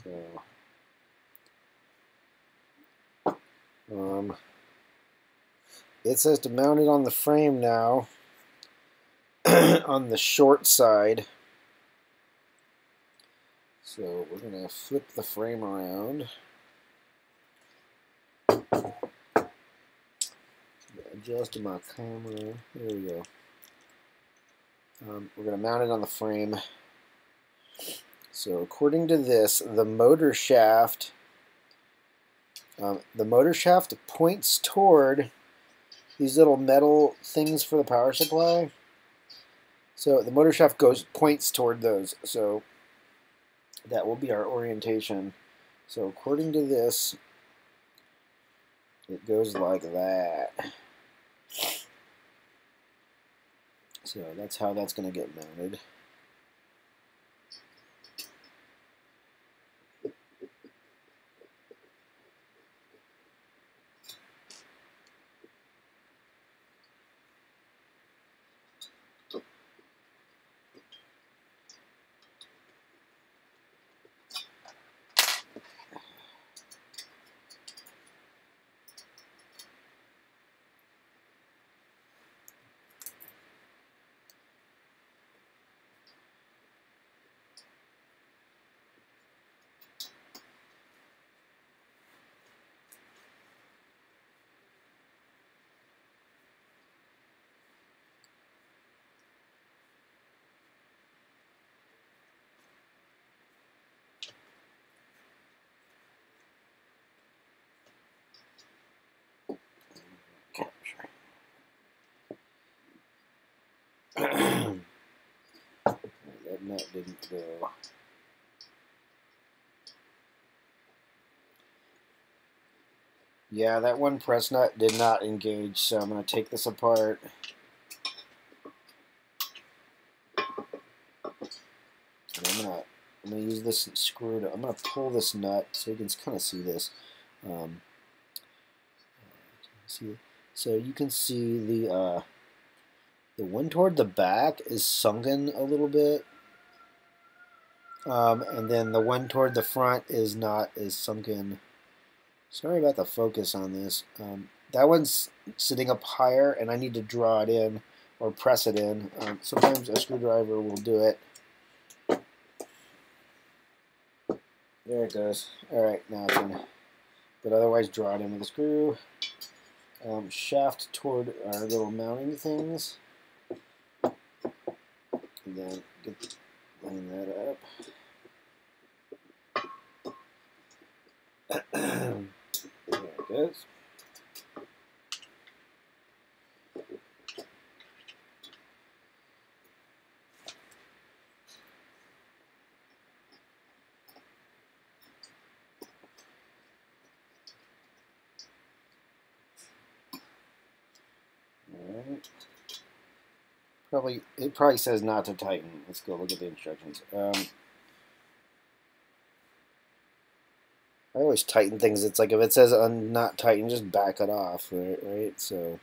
So it says to mount it on the frame now on the short side. So we're going to flip the frame around. Adjust my camera. There we go. We're going to mount it on the frame. So according to this, the motor shaft points toward these little metal things for the power supply. So the motor shaft points toward those. So that will be our orientation. So according to this, it goes like that. So that's how that's going to get mounted. That nut didn't go. Yeah, that one press nut did not engage, so I'm going to take this apart. And I'm going to use this screw to, I'm going to pull this nut so you can kind of see this. So you can see the one toward the back is sunken a little bit. And then the one toward the front is not as sunken. Sorry about the focus on this. That one's sitting up higher, and I need to draw it in or press it in. Sometimes a screwdriver will do it. There it goes. Alright, now it's in. But otherwise, draw it in with a screw. Shaft toward our little mounting things. And then line that up. There it goes. Alright. It probably says not to tighten. Let's go look at the instructions. I always tighten things. It's like if it says not tighten, just back it off, right? So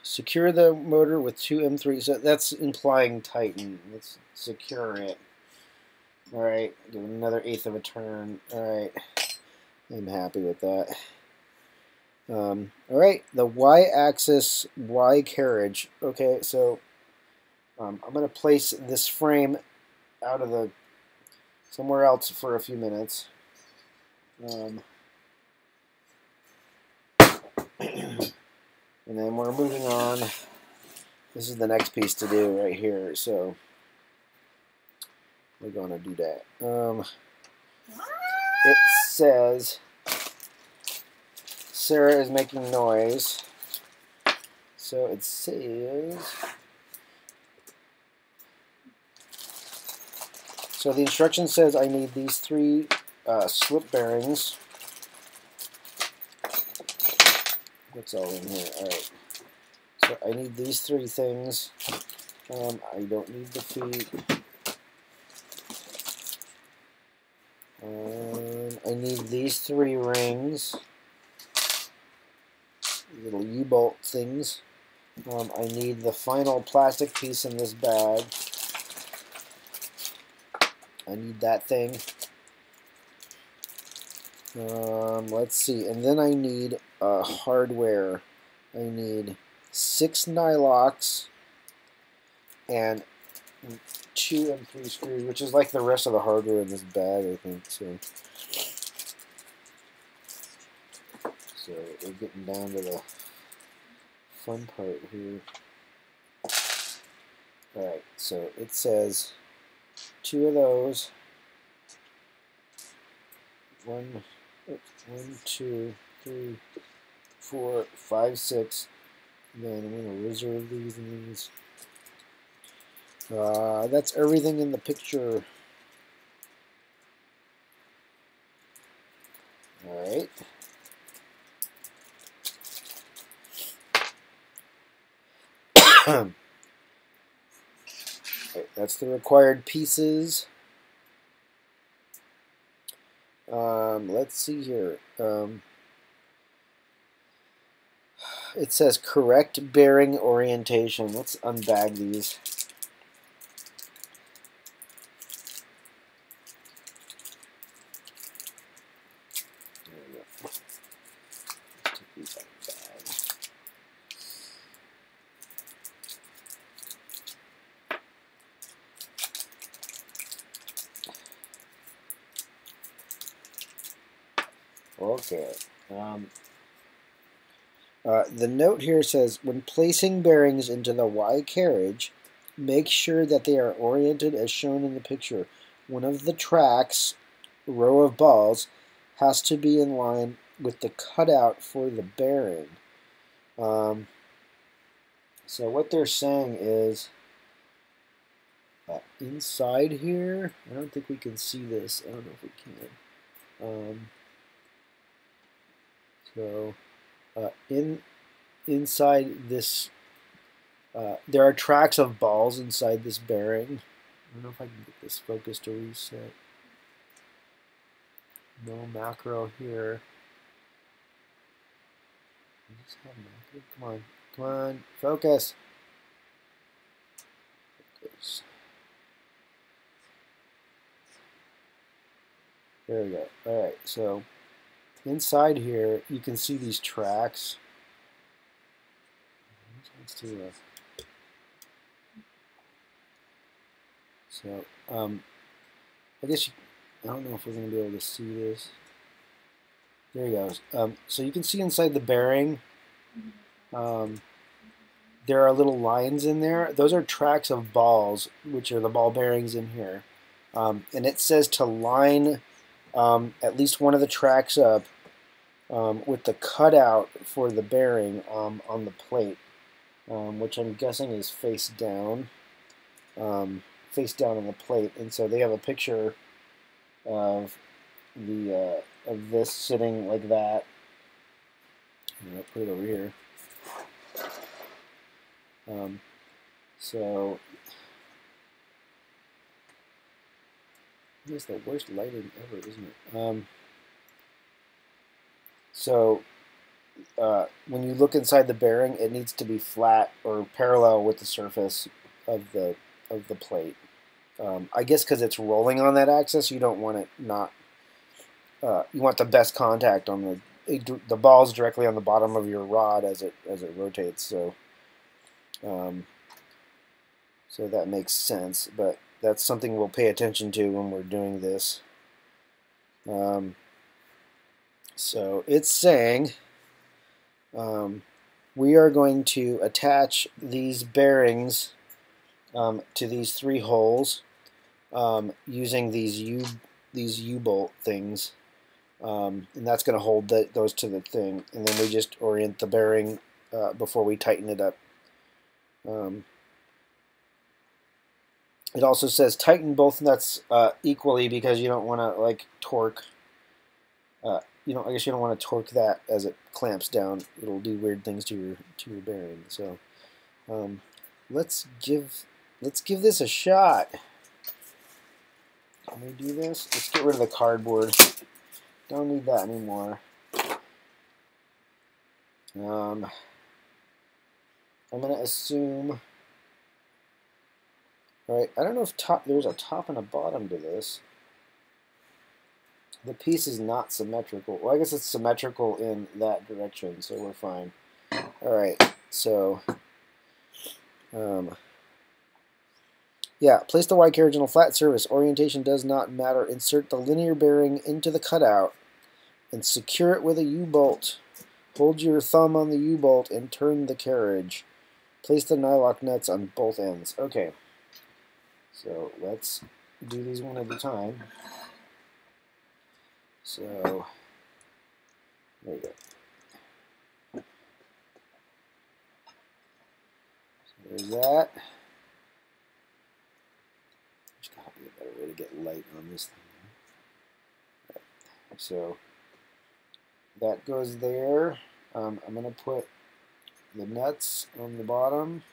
secure the motor with 2 M3. So that's implying tighten. Let's secure it. All right, give it another 1/8 of a turn. All right, I'm happy with that. All right, the Y-axis Y carriage. Okay, so I'm going to place this frame out of the somewhere else for a few minutes. And then we're moving on. This is the next piece to do right here, so we're going to do that. It says Sarah is making noise. So it says... So the instruction says I need these 3 slip bearings. What's all in here? All right. So I need these 3 things. I don't need the feet. I need these 3 rings. Little U-bolt things. I need the final plastic piece in this bag. I need that thing. Let's see. And then I need hardware. I need 6 nylocks and 2 M3 screws, which is like the rest of the hardware in this bag, I think. So we're getting down to the fun part here. Alright, so it says 2 of those. 1, 2, 3, 4, 5, 6. And then I'm going to reserve these and these. That's everything in the picture. Alright. That's the required pieces. Let's see here. It says correct bearing orientation. Let's unbag these. There we go. Let's take these out of the bag. Okay. The note here says, when placing bearings into the Y carriage, make sure that they are oriented as shown in the picture. One of the tracks, row of balls, has to be in line with the cutout for the bearing. So what they're saying is, inside here, I don't think we can see this. I don't know if we can. Inside this, there are tracks of balls inside this bearing. I don't know if I can get this focus to reset. No macro here. I just have macro. Come on, focus. Focus. There we go. All right, so inside here, you can see these tracks. Let's do a So I guess I don't know if we're going to be able to see this. There he goes. So you can see inside the bearing, there are little lines in there. Those are tracks of balls, which are the ball bearings in here. And it says to line at least one of the tracks up with the cutout for the bearing on the plate, which I'm guessing is face down on the plate. And so they have a picture of of this sitting like that. I'll put it over here. So it's the worst lighting ever, isn't it? When you look inside the bearing, it needs to be flat or parallel with the surface of the plate. I guess because it's rolling on that axis, you don't want it not. You want the best contact on the ball's directly on the bottom of your rod as it rotates. So, so that makes sense. But that's something we'll pay attention to when we're doing this. So it's saying we are going to attach these bearings to these 3 holes using these U-bolt things, and that's going to hold those to the thing, and then we just orient the bearing before we tighten it up. It also says tighten both nuts equally because you don't want to like torque. I guess you don't want to torque that as it clamps down. It'll do weird things to your bearing. So let's give this a shot. Can we do this? Let's get rid of the cardboard. Don't need that anymore. I'm gonna assume. All right, I don't know if there's a top and a bottom to this. The piece is not symmetrical. Well, I guess it's symmetrical in that direction, so we're fine. All right, so yeah, place the Y carriage on a flat surface. Orientation does not matter. Insert the linear bearing into the cutout and secure it with a U-bolt. Hold your thumb on the U-bolt and turn the carriage. Place the nylock nuts on both ends. Okay, so let's do these one at a time. So there we go. So there's that. There's got to be a better way to get light on this thing. Right. So that goes there. I'm going to put the nuts on the bottom.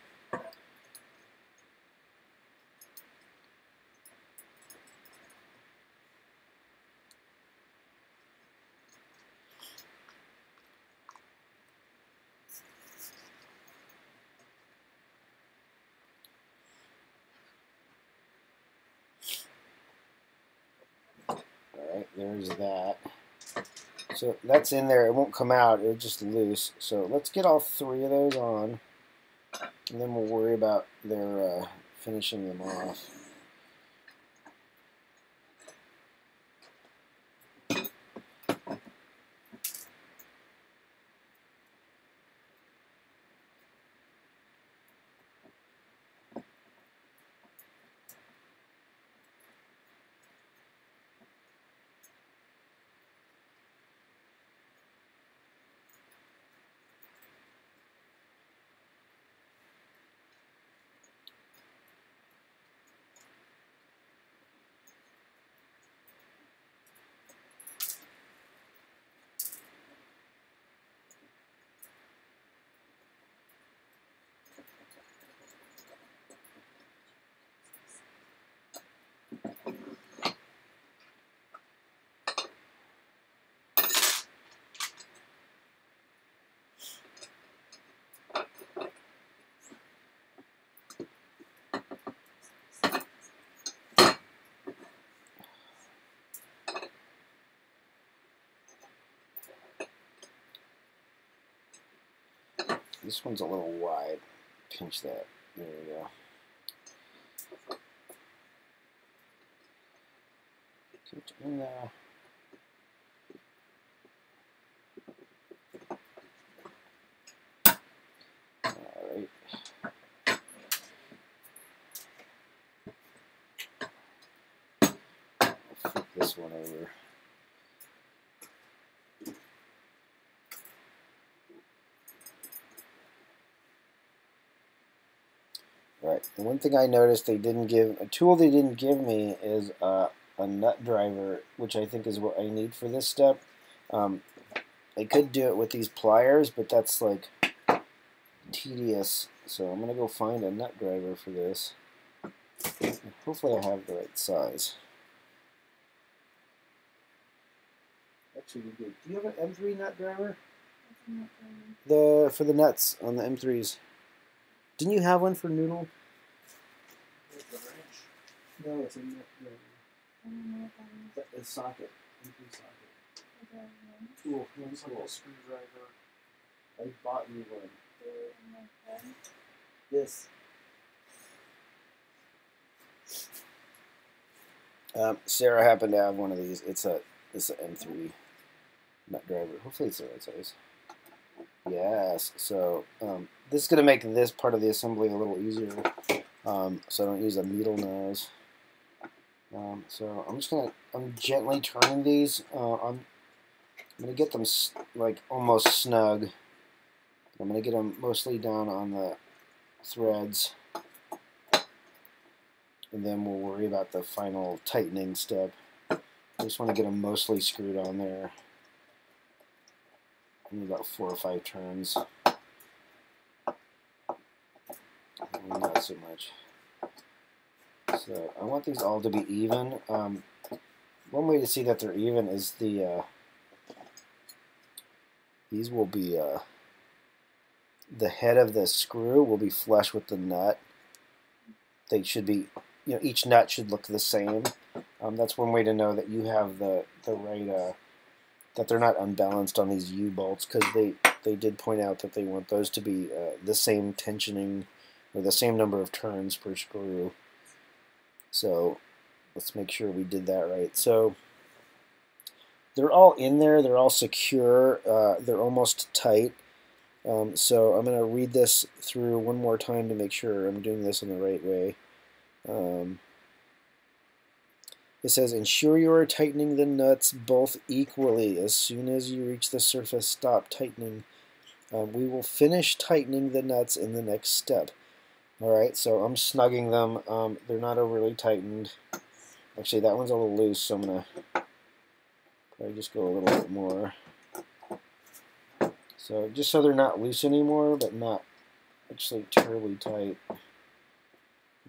Alright, there's that. So that's in there. It won't come out. It'll just loose. So let's get all 3 of those on, and then we'll worry about their finishing them off. This one's a little wide. Pinch that. There we go. Switch in there. Alright. I'll flip this one over. Right. The one thing I noticed a tool they didn't give me is a nut driver, which I think is what I need for this step. I could do it with these pliers, but that's like tedious. So I'm going to go find a nut driver for this. And hopefully I have the right size. Actually, we do. Do you have an M3 nut driver? For the nuts on the M3s. Didn't you have one for noodle? No, it's a nut driver. I don't know what that is. A socket. M3 socket. Okay, Tool. It's like a screwdriver. I bought you one. yeah. This. Sarah happened to have one of these. It's an M3 nut driver. Hopefully it's the right size. Yes. So this is going to make this part of the assembly a little easier. So I don't use a needle nose. So I'm gently turning these. I'm going to get them like almost snug. I'm going to get them mostly down on the threads. And then we'll worry about the final tightening step. I just want to get them mostly screwed on there. Maybe about 4 or 5 turns. Not so much. So I want these all to be even. One way to see that they're even is these will be the head of the screw will be flush with the nut. They should be, each nut should look the same. That's one way to know that you have the right, that they're not unbalanced on these U-bolts, because they did point out that they want those to be the same tensioning, or the same number of turns per screw. So let's make sure we did that right. So they're all in there, they're all secure, they're almost tight. So I'm going to read this through one more time to make sure I'm doing this in the right way. It says, ensure you are tightening the nuts both equally. As soon as you reach the surface, stop tightening. We will finish tightening the nuts in the next step. Alright, so I'm snugging them. They're not overly tightened. Actually, that one's a little loose, so I'm going to probably just go a little bit more. So just so they're not loose anymore, but not actually terribly tight.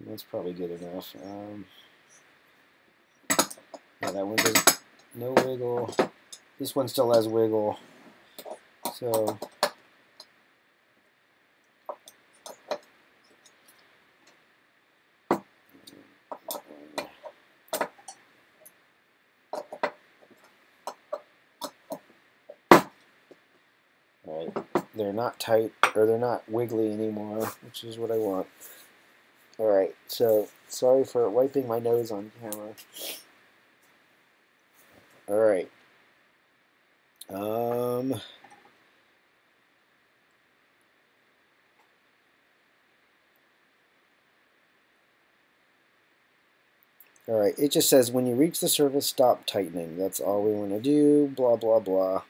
That's probably good enough. Yeah, that one does no wiggle. This one still has wiggle. So alright, they're not tight, or they're not wiggly anymore, which is what I want. Alright, so sorry for wiping my nose on camera. Alright. Alright, it just says when you reach the surface, stop tightening. That's all we want to do, blah, blah, blah.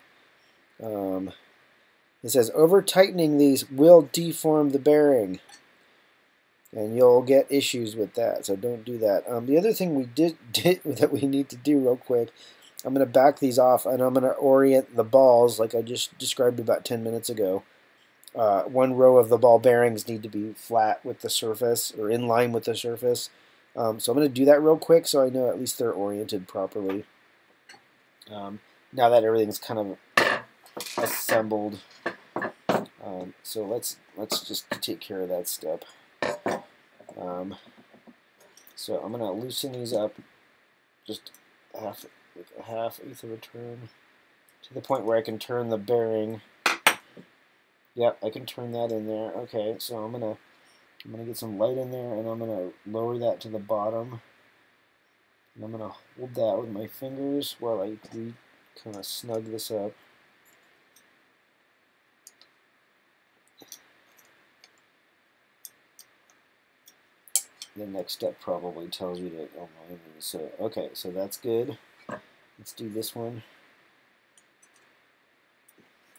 It says over tightening these will deform the bearing. And you'll get issues with that, so don't do that. The other thing we did that we need to do real quick, I'm going to back these off, and I'm going to orient the balls like I just described about 10 minutes ago. One row of the ball bearings need to be flat with the surface, or in line with the surface. So I'm going to do that real quick so I know at least they're oriented properly. Now that everything's kind of assembled. So let's just take care of that step. So I'm going to loosen these up just a half-eighth of a turn to the point where I can turn the bearing. Yep, I can turn that in there. Okay, so I'm gonna get some light in there, and I'm gonna lower that to the bottom. And I'm going to hold that with my fingers while I kind of snug this up. The next step probably tells you to align these. So, okay, so that's good. Let's do this one.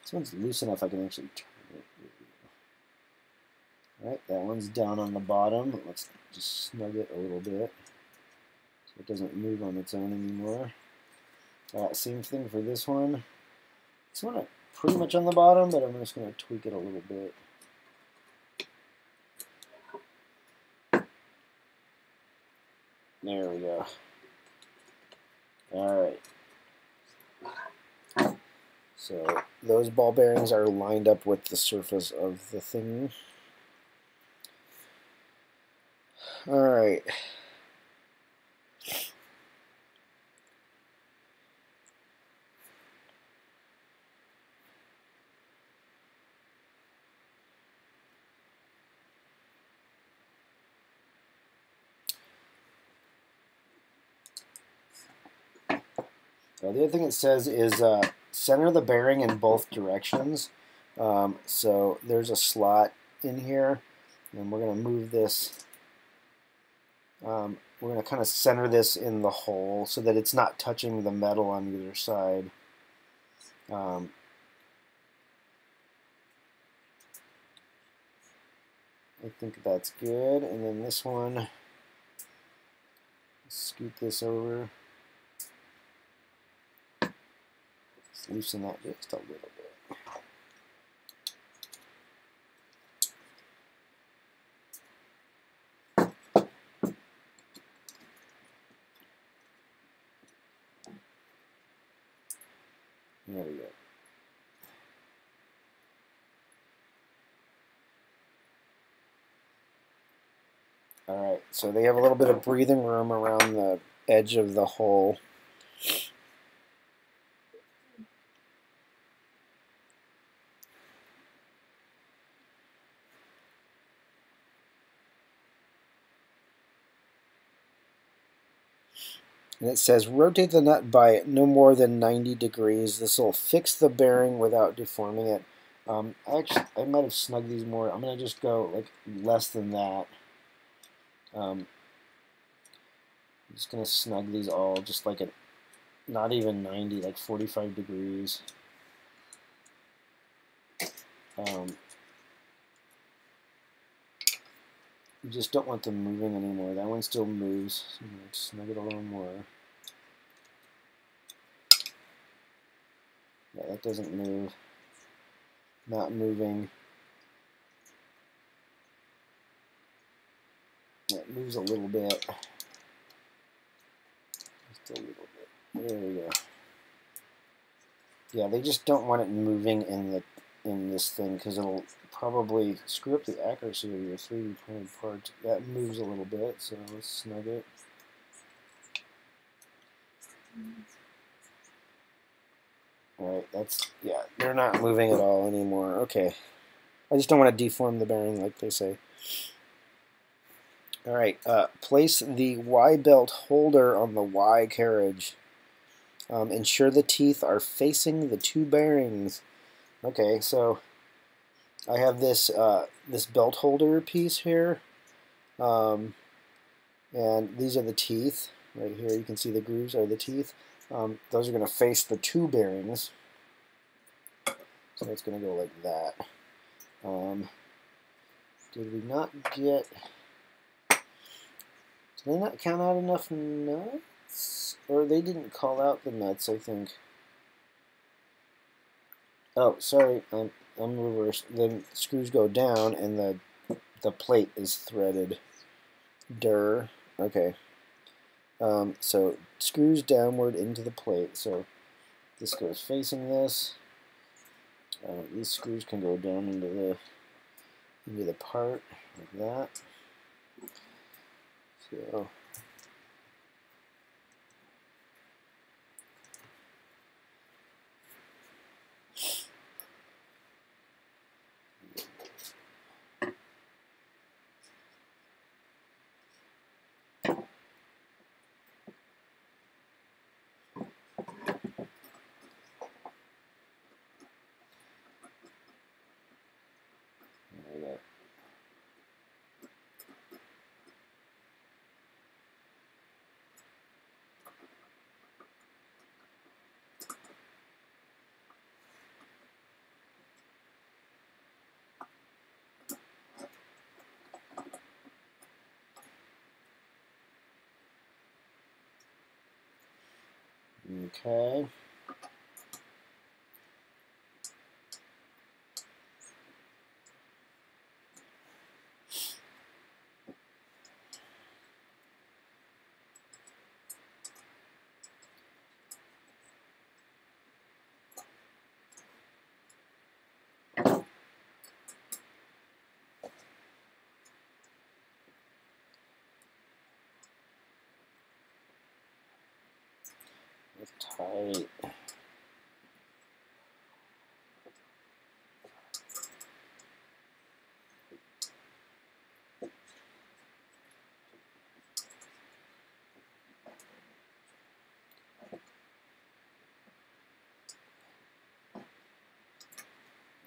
This one's loose enough I can actually turn it. Alright, that one's down on the bottom. Let's just snug it a little bit so it doesn't move on its own anymore. Same thing for this one. This one pretty much on the bottom, but I'm just going to tweak it a little bit. There we go. Alright. So those ball bearings are lined up with the surface of the thing. Alright. The other thing it says is center the bearing in both directions. So there's a slot in here, and we're going to move this. We're going to kind of center this in the hole so that it's not touching the metal on either side. I think that's good. And then this one, scoot this over. Just loosen that just a little bit. There we go. Alright, so they have a little bit of breathing room around the edge of the hole. And it says rotate the nut by no more than 90 degrees. This will fix the bearing without deforming it. I might have snugged these more. I'm going to just go like less than that. I'm just going to snug these all just like at not even 90, like 45 degrees. You just don't want them moving anymore. That one still moves. So snug it a little more. Yeah, that doesn't move. Not moving. It moves a little bit. Just a little bit. There we go. Yeah, they just don't want it moving in this thing because it'll probably screw up the accuracy of your 3D printed parts. That moves a little bit, so let's snug it. Alright, yeah, they're not moving at all anymore. Okay. I just don't want to deform the bearing like they say. Alright, place the Y belt holder on the Y carriage. Ensure the teeth are facing the two bearings. Okay, so I have this this belt holder piece here, and these are the teeth. Right here you can see the grooves are the teeth. Those are going to face the two bearings. So it's going to go like that. Did we not get... Did they not count out enough nuts? Or they didn't call out the nuts, I think. Oh, sorry, I'm reversed. The screws go down and the plate is threaded. Okay. So screws downward into the plate. So this goes facing this. These screws can go down into the part like that. So Okay. It's tight.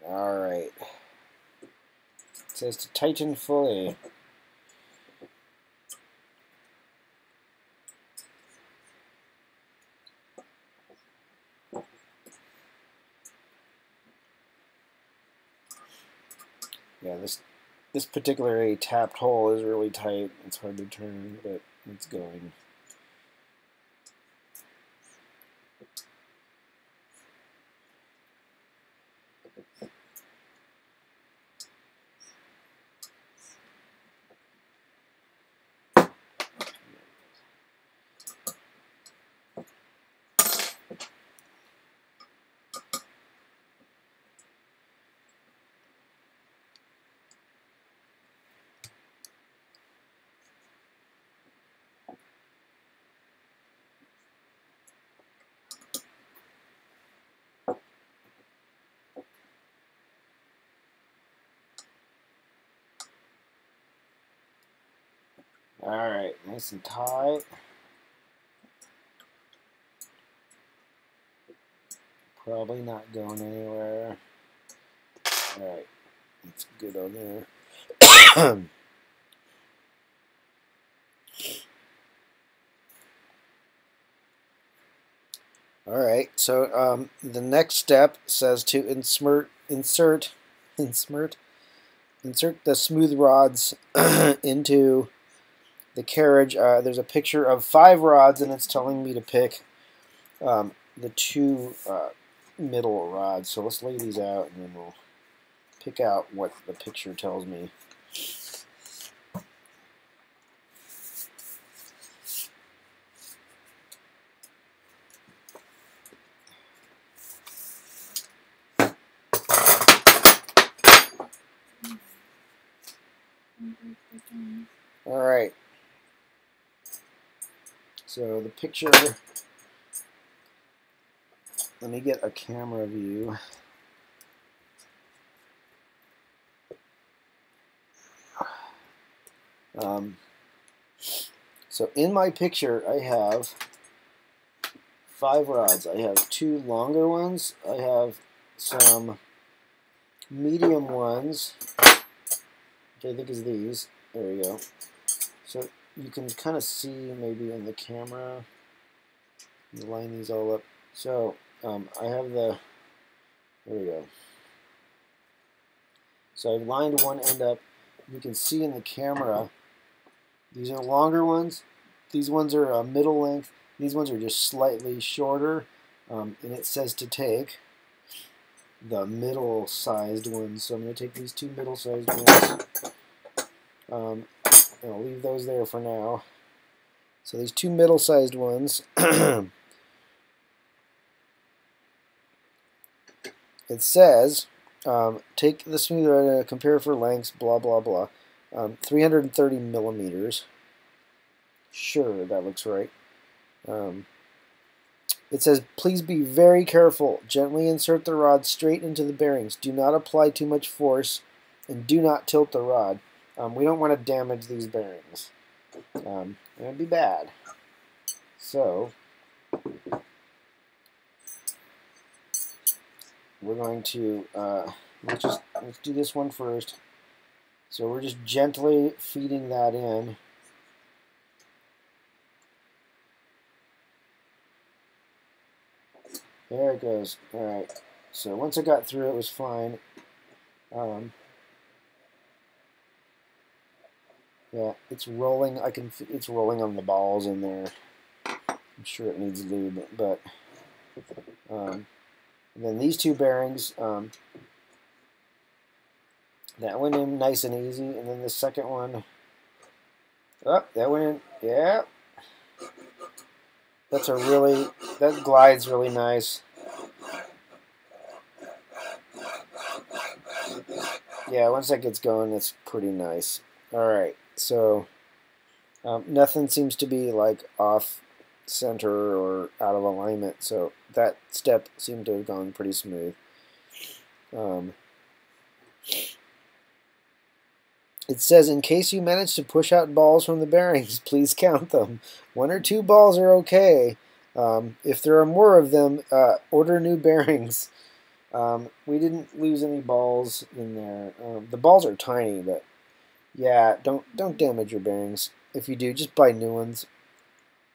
All right. It says to tighten fully. Yeah, this particular tapped hole is really tight. It's hard to turn, but it's going. All right, nice and tight. Probably not going anywhere. All right, it's good on there. All right, so the next step says to insert the smooth rods into the carriage. There's a picture of 5 rods, and it's telling me to pick the 2 middle rods. So let's lay these out, and then we'll pick out what the picture tells me. All right. So the picture, let me get a camera view. So in my picture, I have 5 rods. I have 2 longer ones. I have some medium ones, which I think is these. There we go. So you can kind of see maybe in the camera. Line these all up. So I have there we go. So I've lined one end up. You can see in the camera, these are longer ones. These ones are middle length. These ones are just slightly shorter. And it says to take the middle-sized ones. So I'm going to take these 2 middle-sized ones. And I'll leave those there for now. So these 2 middle-sized ones, it says, take the smooth rod, compare for lengths, blah, blah, blah. 330 millimeters. Sure, that looks right. It says, please be very careful. Gently insert the rod straight into the bearings. Do not apply too much force, and do not tilt the rod. We don't want to damage these bearings. It would be bad. So we're going to let's do this one first. So we're just gently feeding that in. There it goes. All right. So once I got through, it was fine. Yeah, it's rolling. It's rolling on the balls in there. I'm sure it needs lube, but And then these two bearings, that went in nice and easy, and then the second one, oh, that went in, yeah. That glides really nice. Yeah, once that gets going, it's pretty nice. All right, so nothing seems to be like off center or out of alignment, so that step seemed to have gone pretty smooth. It says, in case you manage to push out balls from the bearings, please count them. 1 or 2 balls are okay. If there are more of them, order new bearings. We didn't lose any balls in there. The balls are tiny, but yeah, don't damage your bearings. If you do, just buy new ones.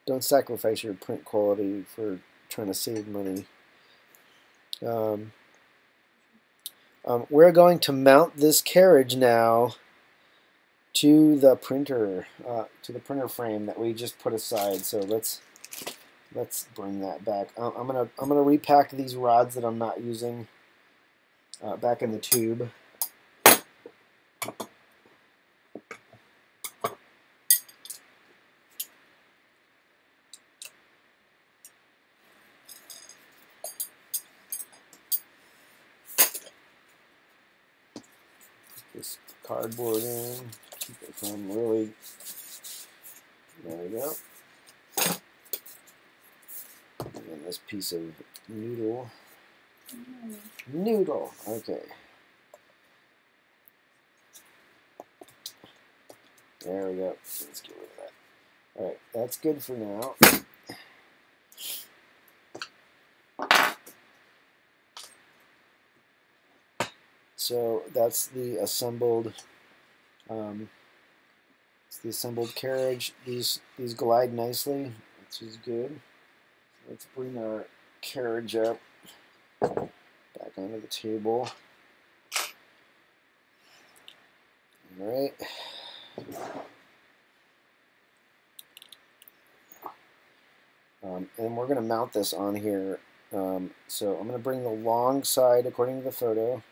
Don't sacrifice your print quality for trying to save money. We're going to mount this carriage now to the printer frame that we just put aside. So let's bring that back. I'm gonna repack these rods that I'm not using back in the tube. This cardboard in. Keep it from really. There we go. And then this piece of noodle. Noodle. Okay. There we go. Let's get rid of that. All right, that's good for now. So that's the assembled. It's the assembled carriage. These glide nicely, which is good. Let's bring our carriage up back onto the table. All right. And we're going to mount this on here. So I'm going to bring the long side, according to the photo,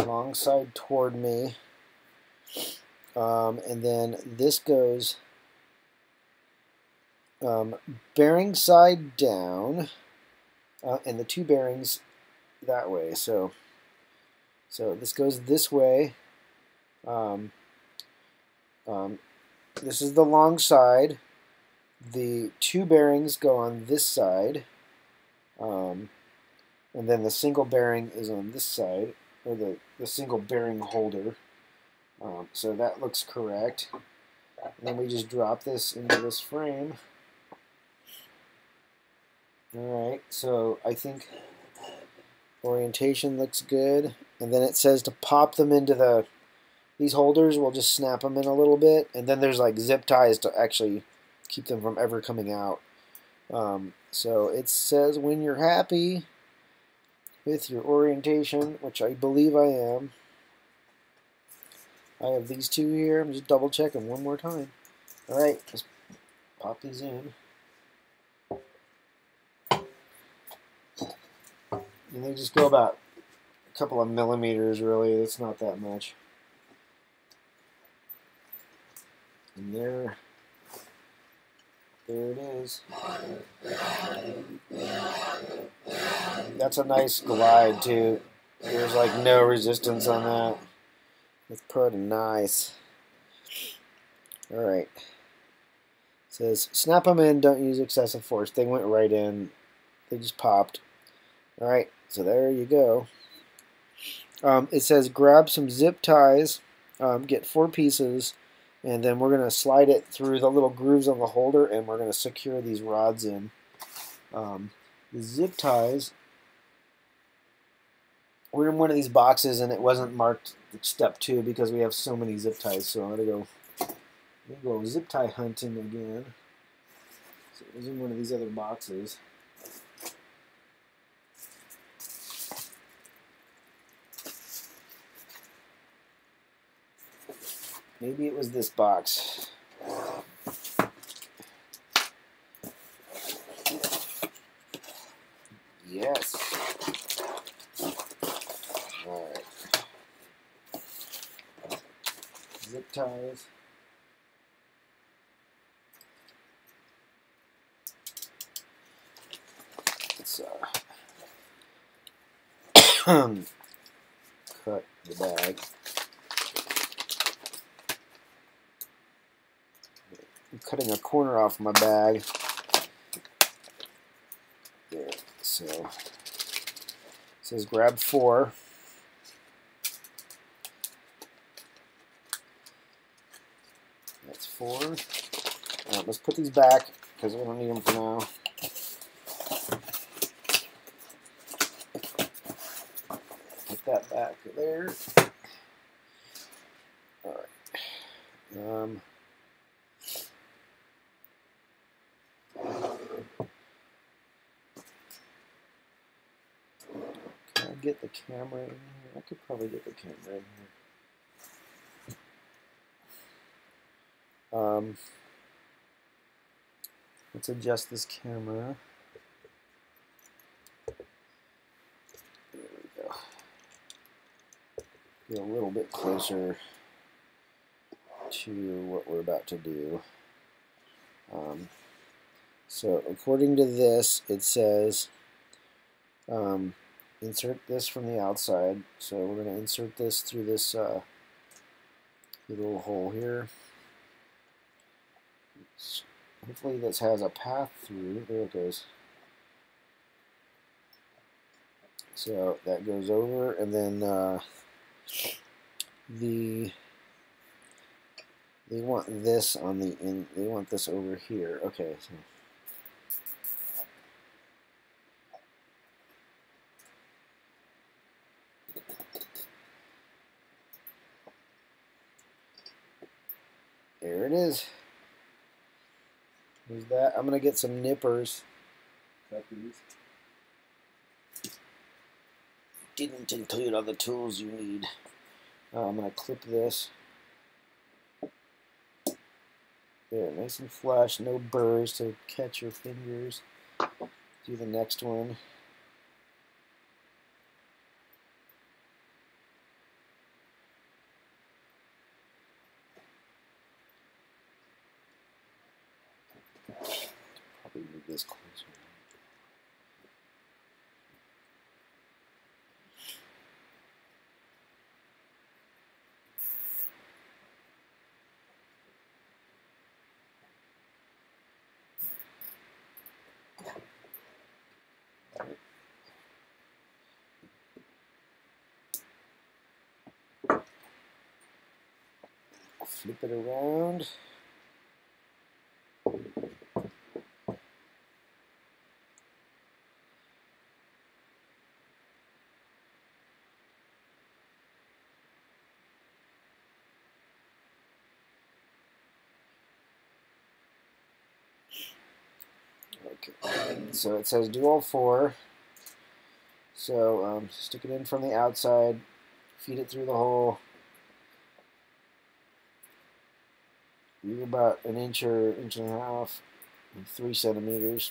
long side toward me. And then this goes bearing side down, and the 2 bearings that way. So this goes this way. This is the long side. The 2 bearings go on this side, and then the single bearing is on this side, or the single bearing holder. So that looks correct. And then we just drop this into this frame. Alright, so I think orientation looks good. And then it says to pop them into these holders. We'll just snap them in a little bit. And then there's like zip ties to actually keep them from ever coming out. So it says when you're happy with your orientation, which I believe I am. I have these 2 here. I'm just double checking one more time. Alright, let's pop these in. And they just go about a couple of millimeters, really. It's not that much. And there it is. That's a nice glide, too. There's like no resistance on that. It's pretty nice. Alright. Says, snap them in, don't use excessive force. They went right in. They just popped. Alright, so there you go. It says, grab some zip ties, get 4 pieces, and then we're going to slide it through the little grooves on the holder, and we're going to secure these rods in. The zip ties, we're in one of these boxes, and it wasn't marked step 2 because we have so many zip ties. So I'm going to go zip tie hunting again. So it was in one of these other boxes. Maybe it was this box. zip ties. Let's cut the bag. I'm cutting a corner off my bag. There. So it says grab 4. That's 4. Let's put these back because we don't need them for now. Put that back there. All right. Can I get the camera in here? I could probably get the camera in here. Let's adjust this camera. There we go. Get a little bit closer to what we're about to do. So according to this, it says insert this from the outside. So we're going to insert this through this little hole here. Hopefully this has a path through. There it goes. So that goes over, and then they want this on the in. They want this over here. Okay. So. There it is. There's that. I'm gonna get some nippers. Cut these. Didn't include all the tools you need. I'm gonna clip this. There, nice and flush, no burrs to catch your fingers. Do the next one. Probably move this closer. Flip it around. Okay, so it says do all 4. So stick it in from the outside, feed it through the hole. Leave about an inch or inch and a half, 3 centimeters,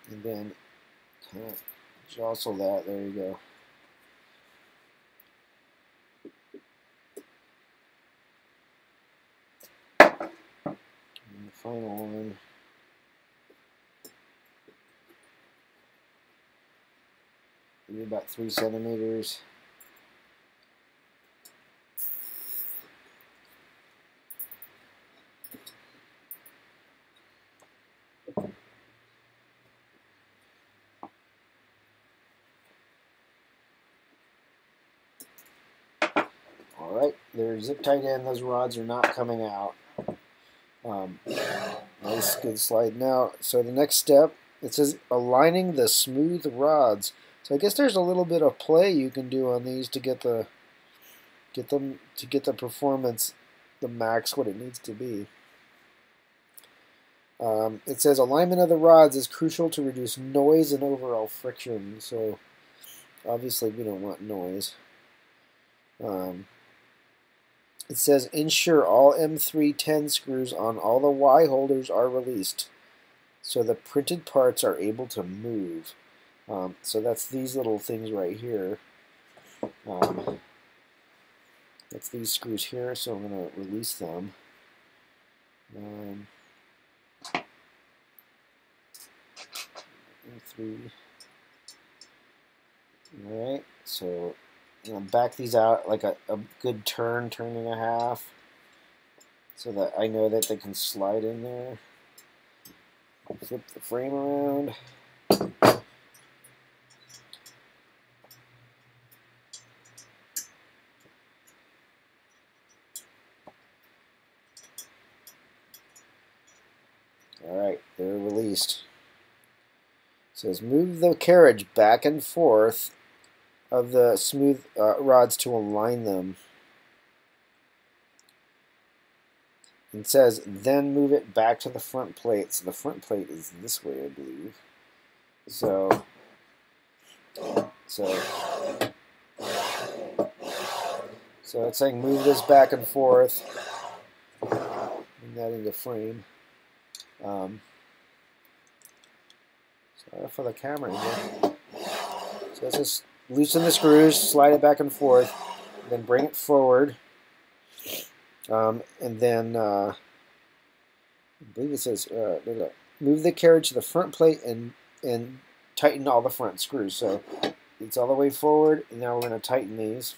and then kind of jostle that. There you go. And the final one. Leave about 3 centimeters. Alright, they're zip tied in. Those rods are not coming out. Nice, good slide. Now, so the next step, it says aligning the smooth rods. So I guess there's a little bit of play you can do on these to get the performance, the max what it needs to be. It says alignment of the rods is crucial to reduce noise and overall friction. So obviously we don't want noise. It says ensure all M3 10 screws on all the Y holders are released so the printed parts are able to move. So that's these little things right here. That's these screws here, so I'm going to release them. Three. All right, so I'm going to back these out like a good turn and a half, so that I know that they can slide in there. Flip the frame around. Alright, they're released. It says move the carriage back and forth of the smooth rods to align them. It says then move it back to the front plate. So the front plate is this way, I believe. So it's saying move this back and forth. Bring that into frame. Sorry for the camera here. So let's just loosen the screws, slide it back and forth, then bring it forward. And then I believe it says move the carriage to the front plate and tighten all the front screws. So it's all the way forward, and now we're going to tighten these.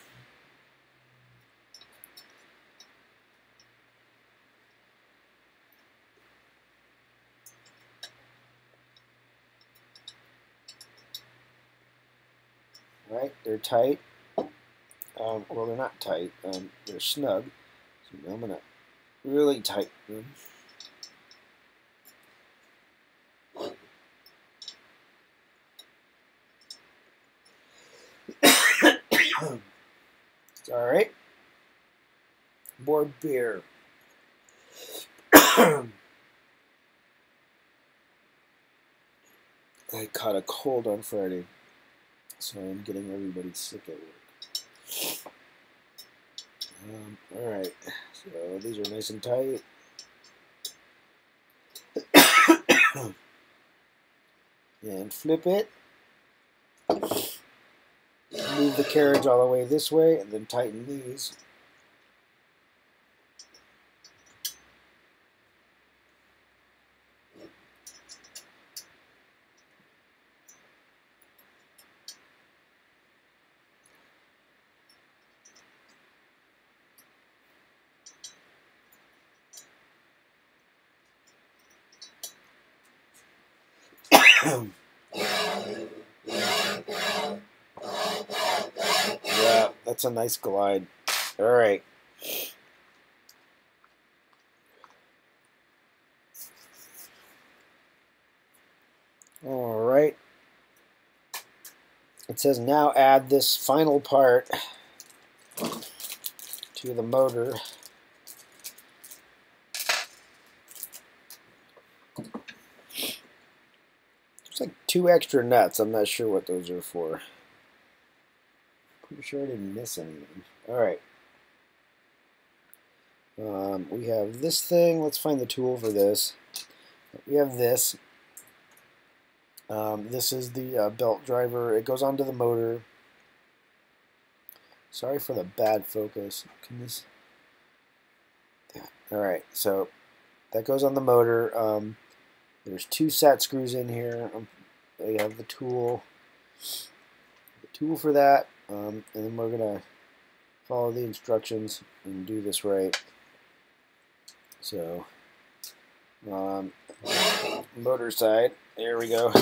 All right, they're tight. Well, they're not tight. They're snug. So now I'm going to really tighten them. It's all right. More beer. I caught a cold on Friday, so I'm getting everybody sick at work. All right, so these are nice and tight. And flip it. Move the carriage all the way this way, and then tighten these. Yeah, that's a nice glide. All right. All right. It says now add this final part to the motor. There's like 2 extra nuts. I'm not sure what those are for. Pretty sure I didn't miss anything. All right. We have this thing. Let's find the tool for this. We have this. This is the belt driver. It goes onto the motor. Sorry for the bad focus. Can this? All right. So that goes on the motor. There's 2 set screws in here. I have the tool for that, and then we're gonna follow the instructions and do this right. So, motor side, there we go.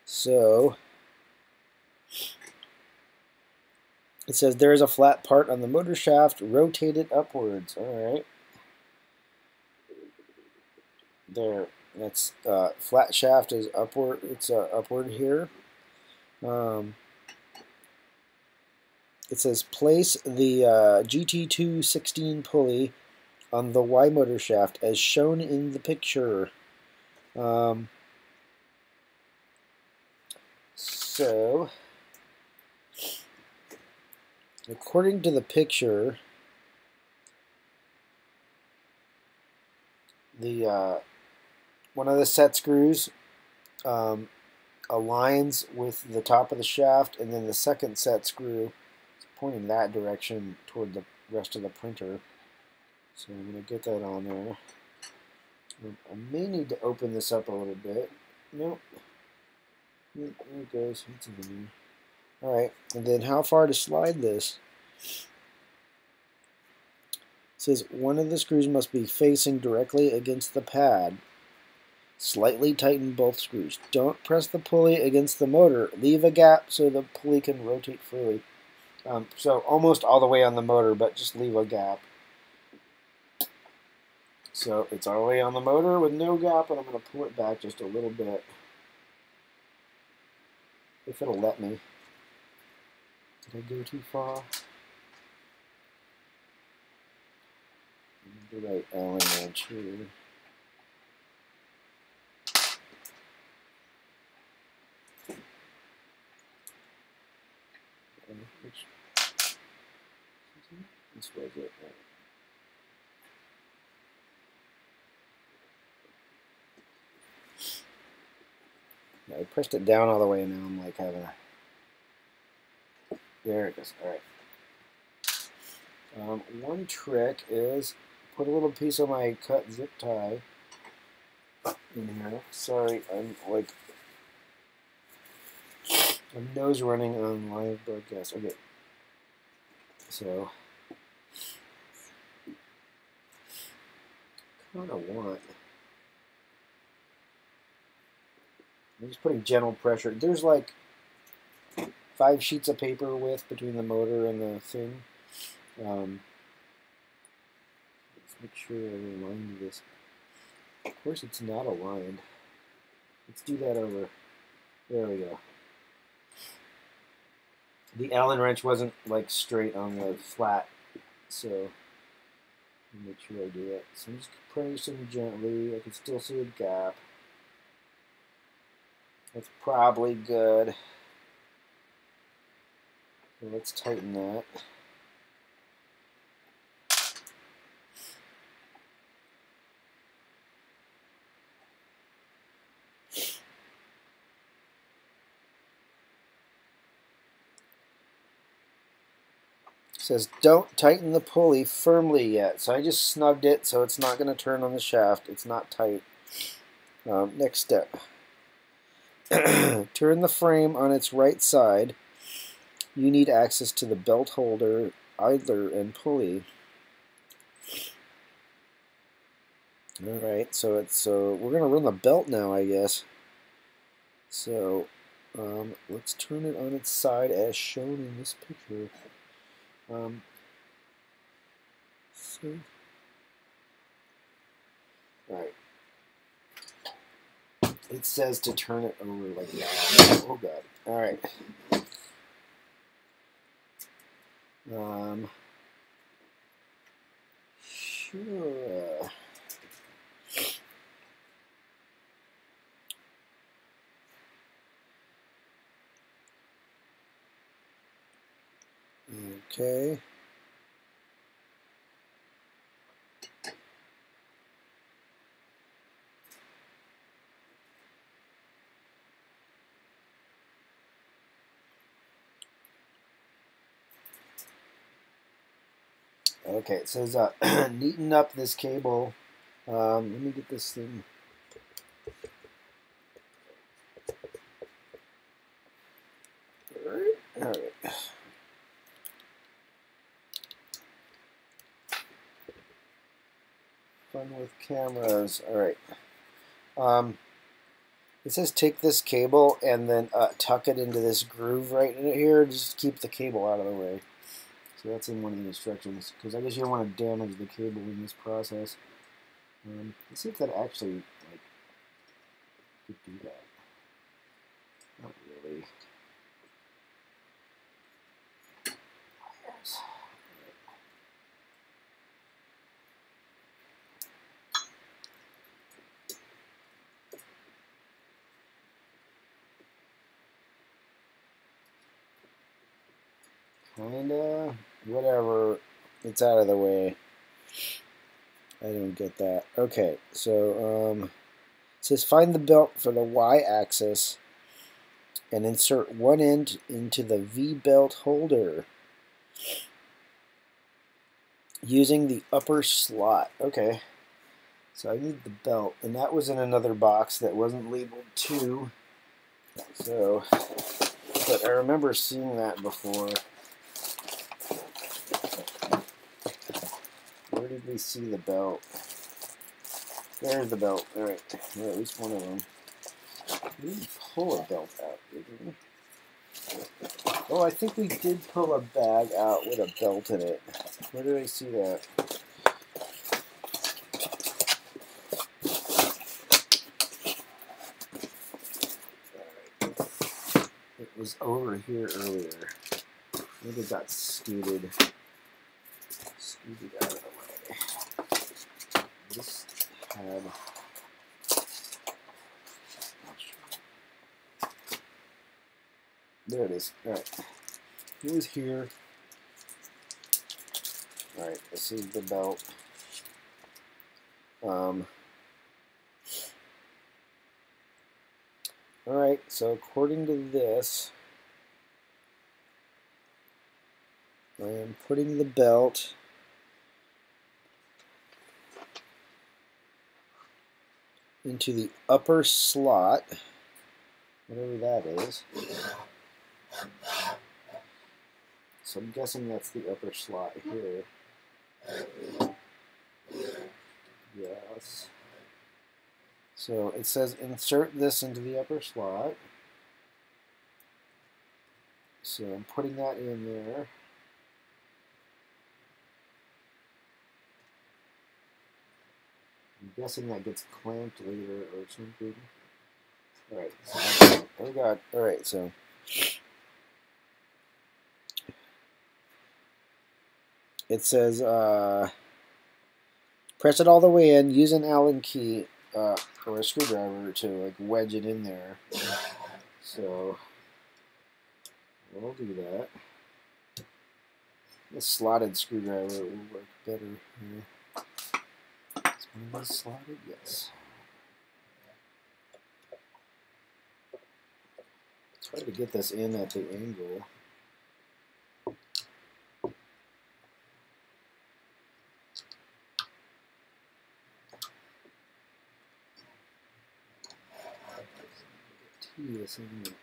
So, it says there is a flat part on the motor shaft, rotate it upwards. All right. There, that's flat shaft is upward. It's upward here. It says place the GT216 pulley on the Y motor shaft as shown in the picture. So, according to the picture, the one of the set screws aligns with the top of the shaft, and then the second set screw is pointing that direction toward the rest of the printer. So I'm going to get that on there. I may need to open this up a little bit. Nope. There it goes. It's in there. Alright, and then how far to slide this? It says one of the screws must be facing directly against the pad. Slightly tighten both screws. Don't press the pulley against the motor. Leave a gap so the pulley can rotate freely. So almost all the way on the motor, but just leave a gap. So it's all the way on the motor with no gap, and I'm going to pull it back just a little bit. If it'll let me. Did I go too far? The right Allen wrench here. This was it. Yeah, I pressed it down all the way, and now I'm like having a. There it goes. All right. One trick is put a little piece of my cut zip tie in here. Sorry, I'm nose running on live broadcast. Okay. So, kind of want. I'm just putting gentle pressure. There's like 5 sheets of paper width between the motor and the thing. Let's make sure I align this. Of course, it's not aligned. Let's do that over. There we go. The Allen wrench wasn't like straight on the flat, so make sure I do that. So I'm just pressing gently. I can still see a gap. That's probably good. So let's tighten that. It says don't tighten the pulley firmly yet. So I just snugged it so it's not going to turn on the shaft. It's not tight. Next step. Turn the frame on its right side. You need access to the belt holder, idler, and pulley. Alright, so we're going to run the belt now, I guess. So let's turn it on its side as shown in this picture. Alright. It says to turn it over like that. Oh god. Alright. Sure. Okay. Okay, it says neaten up this cable. Let me get this thing. All right. Fun with cameras. All right. It says take this cable and then tuck it into this groove right in here. Just keep the cable out of the way. So that's in one of the instructions, because I guess you don't want to damage the cable in this process. Let's see if that actually could do that. Not really. Wires. Kinda. Whatever. It's out of the way. I don't get that. Okay, so it says find the belt for the Y-axis and insert one end into the V-belt holder using the upper slot. Okay, so I need the belt, and that was in another box that wasn't labeled 2. So, but I remember seeing that before. Where did we see the belt? There's the belt. All right, well, at least one of them. We didn't pull a belt out, did we? Oh, I think we did pull a bag out with a belt in it. Where did I see that? It was over here earlier. Maybe it got scooted out of the way. This had. There it is. All right. It was here. All right. This is the belt. All right. So according to this, I am putting the belt into the upper slot, whatever that is. So I'm guessing that's the upper slot here. Yes. So it says insert this into the upper slot. So I'm putting that in there. I'm guessing that gets clamped later or something. Alright. So, oh god. Alright, so it says press it all the way in, use an Allen key or a screwdriver to like wedge it in there. So we'll do that. The slotted screwdriver will work better here. Is one of these slotted? Yes. It's hard to get this in at the angle. Tedious, isn't it?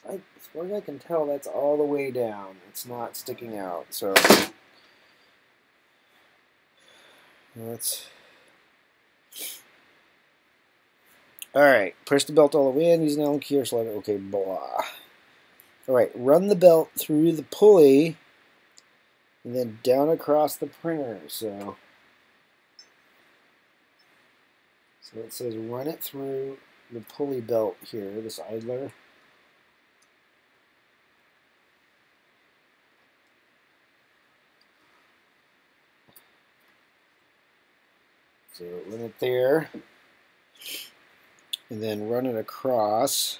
As far as I can tell, that's all the way down. It's not sticking out. So let's. All right, press the belt all the way in. Use an Allen key or slide it. Okay, blah. All right, run the belt through the pulley and then down across the printer. So it says run it through the pulley belt here, this idler. So run it there, and then run it across,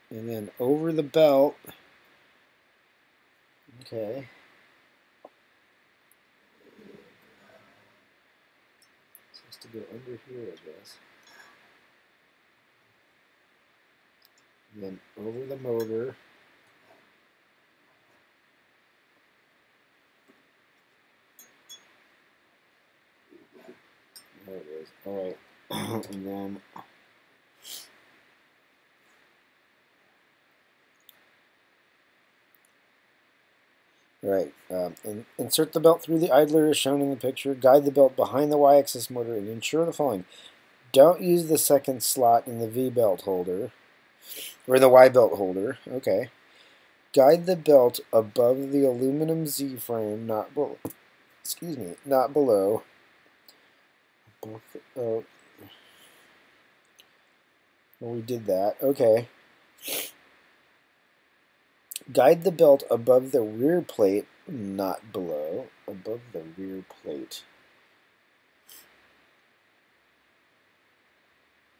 and then over the belt. Okay. It's supposed to go under here, I guess. And then over the motor. There it is. All right. And then right. Insert the belt through the idler as shown in the picture. Guide the belt behind the y-axis motor and ensure the following. Don't use the second slot in the V-belt holder, or the Y-belt holder. Okay. Guide the belt above the aluminum Z-frame, not below. Excuse me, not below. Oh, well, we did that. Okay. Guide the belt above the rear plate, not below. Above the rear plate.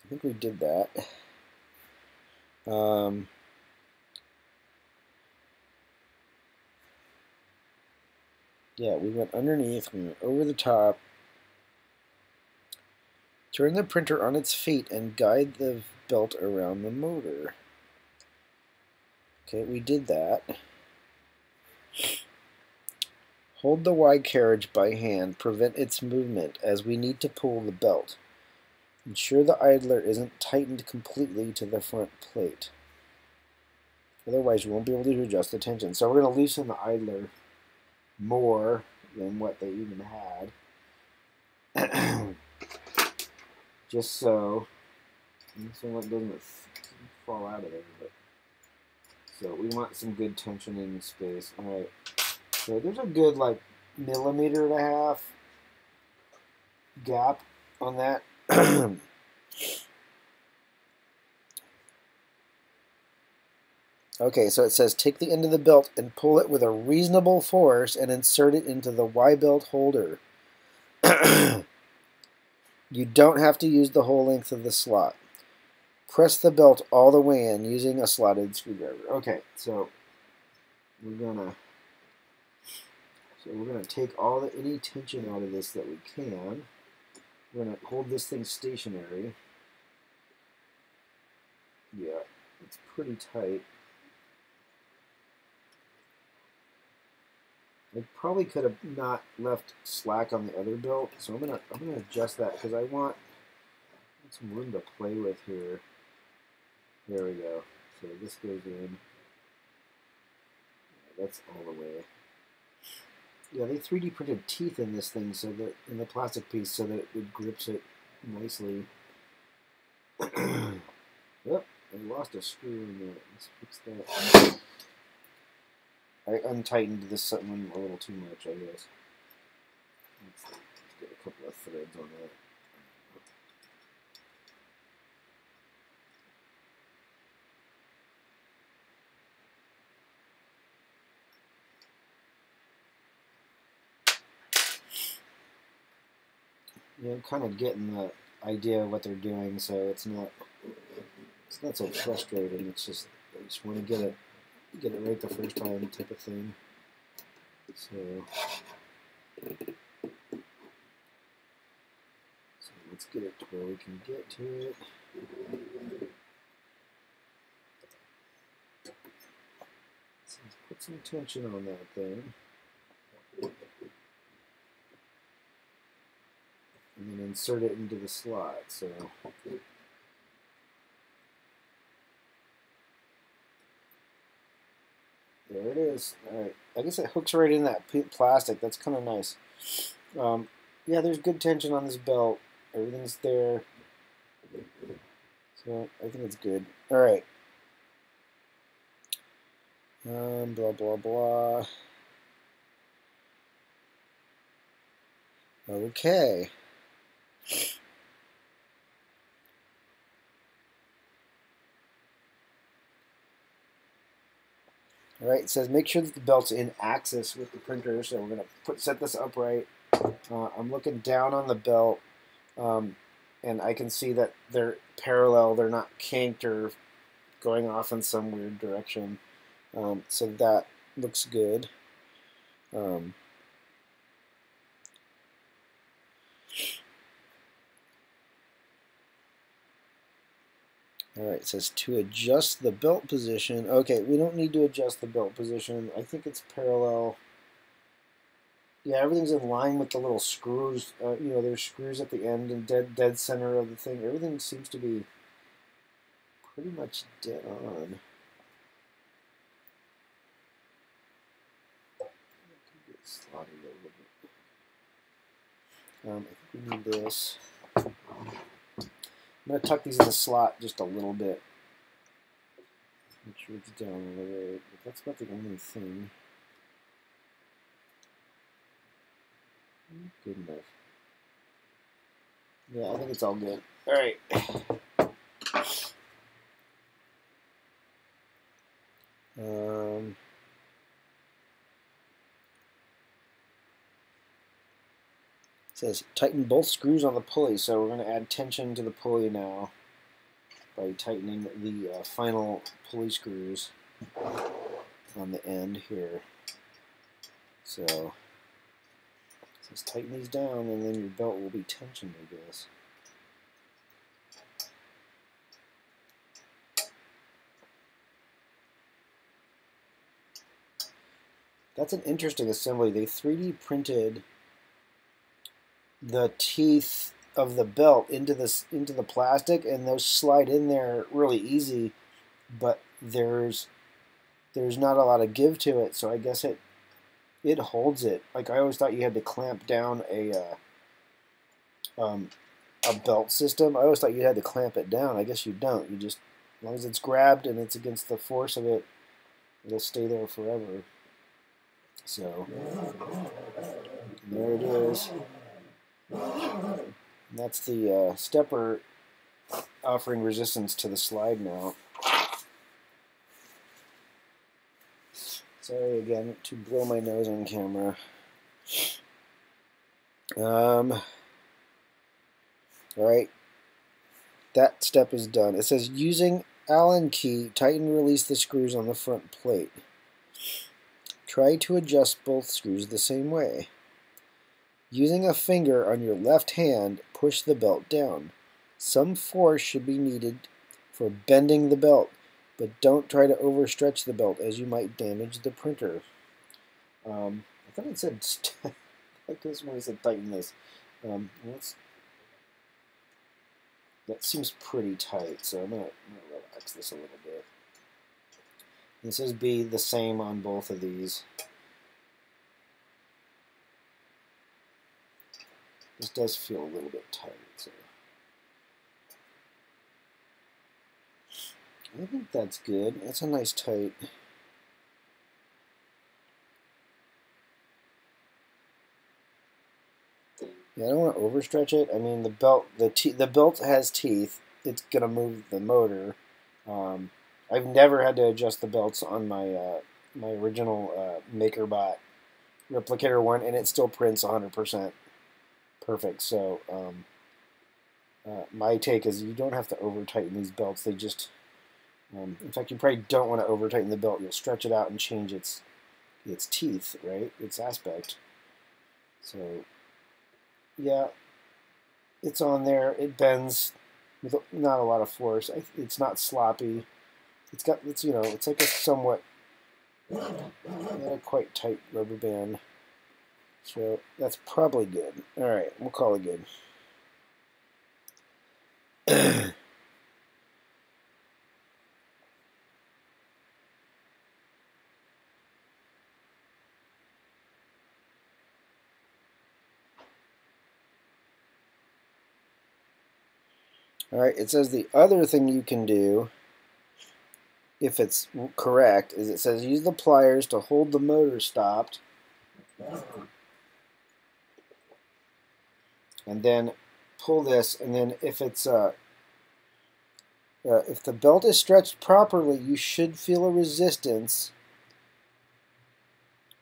I think we did that. Yeah, we went underneath, we went over the top, Turn the printer on its feet and guide the belt around the motor. Okay, we did that. Hold the Y carriage by hand. Prevent its movement as we need to pull the belt. Ensure the idler isn't tightened completely to the front plate. Otherwise, you won't be able to adjust the tension. So we're going to loosen the idler more than what they even had. Just so it doesn't fall out of there. But, so we want some good tension in the space. All right. So there's a good like 1.5 millimeter gap on that. Okay, so it says take the end of the belt and pull it with a reasonable force and insert it into the Y-belt holder. You don't have to use the whole length of the slot. Press the belt all the way in using a slotted screwdriver. Okay, so we're gonna take any tension out of this that we can. We're gonna hold this thing stationary. Yeah, it's pretty tight. I probably could have not left slack on the other belt, so I'm gonna adjust that because I want some room to play with here. There we go. So this goes in. That's all the way. Yeah, they 3D printed teeth in this thing, so that in the plastic piece, so that it grips it nicely. Yep, I lost a screw in there. Let's fix that. I untightened this one a little too much, I guess. Let's get a couple of threads on that. Yeah, I'm kind of getting the idea of what they're doing, so it's not so frustrating. It's just I just want to get it right the first time type of thing. So let's get it to where we can get to it. So let's put some tension on that thing. And then insert it into the slot. So there it is. All right. I guess it hooks right in that plastic. That's kind of nice. Yeah, there's good tension on this belt. Everything's there. So I think it's good. All right. Blah, blah, blah. Okay. All right, it says make sure that the belt's in axis with the printer. So we're going to set this upright. I'm looking down on the belt, and I can see that they're parallel. They're not kinked or going off in some weird direction. So that looks good. All right, it says to adjust the belt position. Okay, we don't need to adjust the belt position. I think it's parallel. Yeah, everything's in line with the little screws. You know, there's screws at the end and dead center of the thing. Everything seems to be pretty much dead on. Get slotted a little bit. I think we need this. I'm going to tuck these in the slot just a little bit. Make sure it's down all the way. But that's about the only thing. Good enough. Yeah, I think it's all good. All right. It says tighten both screws on the pulley, so we're going to add tension to the pulley now by tightening the final pulley screws on the end here. So it says tighten these down, and then your belt will be tensioned, I guess. That's an interesting assembly. They 3D printed the teeth of the belt into the plastic, and those slide in there really easy. But there's not a lot of give to it, so I guess it holds it. Like I always thought you had to clamp down a belt system. I always thought you had to clamp it down. I guess you don't. You just, as long as it's grabbed and it's against the force of it, it'll stay there forever. So there it is. And that's the stepper offering resistance to the slide mount. Sorry again to blow my nose on camera. Alright, that step is done. It says using Allen key, tighten and release the screws on the front plate. Try to adjust both screws the same way. Using a finger on your left hand, push the belt down. Some force should be needed for bending the belt, but don't try to overstretch the belt as you might damage the printer. I thought it said, I guess when it said tighten this. That seems pretty tight, so I'm going to relax this a little bit. It says be the same on both of these. This does feel a little bit tight, so I think that's good. That's a nice tight. Yeah, I don't want to overstretch it. I mean, the belt has teeth. It's gonna move the motor. I've never had to adjust the belts on my my original MakerBot replicator one, and it still prints 100% perfect. So my take is you don't have to over tighten these belts. They just, in fact, you probably don't want to over tighten the belt. You'll stretch it out and change its teeth, right? Its aspect. So yeah, it's on there. It bends with not a lot of force. It's not sloppy. It's you know, it's like a somewhat, not a quite tight rubber band. So that's probably good. All right, we'll call it good. All right, it says the other thing you can do, if it's correct, is it says use the pliers to hold the motor stopped, and then pull this, and then if it's if the belt is stretched properly, you should feel a resistance,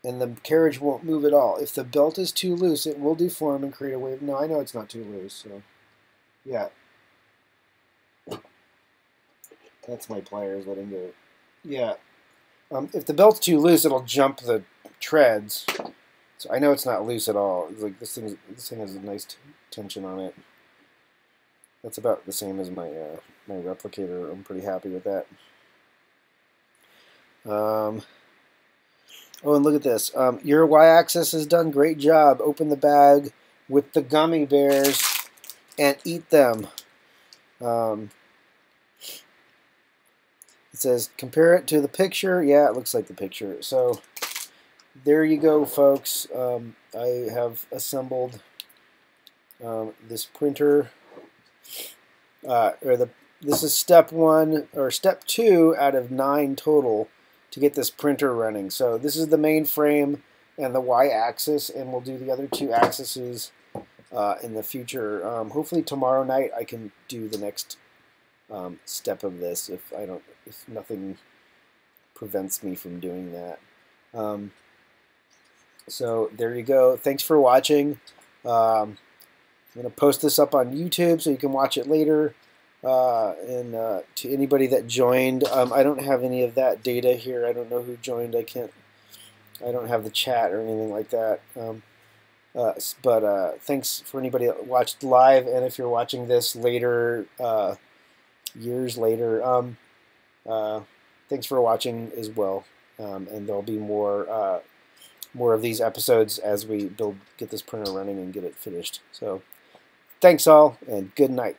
and the carriage won't move at all. If the belt is too loose, it will deform and create a wave. No, I know it's not too loose, so yeah. That's my pliers letting go. Yeah. If the belt's too loose, it'll jump the treads. So I know it's not loose at all. It's like this thing has a nice tension on it. That's about the same as my my replicator. I'm pretty happy with that. Oh, and look at this. Your y-axis is done. Great job. Open the bag with the gummy bears and eat them. It says, compare it to the picture. Yeah, it looks like the picture. So there you go, folks. I have assembled this printer. This is step 1 or step 2 out of 9 total to get this printer running. So this is the main frame and the y-axis, and we'll do the other 2 axes in the future. Hopefully tomorrow night I can do the next step of this if nothing prevents me from doing that. So there you go. Thanks for watching. I'm going to post this up on YouTube so you can watch it later. And to anybody that joined, I don't have any of that data here. I don't know who joined. I don't have the chat or anything like that. But thanks for anybody that watched live, and if you're watching this later, years later, thanks for watching as well. And there'll be more more of these episodes as we get this printer running and get it finished. So thanks all, and good night.